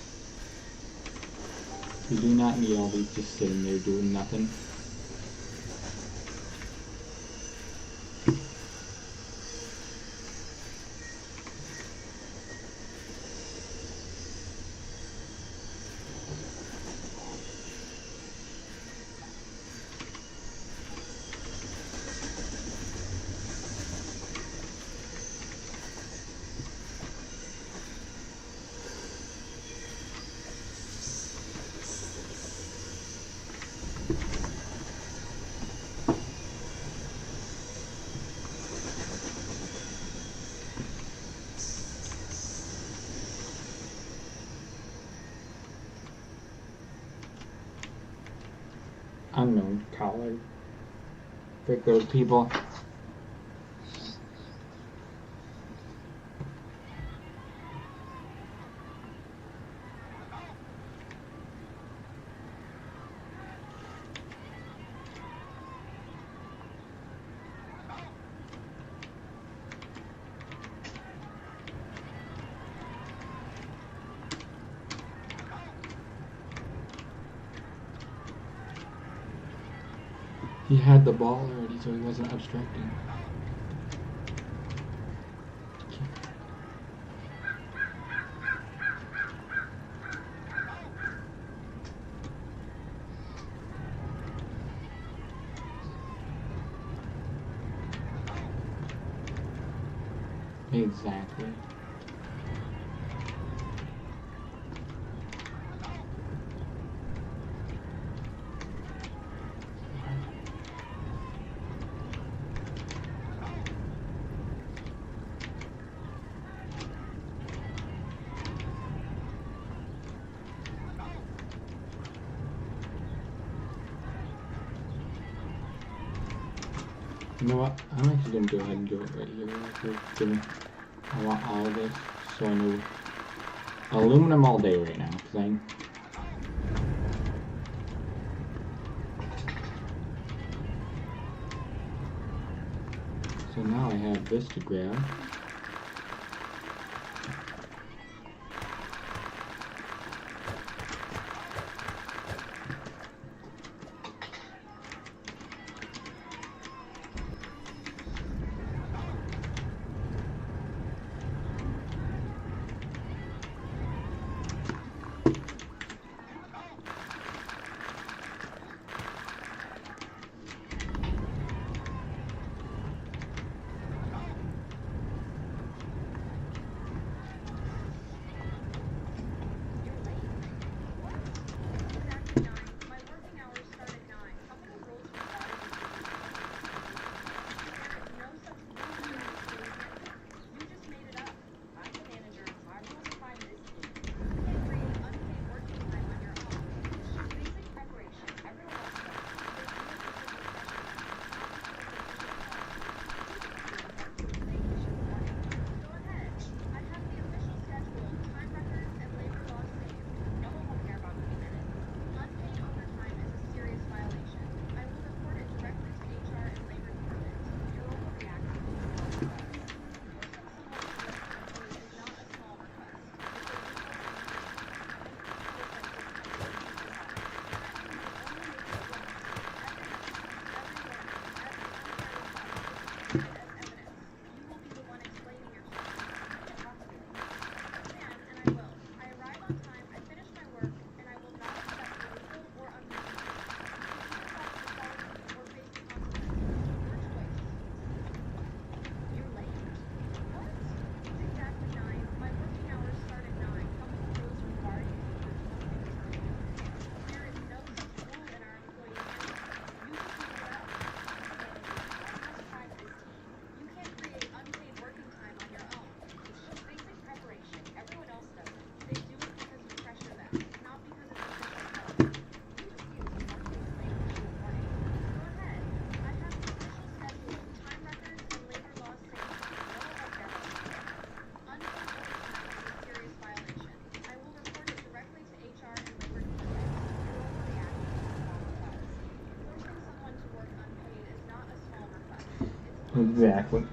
You do not need all these just sitting there doing nothing. Unknown color. Frick those people. He had the ball already, so he wasn't obstructing. Exactly. You know what? I'm actually gonna go ahead and do it right here. I want all of this, so I know aluminum all day right now, because so now I have this to grab. Exactly.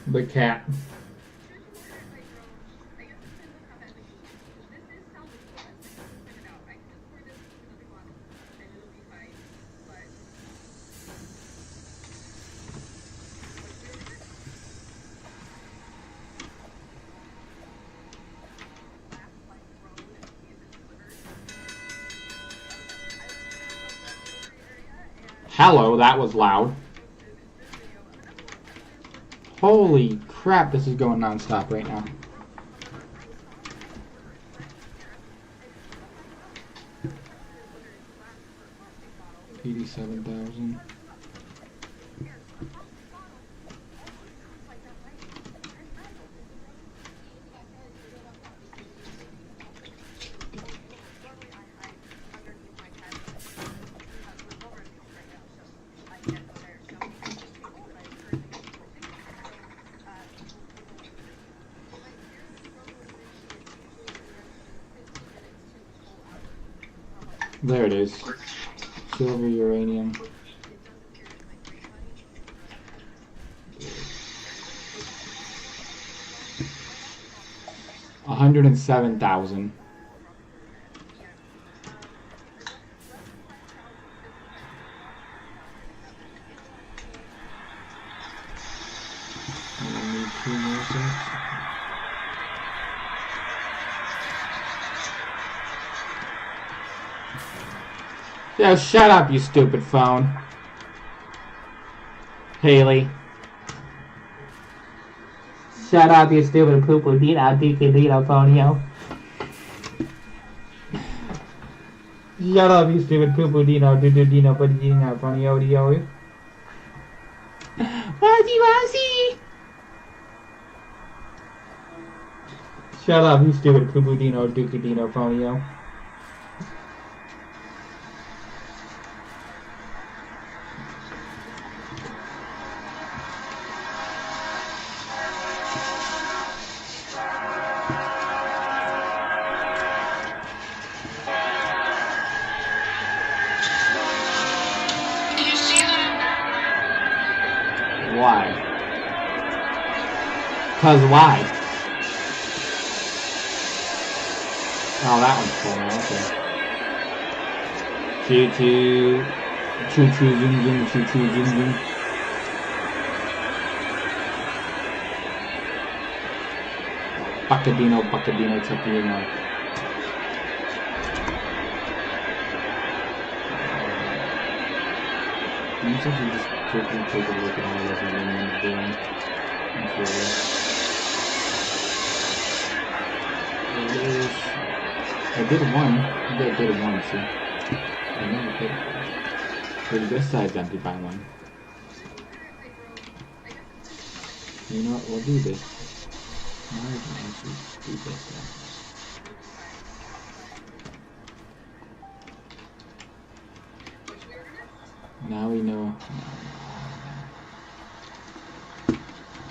The cat. Hello, that was loud. Holy crap, this is going non-stop right now. $87,000. There it is. Silver uranium. $107,000. Need 2 more cents. Yo, shut up, you stupid phone. Haley. Shut up, you stupid poo-poo-dino, dino phone, yo. Shut up, you stupid poo-poo-dino, dino phone, yo. Wazzy Wazzy! Shut up, you stupid Kubudino, Dukadino, Fonio. Did you see them? Why? Cause why? Oh, that one's cool. Okay. Choo choo. Choo choo zoom zoom. Choo choo zoom zoom. Buckadino, Buckadino, Chuckino. You should just quickly take a look at all those elements doing. I did one. I did one, see. I never did it. So this side's empty by one. You know what? We'll do this. Now I can actually do this now. Now we know.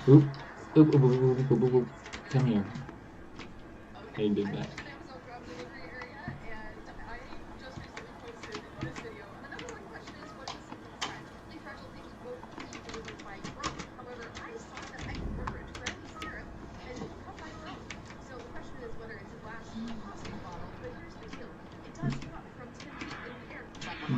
Oop. Oop, oop, oop, oop, oop, oop, oop. Come here. I did that.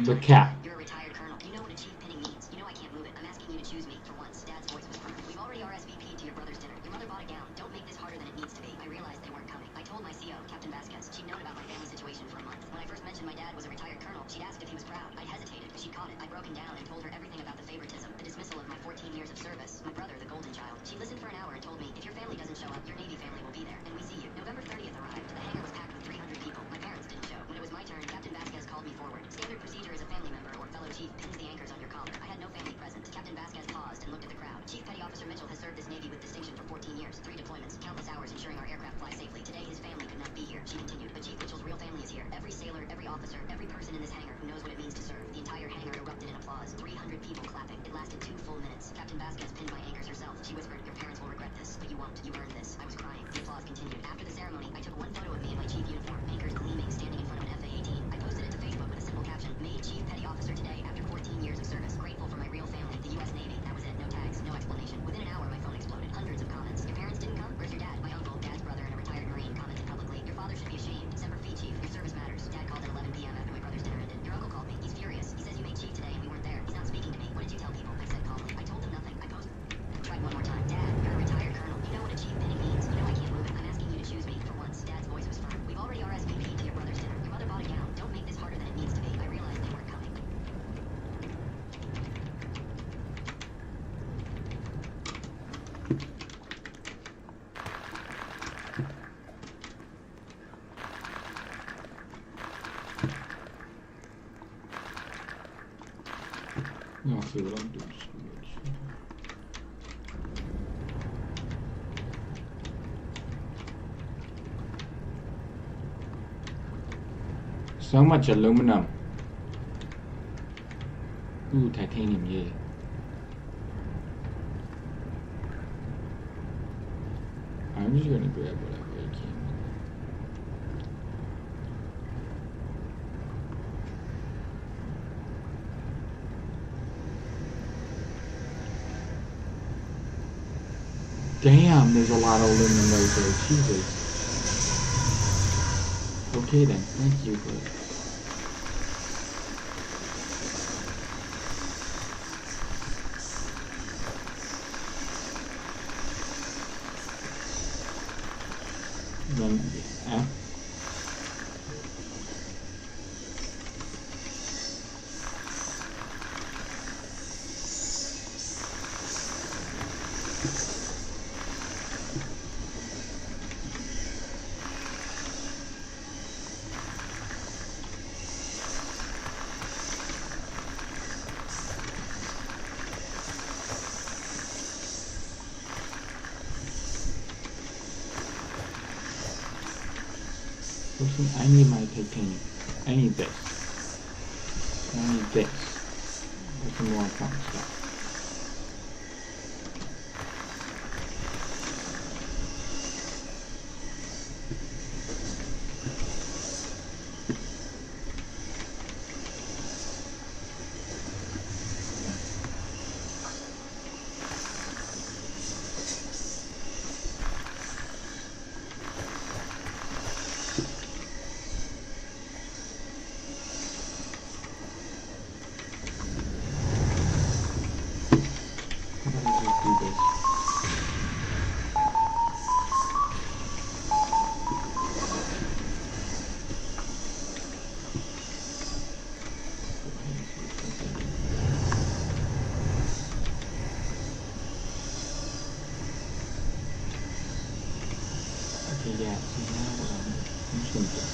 The cat. You're a retired colonel. You know what a chief pinning means. You know I can't move it. I'm asking you to choose me for once. Dad's voice was firm. We've already RSVP'd to your brother's dinner. Your mother bought a gown. Don't make this harder than it needs to be. I realized they weren't coming. I told my CO, Captain Vasquez. She'd known about my family situation for a month. When I first mentioned my dad was a retired colonel, she'd asked if he was proud. I hesitated, but she caught it. I'd broken down and told her everything about the favoritism, the dismissal of my 14 years of service, my brother, the golden child. She listened for an hour and told me, if your family doesn't show up, your Navy family will be there. And we see you. November 30th arrived. The hangar was packed with 300 people. My parents didn't show. When it was my turn, Captain Vasquez called me forward. Standard procedure is a family member or fellow chief pins the anchors on your collar. I had no family present. Captain Vasquez paused and looked at the crowd. Chief Petty Officer Mitchell has served this Navy with distinction for 14 years, 3 deployments, countless hours ensuring our aircraft fly safely. Today, his family could not be here. She continued, but Chief Mitchell's real family is here. Every sailor, every officer, every person in this hangar who knows what it means to serve. The entire hangar erupted in applause. 300 people clapping. It lasted 2 full minutes. Captain Vasquez pinned my anchors herself. She whispered, your parents will regret this, but you won't. You earned this. I was crying. The applause continued. After the ceremony, I took one photo of me in my chief uniform, anchors gleaming, standing in front of an FA-18. I posted it to Facebook with a simple caption, made Chief Petty Officer today after 14 years of service. Grateful for my real family, the U.S. Navy. That was it. No tags, no explanation. Within an hour, my phone exploded. Hundreds of comments. Your parents didn't come? Where's your dad? My uncle, dad's brother, and a retired Marine commented publicly. Your father should be ashamed. Semper Fi, Chief. Your service matters. Dad called at 11 p.m. after my brother's dinner ended. Your uncle called me. He's furious. He says you made Chief today and we weren't there. He's not speaking to me. What did you tell people? I said calmly. I told them nothing. I posted. Tried one more time. Dad, you're a retired colonel. You know what a chief pinning means. You know I can't move it. I'm asking you to choose me for once. Dad's voice was firm. We've already RSVP'd to your brother's dinner. Your mother bought a gown. Don't make this harder than it needs to be. I realized they weren't coming. I'll see what I'm doing. So much aluminum. Ooh, titanium, yeah. I'm just gonna grab whatever I can. Damn, there's a lot of aluminum right there. Jesus. Okay then, thank you for it. Then, Listen, I need my titanium. I need this. I need this. That's some more important stuff. Yeah, so now I'm just gonna do this.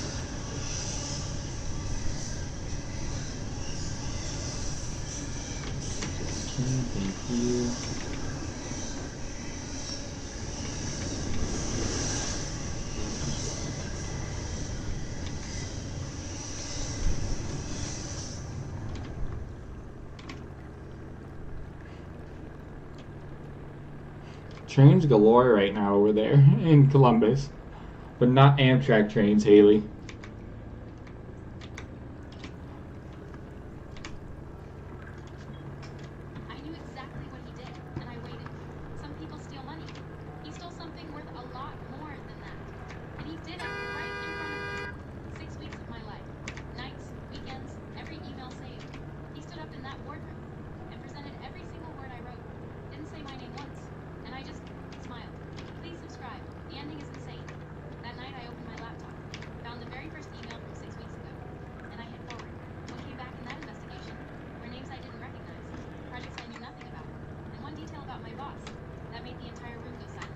Okay, thank you. Trains galore right now over there in Columbus. But not Amtrak trains, Haley. I knew exactly what he did, and I waited. Some people steal money. He stole something worth a lot more than that. And he did it right in front of me. 6 weeks of my life. Nights, weekends, every email saved. He stood up in that boardroom and presented every single word I wrote. Didn't say my name once. And I just smiled. Please subscribe. The ending is insane. That night I opened my laptop, found the very first email from 6 weeks ago, and I hit forward. What came back in that investigation were names I didn't recognize, projects I knew nothing about, and one detail about my boss that made the entire room go silent,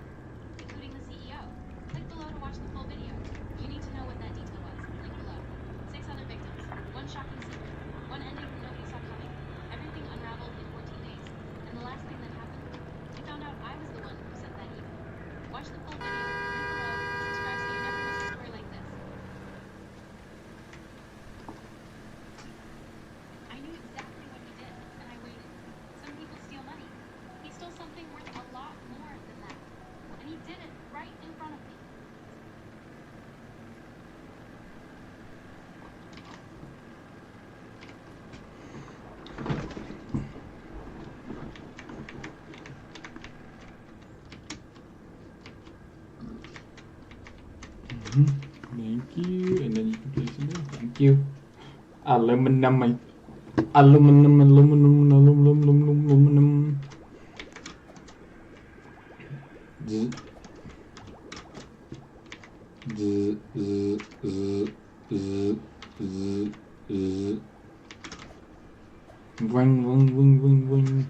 including the CEO. Click below to watch the full video. You need to know what that detail was. Link below. 6 other victims, one shocking secret, one ending nobody saw coming. Everything unraveled in 14 days, and the last thing that happened, I found out I was the one who sent that email. Watch the full video. Link below. Subscribe so you never miss a story like this. I knew exactly what he did, and I waited. Some people steal money. He stole something worth a lot more than that. And he did it right in front of me. Thank you, and then you can place it there. Thank you. Aluminum. Aluminum. Z. Z. Z. Z. Z. Z. Z. Ring.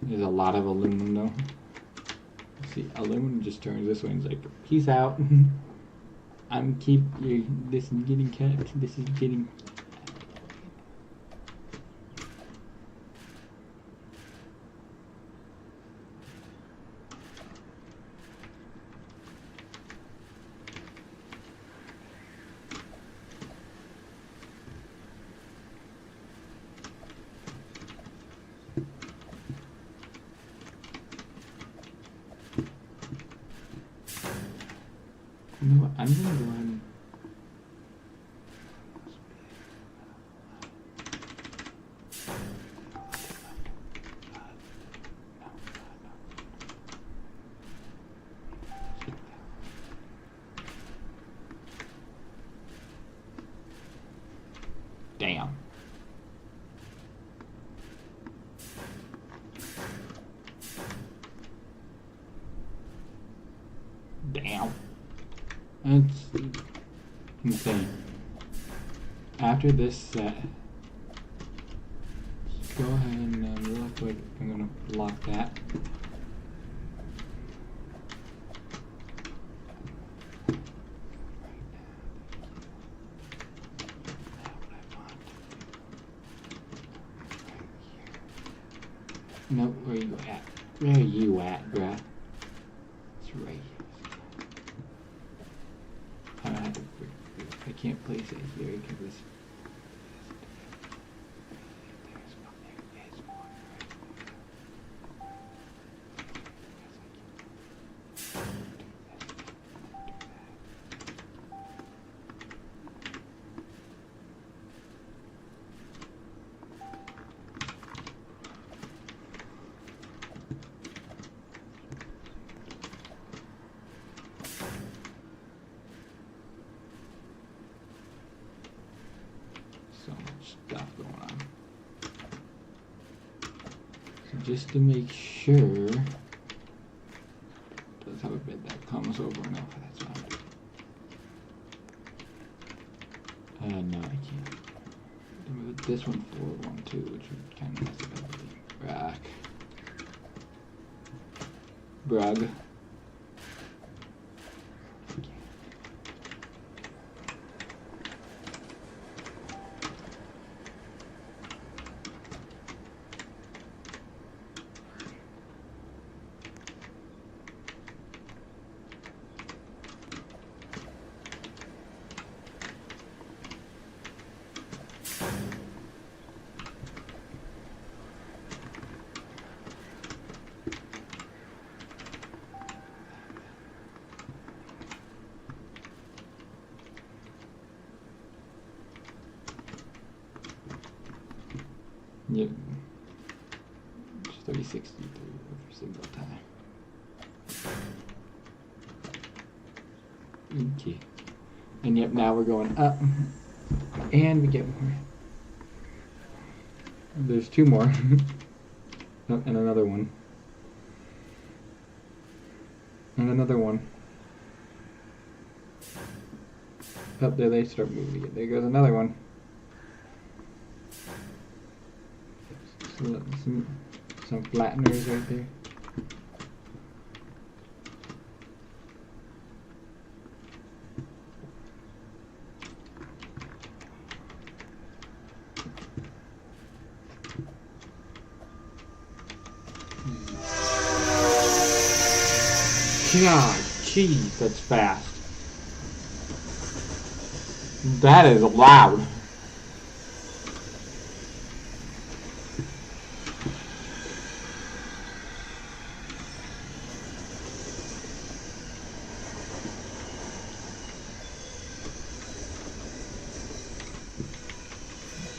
There's a lot of aluminum though. See, aluminum just turns this way and is like, peace out. This is getting cut. This is getting. You know what? I'm gonna go ahead and. Damn. Damn. It's insane. After this set, just go ahead and real quick, I'm gonna block that. No, where you at? Where are you at, bruh? It's right here. can't place it here because so much stuff going on. So just to make sure, let's have a bit that comes over and over. That's what I'm doing. No, I can't. Move this one forward one too, which would kind of mess it up. Brug. Yep. Just 363 every single time. Okay. And yep, now we're going up. And we get more. There's two more. Oh, and another one. And another one. Up there they start moving again. There goes another one. Some flatteners right there. God, jeez, that's fast. That is loud.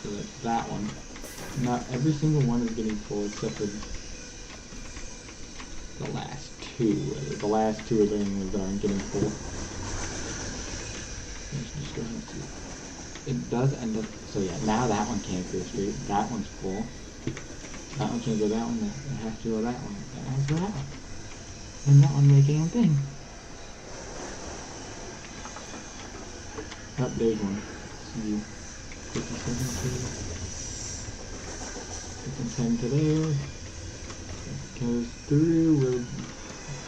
So that's that one. Not every single one is getting full except for the last two. The last two are the ones that aren't getting full. Let's just go ahead and see. It does end up. So yeah, now that one can't go straight. That one's full. That one can't go that one. It has to go that one. That has to go that one. And that one make a damn thing. Oh, there's one. See, 57 to 10 to there. It goes through.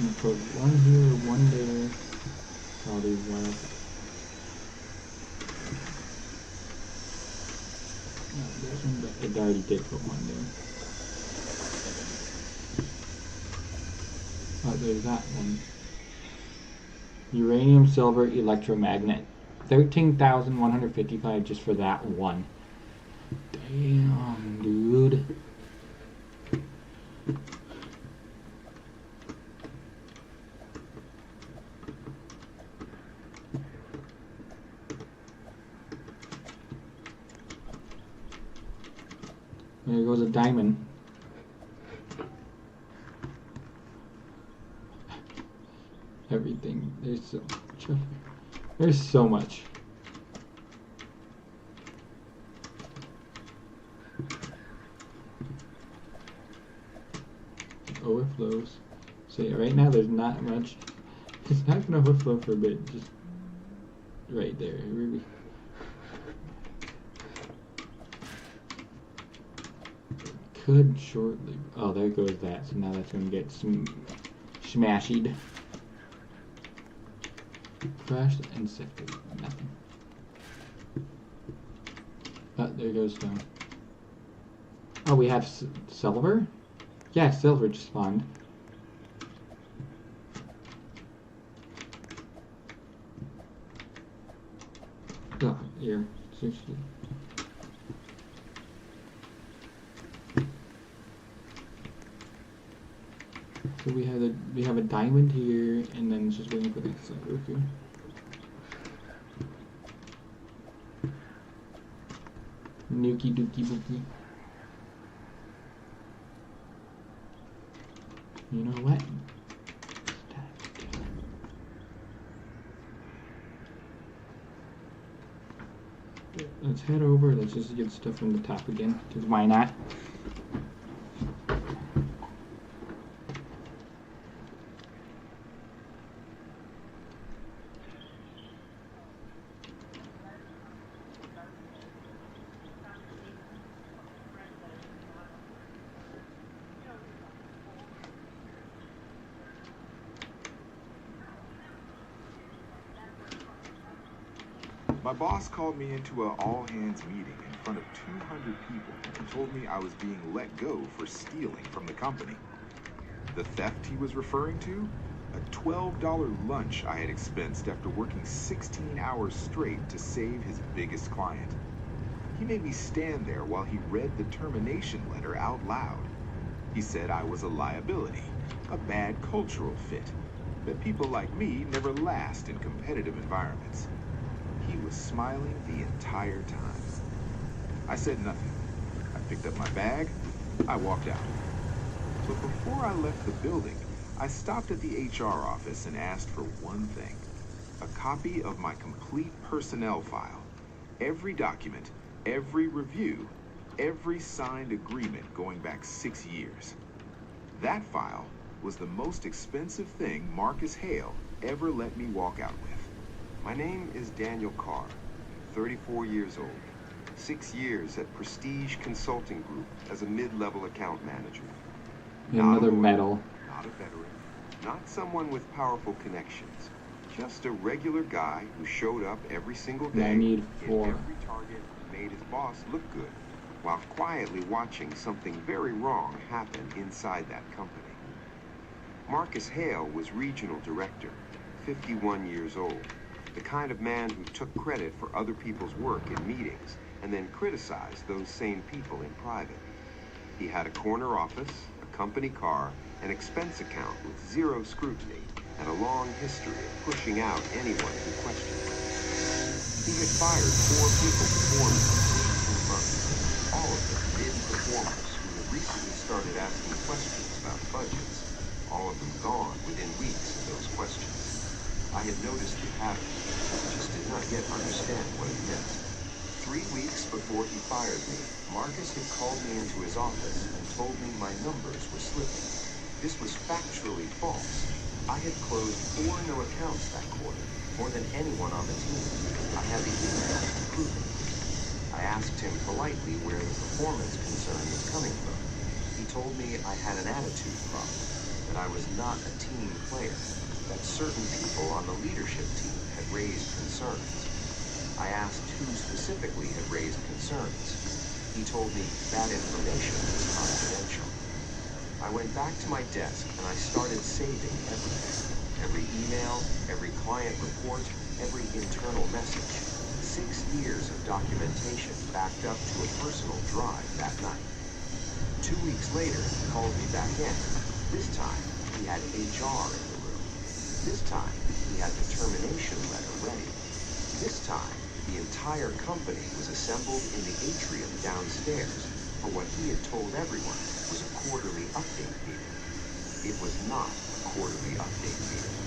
We'll put one here, one there. Probably one up. No, there's one, but it already did put one there. Oh, there's that one. Uranium, silver, electromagnet. 13,155 just for that one. Damn, dude. There goes a diamond. Everything. There's so much. There's so much. Overflows. So yeah, right now there's not much. It's not gonna overflow for a bit. Just right there. Really. Could shortly. Oh, there goes that. So now that's gonna get some smashed. Crashed and sifted. Nothing. Oh, there goes stone. Oh, we have silver? Yeah, silver just spawned. Oh, here. Seriously. So we have a diamond here, and then it's just waiting for the next one. Okay. Nuki dookie bookie. You know what? Let's head over. Let's just get stuff from the top again. Because why not? My boss called me into an all-hands meeting in front of 200 people and told me I was being let go for stealing from the company. The theft he was referring to? A $12 lunch I had expensed after working 16 hours straight to save his biggest client. He made me stand there while he read the termination letter out loud. He said I was a liability, a bad cultural fit, that people like me never last in competitive environments. He was smiling the entire time. I said nothing. I picked up my bag. I walked out. But before I left the building, I stopped at the HR office and asked for one thing: a copy of my complete personnel file. Every document, every review, every signed agreement going back 6 years. That file was the most expensive thing Marcus Hale ever let me walk out with. My name is Daniel Carr, 34 years old, 6 years at Prestige Consulting Group as a mid-level account manager. Another medal. Not a veteran, not someone with powerful connections, just a regular guy who showed up every single day, I need hit 4. every target, made his boss look good, while quietly watching something very wrong happen inside that company. Marcus Hale was regional director, 51 years old. The kind of man who took credit for other people's work in meetings and then criticized those same people in private. He had a corner office, a company car, an expense account with zero scrutiny, and a long history of pushing out anyone who questioned him. He had fired 4 people before me in 18 months, all of them mid-performers who had recently started asking questions about budgets, all of them gone within weeks of those questions. I had noticed the pattern, just did not yet understand what it meant. 3 weeks before he fired me, Marcus had called me into his office and told me my numbers were slipping. This was factually false. I had closed 4 no accounts that quarter, more than anyone on the team. I had the email to prove it. I asked him politely where the performance concern was coming from. He told me I had an attitude problem, that I was not a team player, that certain people on the leadership team had raised concerns. I asked who specifically had raised concerns. He told me that information was confidential. I went back to my desk and I started saving everything. Every email, every client report, every internal message. 6 years of documentation backed up to a personal drive that night. 2 weeks later, he called me back in. This time, he had HR in the room. This time, he had the termination letter ready. This time, the entire company was assembled in the atrium downstairs for what he had told everyone was a quarterly update meeting. It was not a quarterly update meeting.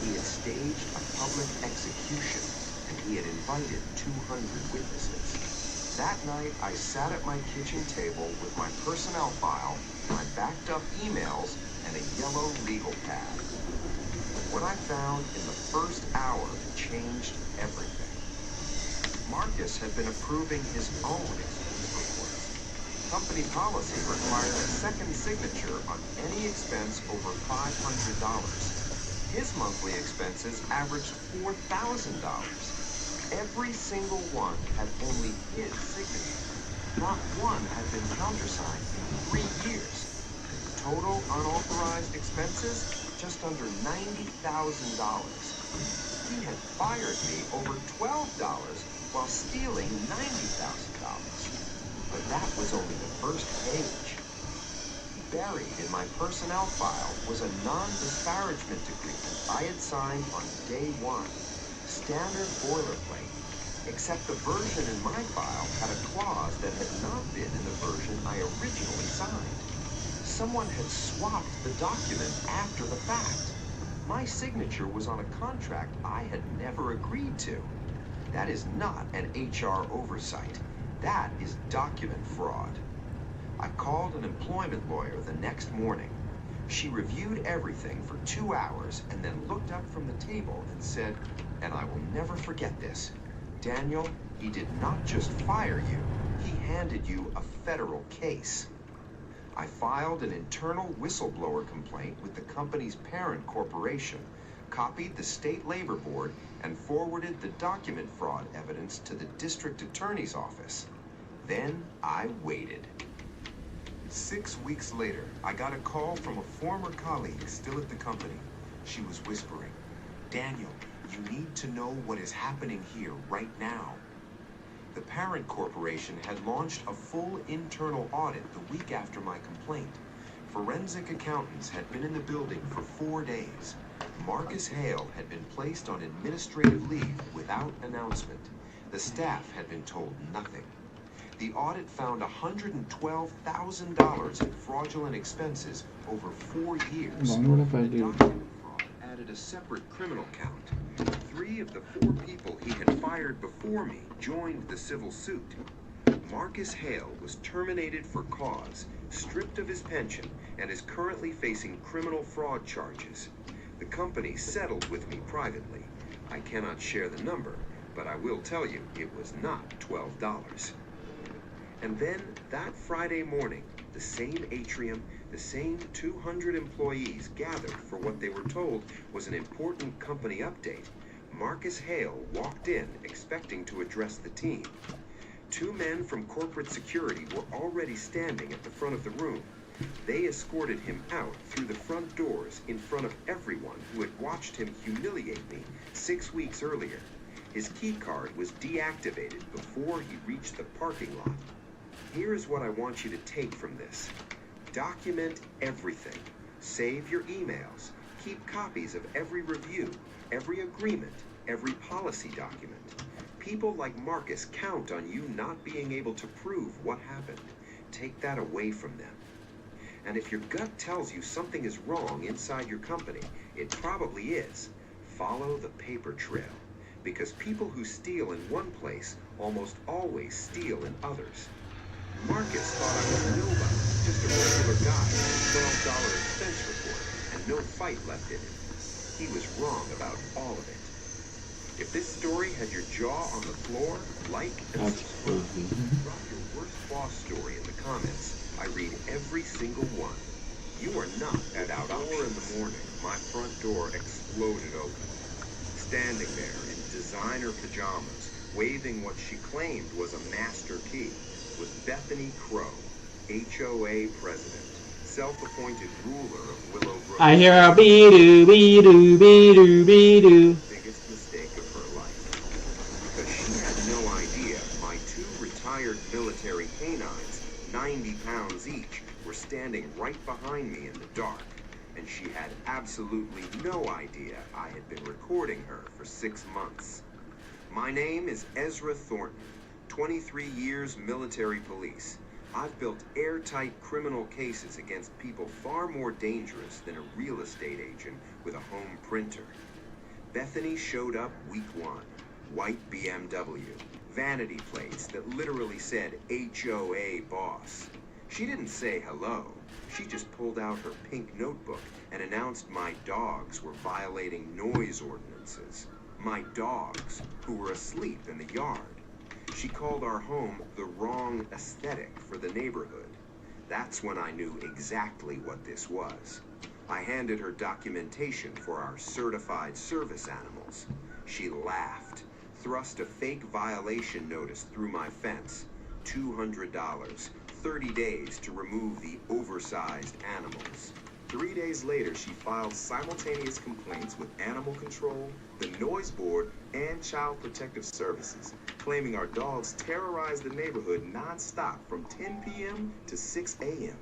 He had staged a public execution, and he had invited 200 witnesses. That night, I sat at my kitchen table with my personnel file, my backed up emails, and a yellow legal pad. What I found in the first hour changed everything. Marcus had been approving his own expense reports. Company policy required a second signature on any expense over $500. His monthly expenses averaged $4,000. Every single one had only his signature. Not one had been countersigned in 3 years. Total unauthorized expenses, just under $90,000. He had fired me over $12 while stealing $90,000. But that was only the first page. Buried in my personnel file was a non-disparagement agreement I had signed on day one. Standard boilerplate, except the version in my file had a clause that had not been in the version I originally signed. Someone had swapped the document after the fact. My signature was on a contract I had never agreed to. That is not an HR oversight. That is document fraud. I called an employment lawyer the next morning. She reviewed everything for 2 hours and then looked up from the table and said, and I will never forget this, Daniel, he did not just fire you, he handed you a federal case. I filed an internal whistleblower complaint with the company's parent corporation, copied the state labor board, and forwarded the document fraud evidence to the district attorney's office. Then I waited. 6 weeks later, I got a call from a former colleague still at the company. She was whispering, Daniel, you need to know what is happening here right now. The parent corporation had launched a full internal audit the week after my complaint. Forensic accountants had been in the building for 4 days. Marcus Hale had been placed on administrative leave without announcement. The staff had been told nothing. The audit found $112,000 in fraudulent expenses over 4 years. What if I The do? document fraud added a separate criminal count. 3 of the 4 people he had fired before me joined the civil suit. Marcus Hale was terminated for cause, stripped of his pension, and is currently facing criminal fraud charges. The company settled with me privately. I cannot share the number, but I will tell you it was not $12. And then, that Friday morning, the same atrium, the same 200 employees gathered for what they were told was an important company update. Marcus Hale walked in, expecting to address the team. 2 men from corporate security were already standing at the front of the room. They escorted him out through the front doors in front of everyone who had watched him humiliate me 6 weeks earlier. His key card was deactivated before he reached the parking lot. Here is what I want you to take from this. Document everything. Save your emails. Keep copies of every review, every agreement, every policy document. People like Marcus count on you not being able to prove what happened. Take that away from them. And if your gut tells you something is wrong inside your company, it probably is. Follow the paper trail. Because people who steal in one place almost always steal in others. Marcus thought I was nobody, just a regular guy with a $12 expense report and no fight left in him. He was wrong about all of it. If this story had your jaw on the floor, like and subscribe. Drop your worst boss story in the comments. I read every single one. You are not at out 4 in the morning. My front door exploded open. Standing there in designer pajamas, waving what she claimed was a master key, was Bethany Crow, HOA president, self-appointed ruler of Willow Grove. I hear a be-doo, be-doo, be-doo, be-doo. Biggest mistake of her life. Because she had no idea my 2 retired military canines, 90 pounds each, were standing right behind me in the dark. And she had absolutely no idea I had been recording her for 6 months. My name is Ezra Thornton, 23 years military police. I've built airtight criminal cases against people far more dangerous than a real estate agent with a home printer. Bethany showed up week 1, white BMW, vanity plates that literally said HOA boss. She didn't say hello. She just pulled out her pink notebook and announced my dogs were violating noise ordinances. My dogs, who were asleep in the yard. She called our home the wrong aesthetic for the neighborhood. That's when I knew exactly what this was. I handed her documentation for our certified service animals. She laughed, thrust a fake violation notice through my fence. $200, 30 days to remove the oversized animals. 3 days later, she filed simultaneous complaints with Animal Control, the Noise Board, and Child Protective Services, claiming our dogs terrorized the neighborhood non-stop from 10 p.m. to 6 a.m.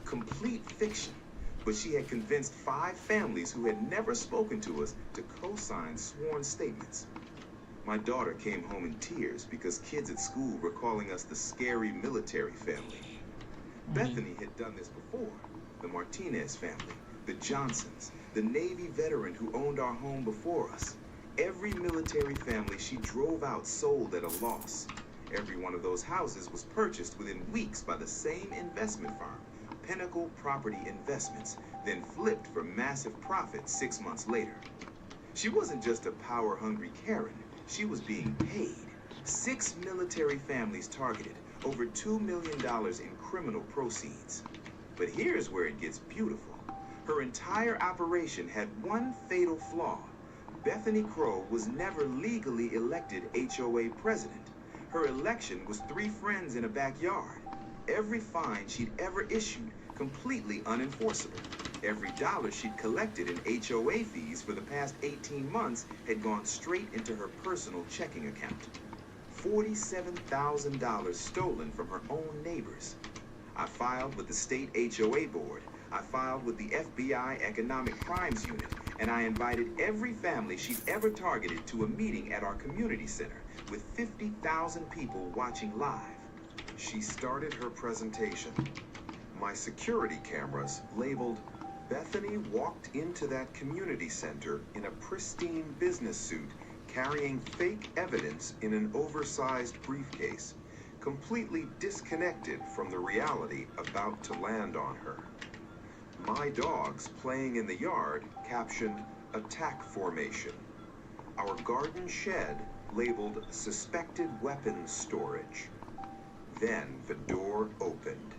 Complete fiction, but she had convinced 5 families who had never spoken to us to co-sign sworn statements. My daughter came home in tears because kids at school were calling us the scary military family. Bethany had done this before. The Martinez family, the Johnsons, the Navy veteran who owned our home before us. Every military family she drove out sold at a loss. Every one of those houses was purchased within weeks by the same investment firm, Pinnacle Property Investments, then flipped for massive profits 6 months later. She wasn't just a power-hungry Karen. She was being paid. 6 military families targeted, over $2 million in criminal proceeds. But here's where it gets beautiful. Her entire operation had one fatal flaw. Bethany Crow was never legally elected HOA president. Her election was 3 friends in a backyard. Every fine she'd ever issued, completely unenforceable. Every dollar she'd collected in HOA fees for the past 18 months had gone straight into her personal checking account. $47,000 stolen from her own neighbors. I filed with the state HOA board. I filed with the FBI Economic Crimes Unit, and I invited every family she'd ever targeted to a meeting at our community center with 50,000 people watching live. She started her presentation. My security cameras labeled, "Bethany walked into that community center in a pristine business suit, carrying fake evidence in an oversized briefcase, completely disconnected from the reality about to land on her. My dogs playing in the yard captioned, 'Attack Formation.' Our garden shed labeled, 'Suspected Weapons Storage.' Then the door opened.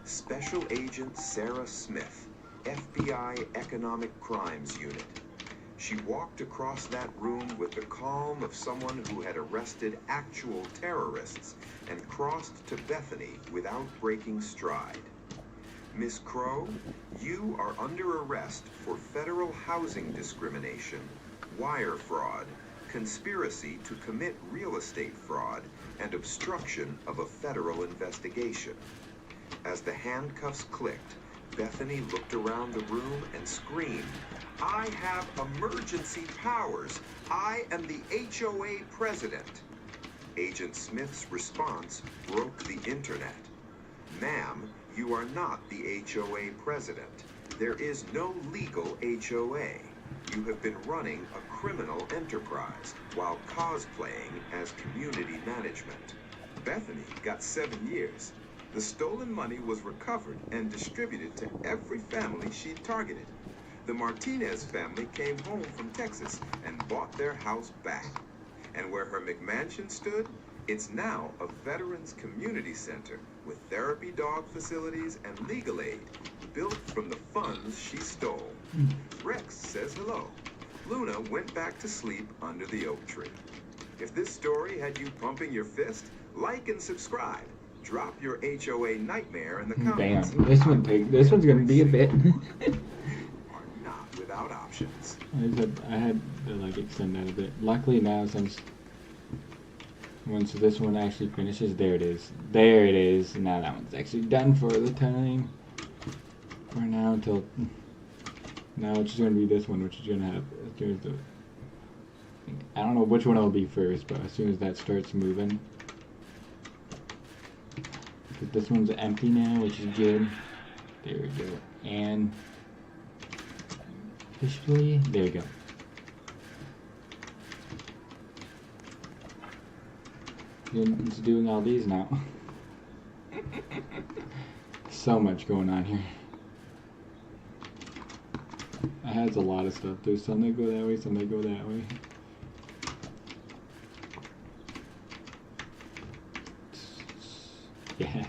Special Agent Sarah Smith, FBI Economic Crimes Unit. She walked across that room with the calm of someone who had arrested actual terrorists and crossed to Bethany without breaking stride. Miss Crow, you are under arrest for federal housing discrimination, wire fraud, conspiracy to commit real estate fraud, and obstruction of a federal investigation." As the handcuffs clicked, Bethany looked around the room and screamed, "I have emergency powers. I am the HOA president." Agent Smith's response broke the internet. "Ma'am, you are not the HOA president. There is no legal HOA. You have been running a criminal enterprise while cosplaying as community management." Bethany got 7 years. The stolen money was recovered and distributed to every family she targeted. The Martinez family came home from Texas and bought their house back. And where her McMansion stood, it's now a veterans community center with therapy dog facilities and legal aid, built from the funds she stole. Rex says hello. Luna went back to sleep under the oak tree. If this story had you pumping your fist, like and subscribe. Drop your HOA nightmare in the comments. Damn, this one's gonna be a bit. Are not without options. I had to like extend that a bit. Luckily now, since once this one actually finishes, there it is. There it is. Now that one's actually done for the time. For now until now, it's just gonna be this one, which is gonna have. I don't know which one it'll be first, but as soon as that starts moving. This one's empty now, which is good. There we go. And officially, there we go. It's doing all these now. So much going on here. It has a lot of stuff. There's some that go that way, some that go that way. Yeah.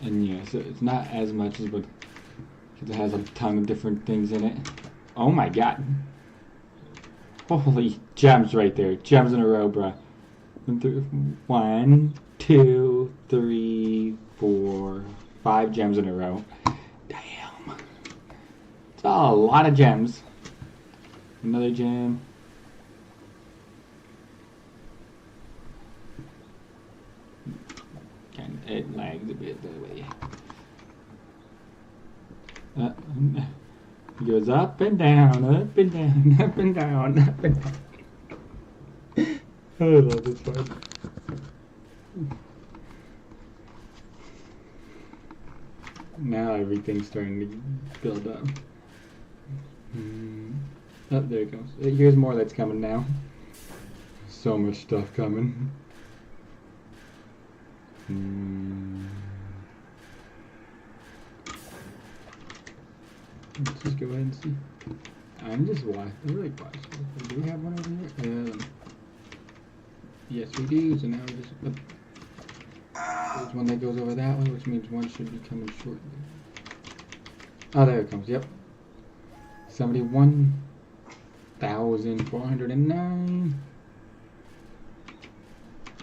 And yeah, so it's not as much as, but it has a ton of different things in it. Oh my god. Holy gems right there. Gems in a row, bruh. 1, 2, 3, 4, 5 gems in a row. It's a lot of gems. Another gem. It lags a bit that way. It goes up and down, up and down, up and down, up and down. I love this part. Now everything's starting to build up. Oh, there it goes. Here's more that's coming now. So much stuff coming. Let's just go ahead and see. I'm just watching. I really watching. Do we have one over here? Yes, we do. So now we just. There's one that goes over that way, which means one should be coming shortly. Oh, there it comes. Yep. 71,409.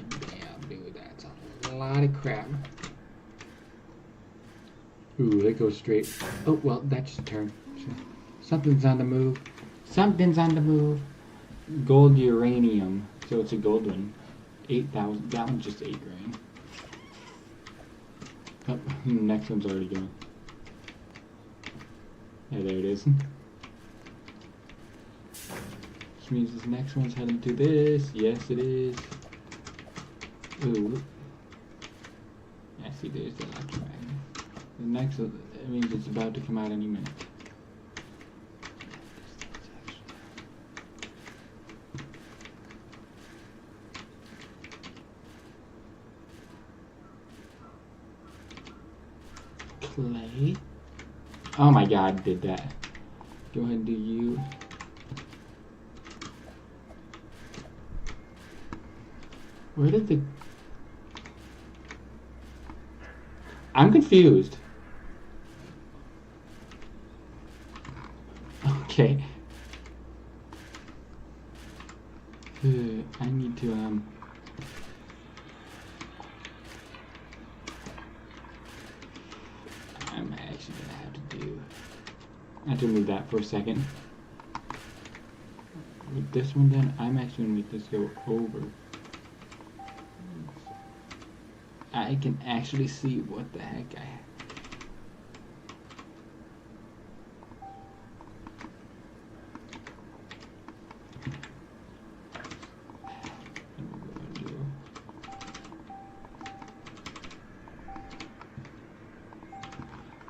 Damn, dude, that's a lot of crap. Ooh, that goes straight. Oh, well, that just turned. Something's on the move. Something's on the move. Gold uranium. So it's a gold one. 8,000. That one's just 8 grand. Oh, the next one's already going. Yeah, there it is. Which means this next one's heading to this. Yes, it is. Ooh. Yeah, see, there's the electromagnet. The next, it means it's about to come out any minute. Clay. Oh my god, did that. Go ahead and do you. Where did the... I'm confused. Okay. I need to, I'm actually gonna have to do... I have to move that for a second. With this one then, I'm actually gonna make this go over. I can actually see what the heck I have.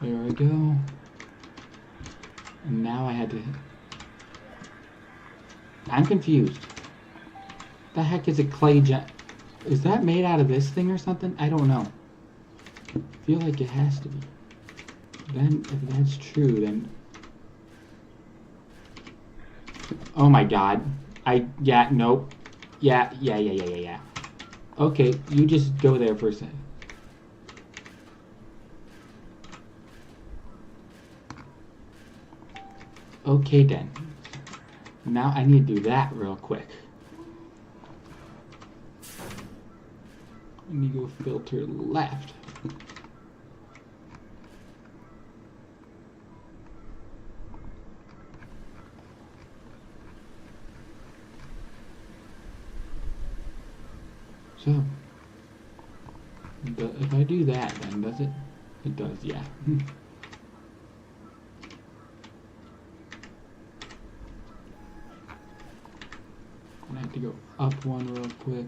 There we go. And now I had to... I'm confused. The heck is a clay gem? Is that made out of this thing or something? I don't know. I feel like it has to be. Then, if that's true, then... Oh my god. Yeah, nope. Yeah. Okay, you just go there for a second. Okay then. Now I need to do that real quick. Let me go filter left. So, if I do that, then does it? It does, yeah. I have to go up one real quick.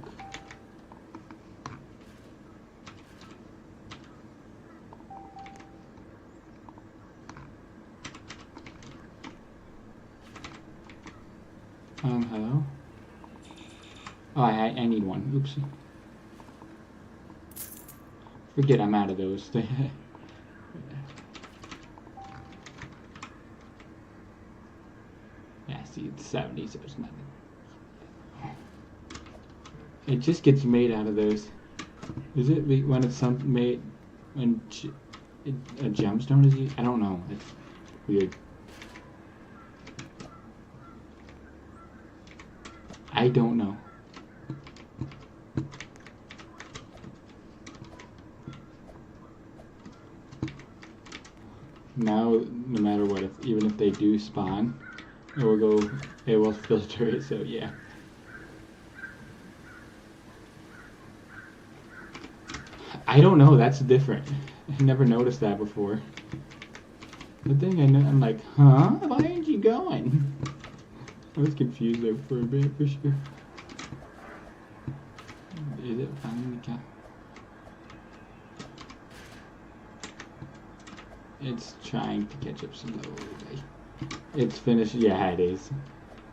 Hello? Oh, I need one. Oops. Forget I'm out of those. Yeah, see, it's 70, so it's nothing. It just gets made out of those. Is it when it's made when a gemstone is used? I don't know. It's weird. I don't know. now no matter what, even if they do spawn, it will filter it. So yeah. I don't know. That's different. I never noticed that before. The thing I know, I'm like, huh? Why aren't you going? I was confused there for a bit, for sure. Is it finally count? It's trying to catch up slowly. It's finished. Yeah, it is.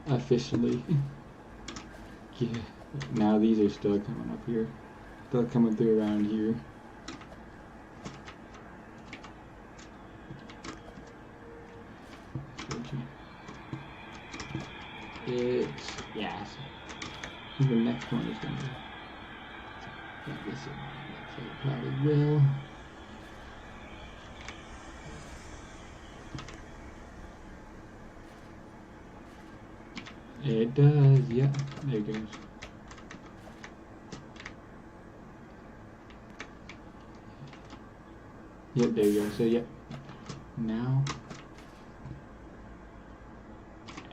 Officially. Yeah. Now these are still coming up here. Still coming through around here. It's, yeah. The next one is gonna be. I guess it probably will. It does, yeah. There it goes. Yep, there you go. So, yep. Now,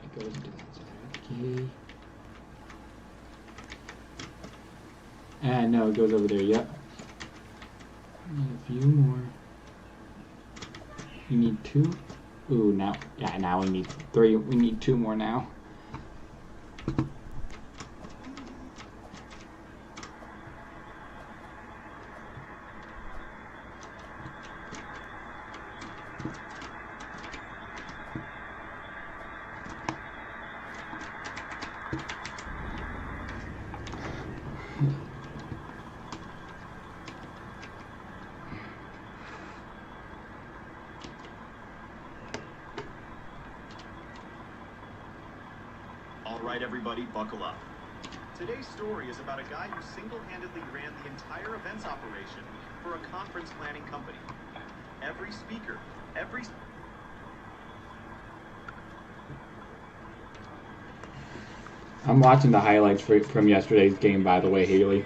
it goes into that side. Okay. And no, it goes over there. Yep. Need a few more. You need 2. Ooh, now, yeah, now we need 3. We need 2 more now. Alright everybody, buckle up. Today's story is about a guy who single-handedly ran the entire events operation for a conference planning company. Every speaker, I'm watching the highlights from yesterday's game, by the way, Haley.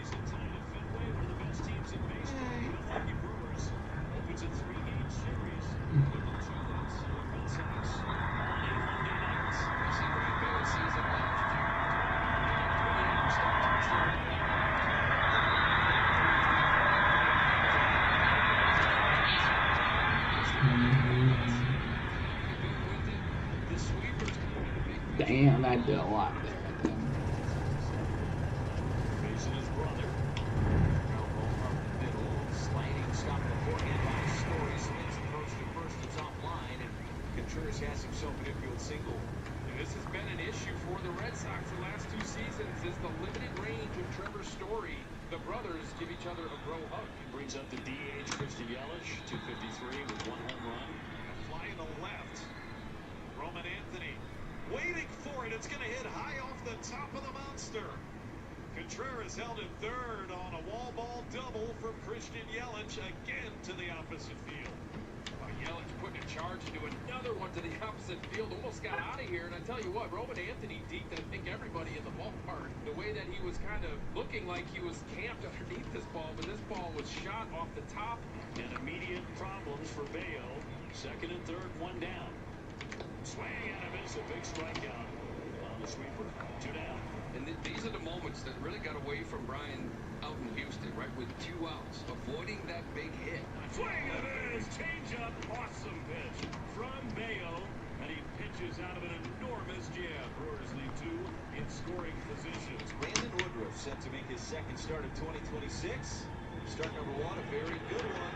Damn, that did a lot there, I think. Facing his brother. Ball up the middle. Sliding stop beforehand by Story. Spins approach to first. It's offline. And Contreras has himself an infield single. And this has been an issue for the Red Sox the last 2 seasons is the limited range of Trevor Story. The brothers give each other a bro hug. He brings up the DH, Christian Yelich, 253 with 1 home run. A fly in the left. Roman Anthony waiting for it. It's going to hit high off the top of the monster. Contreras held it third on a wall ball double from Christian Yelich again to the opposite field. Yelich putting a charge into another one to the opposite field. Almost got out of here. And I tell you what, Roman Anthony deked, I think, everybody in the ballpark. The way that he was kind of looking like he was camped underneath this ball, but this ball was shot off the top. And immediate problems for Bayo. Second and third, 1 down. Swing and a miss, a big strikeout on the sweeper. 2 down. And these are the moments that really got away from Brian out in Houston, right? With 2 outs, avoiding that big hit. Swing and a miss, change-up, awesome pitch from Bayo, and he pitches out of an enormous jam. Brewers lead 2 in scoring positions. Brandon Woodruff set to make his second start of 2026. Start number 1, a very good one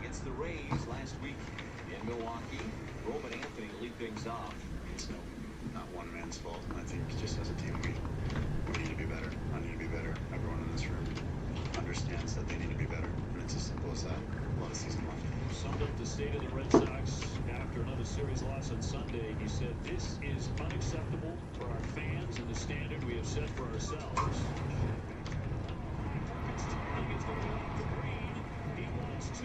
against the Rays last week in Milwaukee. Roman Anthony lead things off. It's not one man's fault. I think just as a team, we need to be better. I need to be better. Everyone in this room understands that they need to be better. And it's as simple as that. A lot of season left. Summed up the state of the Red Sox after another series loss on Sunday. He said, "This is unacceptable for our fans and the standard we have set for ourselves." It's going off the green. He wants 2.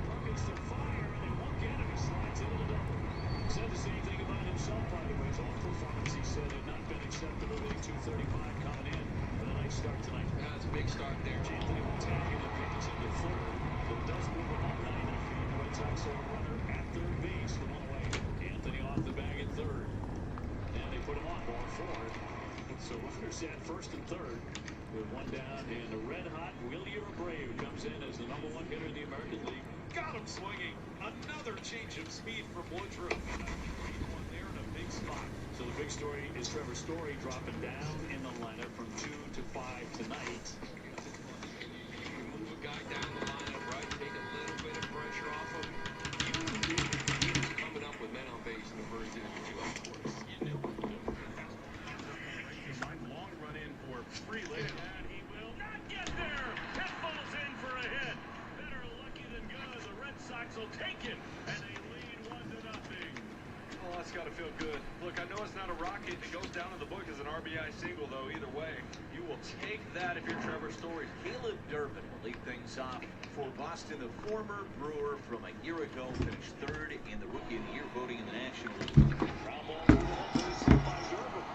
Perkins to fire, and they won't get him. He slides into the double. Said the same thing about himself, by the way. His own performance, he said, had not been acceptable. Hitting 235 coming in. But a nice start tonight. Yeah, it's a big start there. Anthony will tag and advance into third. It does move him up 90 feet. The Red Sox have a runner at third base, the one away. Anthony off the bag at third. And they put him on ball 4. So runners at first and third with one down, and the red-hot Willie Abreu comes in as the #1 hitter in the American League. Got him swinging. Another change of speed from Woodruff. One there in a big spot. So the big story is Trevor Story dropping down in the lineup from 2 to 5 tonight. You move a guy down the lineup, right? Take a little bit of pressure off him. He's coming up with men on base in the first inning with 2 outs for us. You knew it. Long run in for Freeland, and he will not get there. That falls in for a hit. Better lucky than good. The Red Sox will take it, and they lead 1-0. Oh, that's got to feel good. Look, I know it's not a rocket. It goes down in the book as an RBI single, though. Either way, you will take that if you're Trevor Story. Caleb Durbin will lead things off for Boston. The former Brewer from a year ago finished third in the Rookie of the Year voting in the National League. Ground ball to first by Durbin.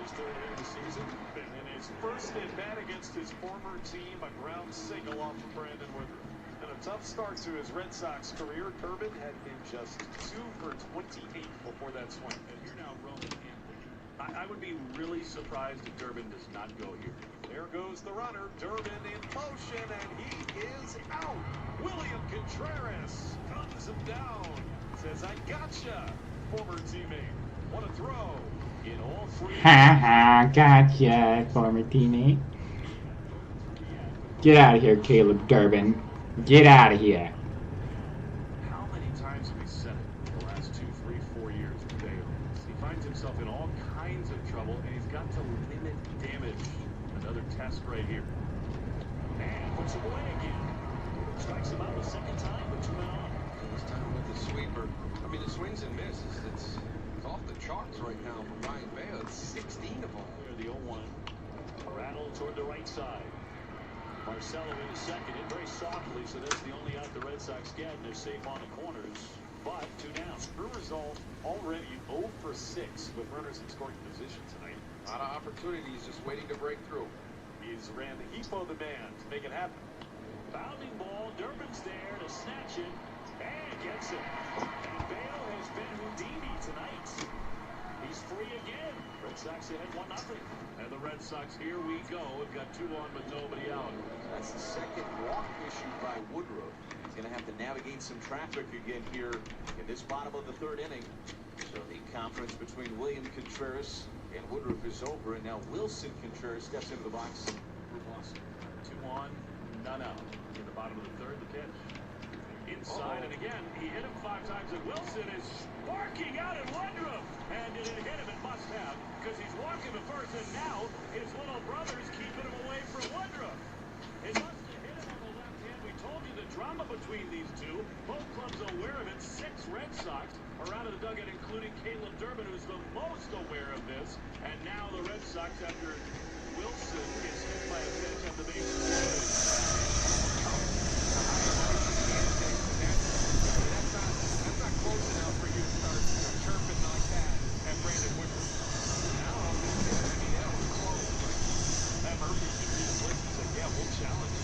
His third hit of the season, and in his first at bat against his former team, a ground single off of Brandon Woodruff. And a tough start to his Red Sox career. Durbin had been just 2 for 28 before that swing. And here now, Roman Anthony. I would be really surprised if Durbin does not go here. There goes the runner. Durbin in motion, and he is out. William Contreras comes him down. Says, I gotcha. Former teammate. What a throw. In all 3. Ha ha, gotcha, former teammate. Get out of here, Caleb Durbin. Get out of here. How many times have we said it the last 2, 3, 4 years with Dale? He finds himself in all kinds of trouble, and he's got to limit damage. Another test right here. And puts him away again. Strikes him out the second time, but 2 men on. This time with the sweeper. I mean, the swings and misses, it's off the charts right now from Ryan Bale. It's 16 of them. There, the 0-1. Rattle toward the right side. Marcelo in the second, hit very softly, so that's the only out the Red Sox get, and they're safe on the corners. But 2 down. Brewers already 0 for 6 with runners in scoring position tonight. A lot of opportunities just waiting to break through. He's ran the Hepo the man to make it happen. Bounding ball, Durbin's there to snatch it, and gets it. And Bale has been Houdini tonight. He's free again. Red Sox ahead 1-0. And the Red Sox, here we go. We've got 2 on, but nobody out. That's the second walk issued by Woodruff. He's going to have to navigate some traffic again here in this bottom of the 3rd inning. So the conference between William Contreras and Woodruff is over, and now Wilson Contreras steps into the box for Boston. 2 on, none out. In the bottom of the 3rd, the pitch. Inside, and again, he hit him 5 times, and Wilson is barking out at Woodruff. And did it hit him? It must have, because he's walking the first, and now his little brother's keeping him away from Woodruff. It must have hit him on the left hand. We told you the drama between these two. Both clubs aware of it. 6 Red Sox are out of the dugout, including Caleb Durbin, who's the most aware of this. And now the Red Sox, after Wilson is hit by a pitch at the base. That's not close enough for you to start chirping like that at Brandon Woodruff. Now, I mean, that was close. That Murphy should be the place and say, yeah, we'll challenge.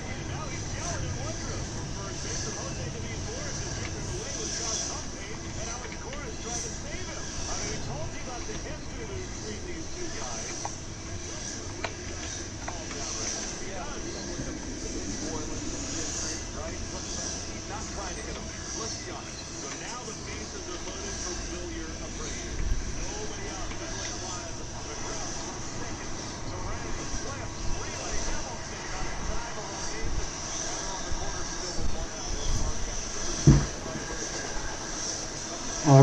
And now he's yelling at Woodruff. First baseman Jose Dominguez is getting away with Josh Humphrey, and Alex Cora is trying to save him. I mean, we told you about the history between these 2 guys. Calm down right now. Yeah, right? He's not trying to hit him. Let's be honest. So now the bases are loaded for Willier Abreu. Nobody out. Middling line on the ground. Second. Terang, left, relay, Hamilton got in time along Nathan. And on the corner still with 1 out.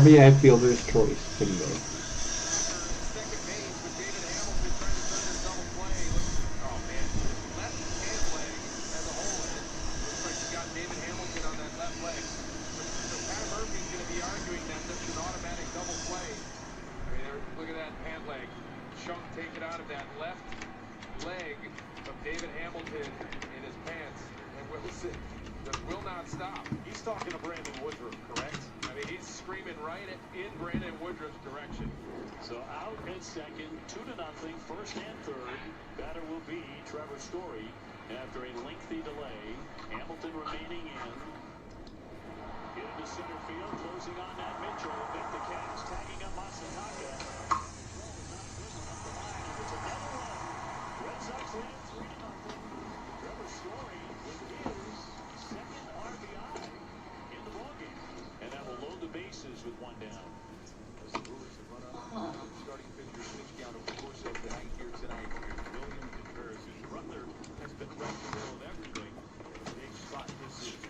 RBI fielder's choice today. Second base with David Hamilton trying to turn this double play. Oh, man. Left hand leg has a hole in it. Looks like you got David Hamilton on that left leg. So Pat Murphy's going to be arguing that that's an automatic double play. I mean, look at that hand leg. Chunk taken out of that left leg of David Hamilton in his pants. And Wilson just will not stop. He's talking to Brandon Woodruff, correct? I mean, he's screaming right in Brandon Woodruff's direction. So out at second, 2-0, first and third. Batter will be Trevor Story after a lengthy delay. Hamilton remaining in. Hit into center field, closing on that Mitchell. Make the catch, tagging up Masataka. It's another run. Red Sox lead 3-0. Trevor Story with his second RBI in the ballgame. And that will load the bases with one down. As the Brewers have run up starting pitchers pitch count over the course of the night here tonight. William Contreras, whose brother has been right in the middle of everything. A big spot this is.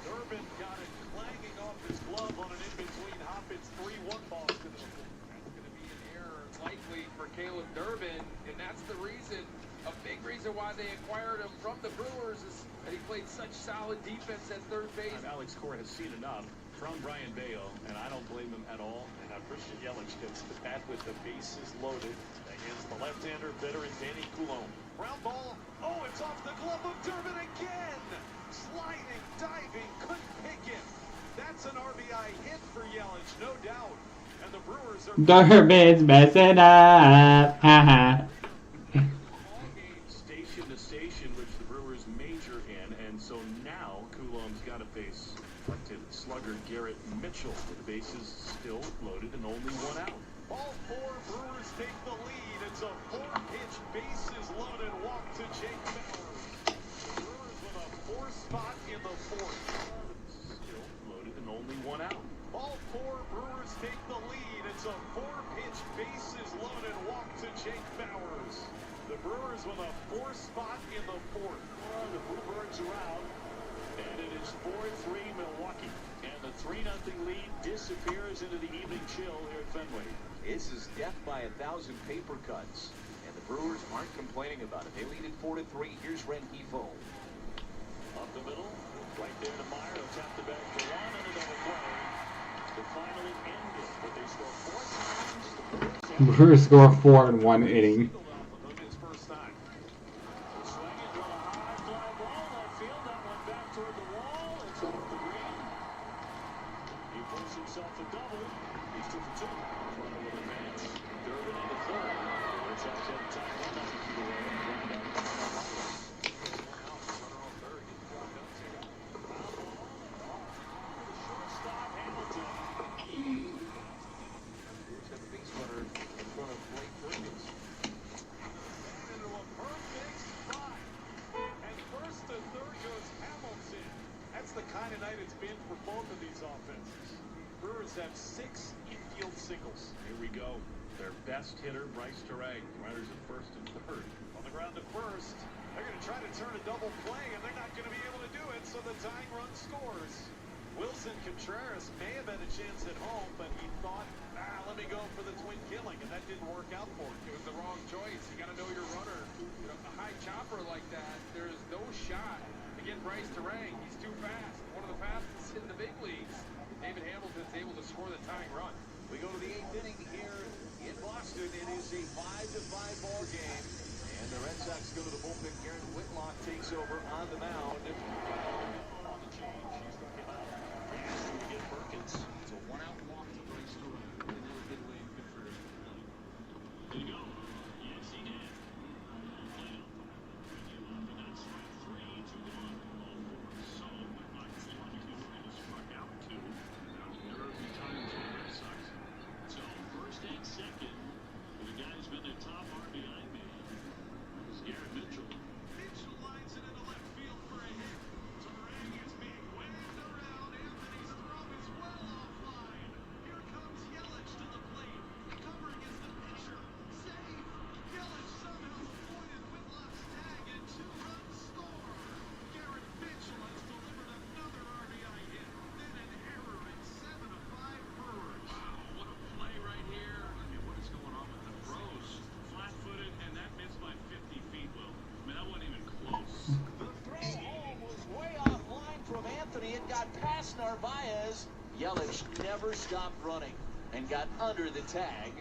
Durbin got it clanging off his glove on an in-between hop. It's 3-1 Boston. That's going to be an error likely for Caleb Durbin, and that's the reason, a big reason why they acquired him from the Brewers is that he played such solid defense at third base. Alex Cora has seen enough from Brian Bayo, and I don't blame him at all. And now Christian Yelich gets the bat with the bases loaded against the left-hander veteran Danny Coulomb. Ground ball. Oh, it's off the glove of Durbin again. Sliding, diving, couldn't pick him. That's an RBI hit for Yelich, no doubt. And the Brewers are Durbin's messing up. Haha. station to station, which the Brewers major in, and so now Coulomb's got to face collected slugger Garrett Mitchell. The bases still loaded and only one out. all four Brewers take the lead. It's a 4-pitch bases loaded walk to Jake Bowers. Brewers with a 4 spot in the 4th. Still loaded and only one out. All four Brewers take the lead. It's a 4-pitch bases loaded walk to Jake Bowers. The Brewers with a 4 spot in the 4th. The Bluebirds are out, and it is 4-3 Milwaukee. And the 3-0 lead disappears into the evening chill here at Fenway. This is death by 1,000 paper cuts, and the Brewers aren't complaining about it. They lead it 4-3. Here's Rengifo. Up the middle, right there to Meyer. He'll tap the back for one and a double play to finally end it. But they score 4 times. Brewers score 4 in 1 inning. His first time. Swinging to a high fly ball. Left field, that one back toward the wall. It's off the green. He puts himself a double. He's 2 for 2. Runner will advance. Durbin into third. Red Sox have a tie 1-0 away. Shortstop Hamilton. Brewers have a base runner in front of Blake Perkins. Into a perfect spot. And first to third goes Hamilton. That's the kind of night it's been for both of these offenses. Brewers have 6 infield singles. Here we go. Their best hitter, Bryce Terang. Runners at first and third. On the ground to first. They're going to try to turn a double play, and they're not going to be able to do it, so the tying run scores. Wilson Contreras may have had a chance at home, but he thought, let me go for the twin killing, and that didn't work out for him. It was the wrong choice. You got to know your runner. You know, a high chopper like that, there is no shot to get Bryce Terang. He's too fast. One of the fastest in the big leagues. David Hamilton's able to score the tying run. We go to the 8th inning here in Boston. It is a 5-5 ball game. And the Red Sox go to the bullpen. Garrett Whitlock takes over on the mound. On the change, he's struck him out. Fast to get Perkins. It's a 1-out walk to Bryce Terang. And that was good way in Contreras. Did he go? Yes, he did. Played up. And that's strike 3 to 1. All 4. So Whitlock is 1-2 and is struck out 2. Now there are the times for the Red Sox. So first and second, the guy who's been their top RBI man is Garrett Mitchell. Mitchell lines it into left field for a hit. Terang is being waved around. Anthony's throw is well offline. Here comes Yelich to the plate. Covering is the pitcher. Safe. Yelich somehow avoided Whitlock's tag and 2-run score. Garrett Mitchell has delivered another RBI hit. Then an error in 7-5 Brewers. Wow, what a play right here. I mean, what is going on with the throws? Flat-footed, and that missed by 50 feet, Will. I mean, that wasn't even close. The throw home was way offline from Anthony. It got past Narvaez. Yelich never stopped running. and got under the tag.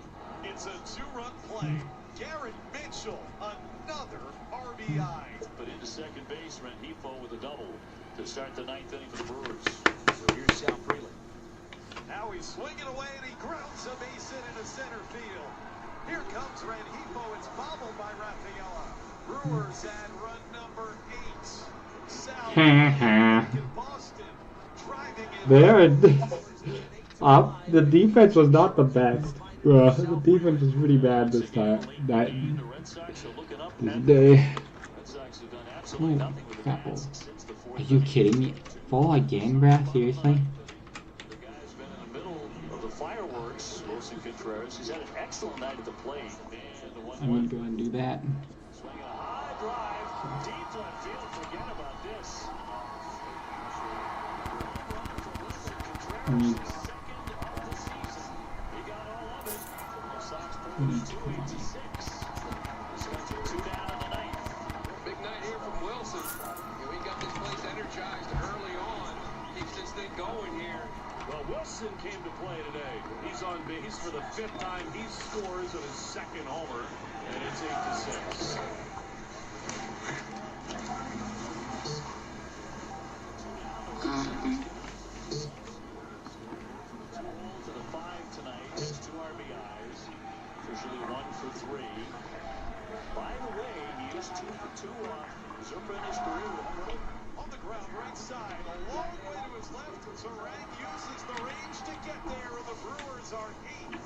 It's a two-run play. Garrett Mitchell, another RBI. But into second base, Rengifo with a double to start the ninth inning for the Brewers. So here's Sal Freeland. Now he's swinging away and he grounds a base hit into center field. Here comes Rengifo. It's bobbled by Rafaela. Brewers at run number 8. Sal in Boston, driving in. The defense was not the best. The defense was pretty bad this time. This day. Oh, crap. Are you kidding me? Full again, bruh? Seriously? The guy's been in the middle of the fireworks. Wilson Contreras. He's had an excellent night at the plate. And the one I'm gonna go and do that. swinging a high drive, deep left field. Forget about this. Wilson Contreras, second of the season. He got all of it. The Sox pulled 2-8-6. This comes with 2 down in the ninth. Big night here from Wilson. He got this place energized early on. Keeps this thing going here. Well, Wilson came to play today. He's on base for the 5th time he scores of his 2nd homer, and it's 8-6. To the 5 tonight, 2 RBIs, officially 1 for 3. By the way, he is 2 for 2 off Zerpa in his career. On the ground, right side, a long way to his left. Turang uses the range to get there, and the Brewers are 8-2.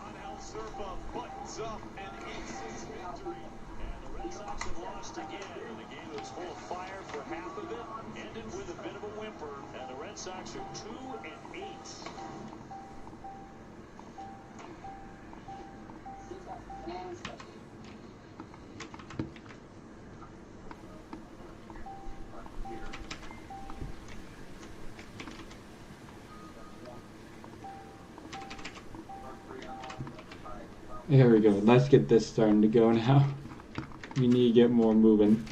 Angel Zerpa buttons up an 8-6 victory. And the Red Sox have lost again. And the game was full of fire for half of it, ended with a bit of a whimper. And the Red Sox are 2-8. There we go. Let's get this starting to go now. We need to get more moving.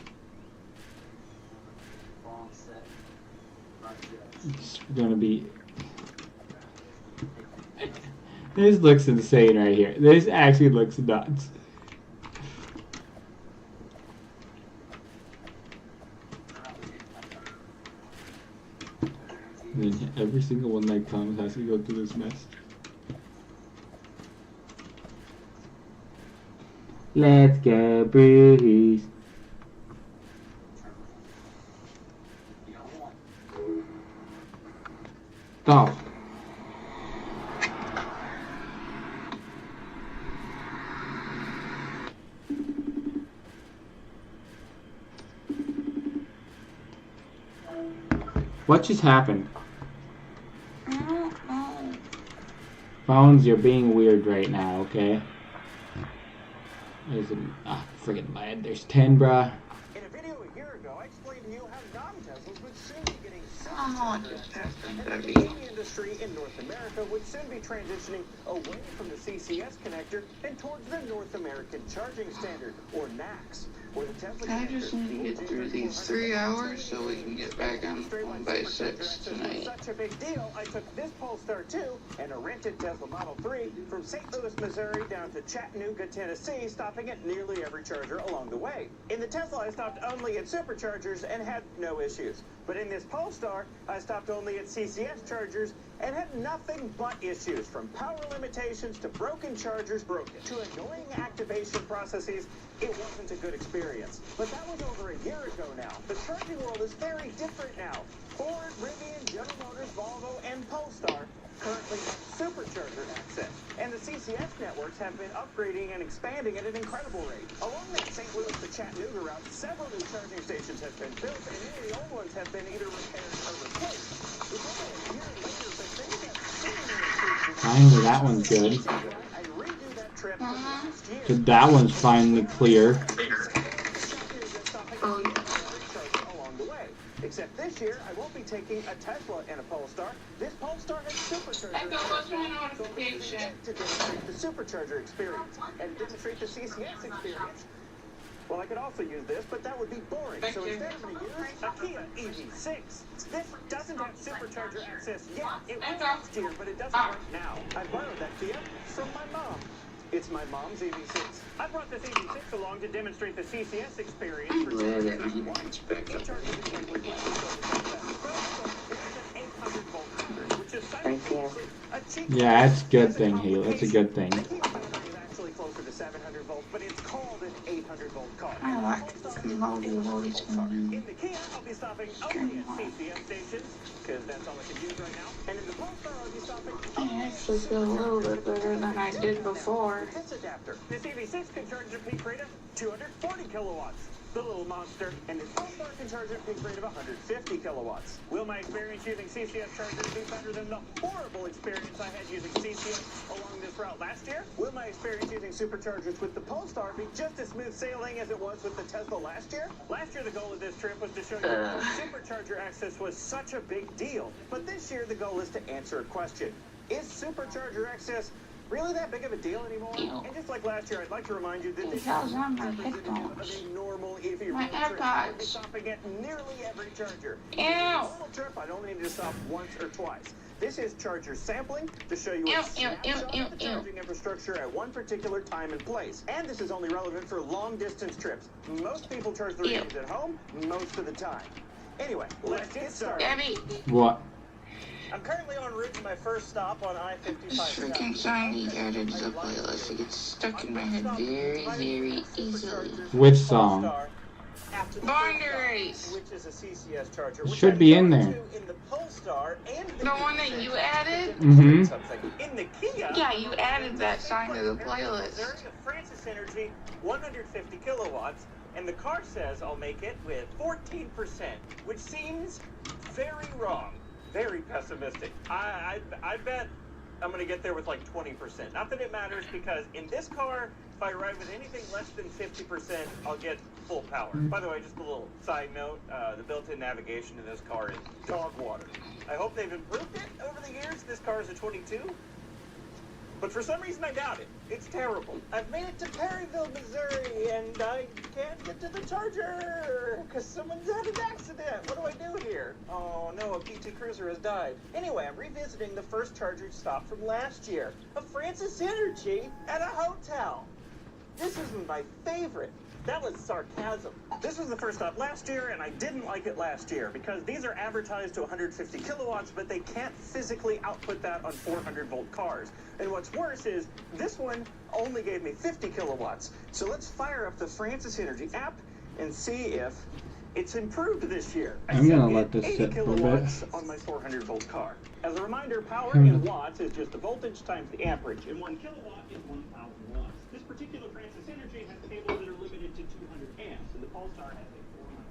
It's gonna be. This looks insane right here. This actually looks nuts. And then every single one that comes has to go through this mess. Let's go, Breeze. Stop. What just happened? I don't know. Phones, you're being weird right now, okay? There's friggin' bad. There's 10, bruh. In a video a year ago, I explained to you how non-Teslas would soon be getting I don't know what just happened, and the baby. EV industry in North America would soon be transitioning away from the CCS connector and towards the North American Charging Standard, or NACS, where the Tesla I just need to get through these 3 hours so we can get back on 1 by 6 tonight. Such a big deal, I took this Polestar 2 and a rented Tesla Model 3 from St. Louis, Missouri down to Chattanooga, Tennessee, stopping at nearly every charger along the way. In the Tesla, I stopped only at superchargers and had no issues. But in this Polestar, I stopped only at CCS chargers and had nothing but issues, from power limitations to broken chargers to annoying activation processes. It wasn't a good experience. But that was over a year ago now. The charging world is very different now. Ford, Rivian, General Motors, Volvo, and Polestar currently have supercharger access, and the CCS networks have been upgrading and expanding at an incredible rate. Along that St. Louis to Chattanooga route, several new charging stations have been built, and many of the old ones have been either repaired or replaced. It's only a year later, but things have seemingly improved. Finally, that one's good. I redo that trip last year. So that one's finally clear. Oh, yeah. Along the way. Except this year, I won't be taking a Tesla and a Polestar. This Polestar has supercharger. I know what's my notification. To demonstrate the supercharger experience and demonstrate the CCS experience. Well, I could also use this, but that would be boring. Thank so you. instead I'm going to use a Kia EV6. This doesn't have supercharger access yet. It will next year, but it doesn't right now. I borrowed that Kia from my mom. It's my mom's EV6. I brought this EV6 along to demonstrate the CCS experience. I'm glad that my headphones back up. Right there. Yeah, that's a good thing, Haley. That's a good thing. Closer to 700 volts, but it's called an 800 volt car. I like the loading screen. In the Kia, I'll be stopping only at CCS stations, because that's all I can use right now. And in the Polestar, I'll be stopping I actually feel a little bit better than I did before. This adapter. This EV6 can charge at peak rate of 240 kilowatts. The little monster, and this Polestar can charge at peak rate of 150 kilowatts. Will my experience using CCS chargers be better than the horrible experience I had using CCS along this route last year? Will my experience using superchargers with the Polestar be just as smooth sailing as it was with the Tesla last year? Last year, the goal of this trip was to show you why supercharger access was such a big deal. But this year, the goal is to answer a question. Is supercharger access really that big of a deal anymore? Ew. And just like last year, I'd like to remind you that this That was is on my representative headphones. of a normal EV My road trip. AirPods. I'd be stopping at nearly every charger. Ew. In a normal trip, I'd only need to stop once or twice. This is charger sampling to show you a snapshot of the charging infrastructure at one particular time and place. And this is only relevant for long-distance trips. Most people charge their EVs at home most of the time. Anyway, let's get started. Gabby, What? I'm currently en route to my first stop on I-55. this freaking song you added to the playlist. It gets stuck in my head very, very easily. Which song? Binder Race. Which is a CCS charger. It should be in there. In the Polestar and The one that you added? Mm-hmm. In the Kia. Yeah, you added that song to the playlist. There's a Francis Energy 150 kilowatts, and the car says I'll make it with 14%, which seems very wrong. Very pessimistic. I bet I'm going to get there with like 20%. Not that it matters, because in this car, if I ride with anything less than 50%, I'll get full power. By the way, just a little side note, the built-in navigation in this car is dog water. I hope they've improved it over the years. This car is a 22. But for some reason, I doubt it. It's terrible. I've made it to Perryville, Missouri, and I can't get to the charger because someone's had an accident. What do I do here? Oh, no, a PT Cruiser has died. Anyway, I'm revisiting the first charger stop from last year, a Francis Energy at a hotel. This isn't my favorite. That was sarcasm. This was the first stop last year, and I didn't like it last year because these are advertised to 150 kilowatts, but they can't physically output that on 400-volt cars. And what's worse is this one only gave me 50 kilowatts. So let's fire up the Francis Energy app and see if it's improved this year. I'm gonna let this 80 sit for a bit. kilowatts on my 400-volt car. As a reminder, power in watts is just the voltage times the amperage, and 1 kilowatt is 1,000 watts. This particular Francis Energy has cables that are limited to 200 amps, and the Polestar has a 400.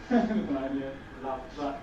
Panie, lapsa.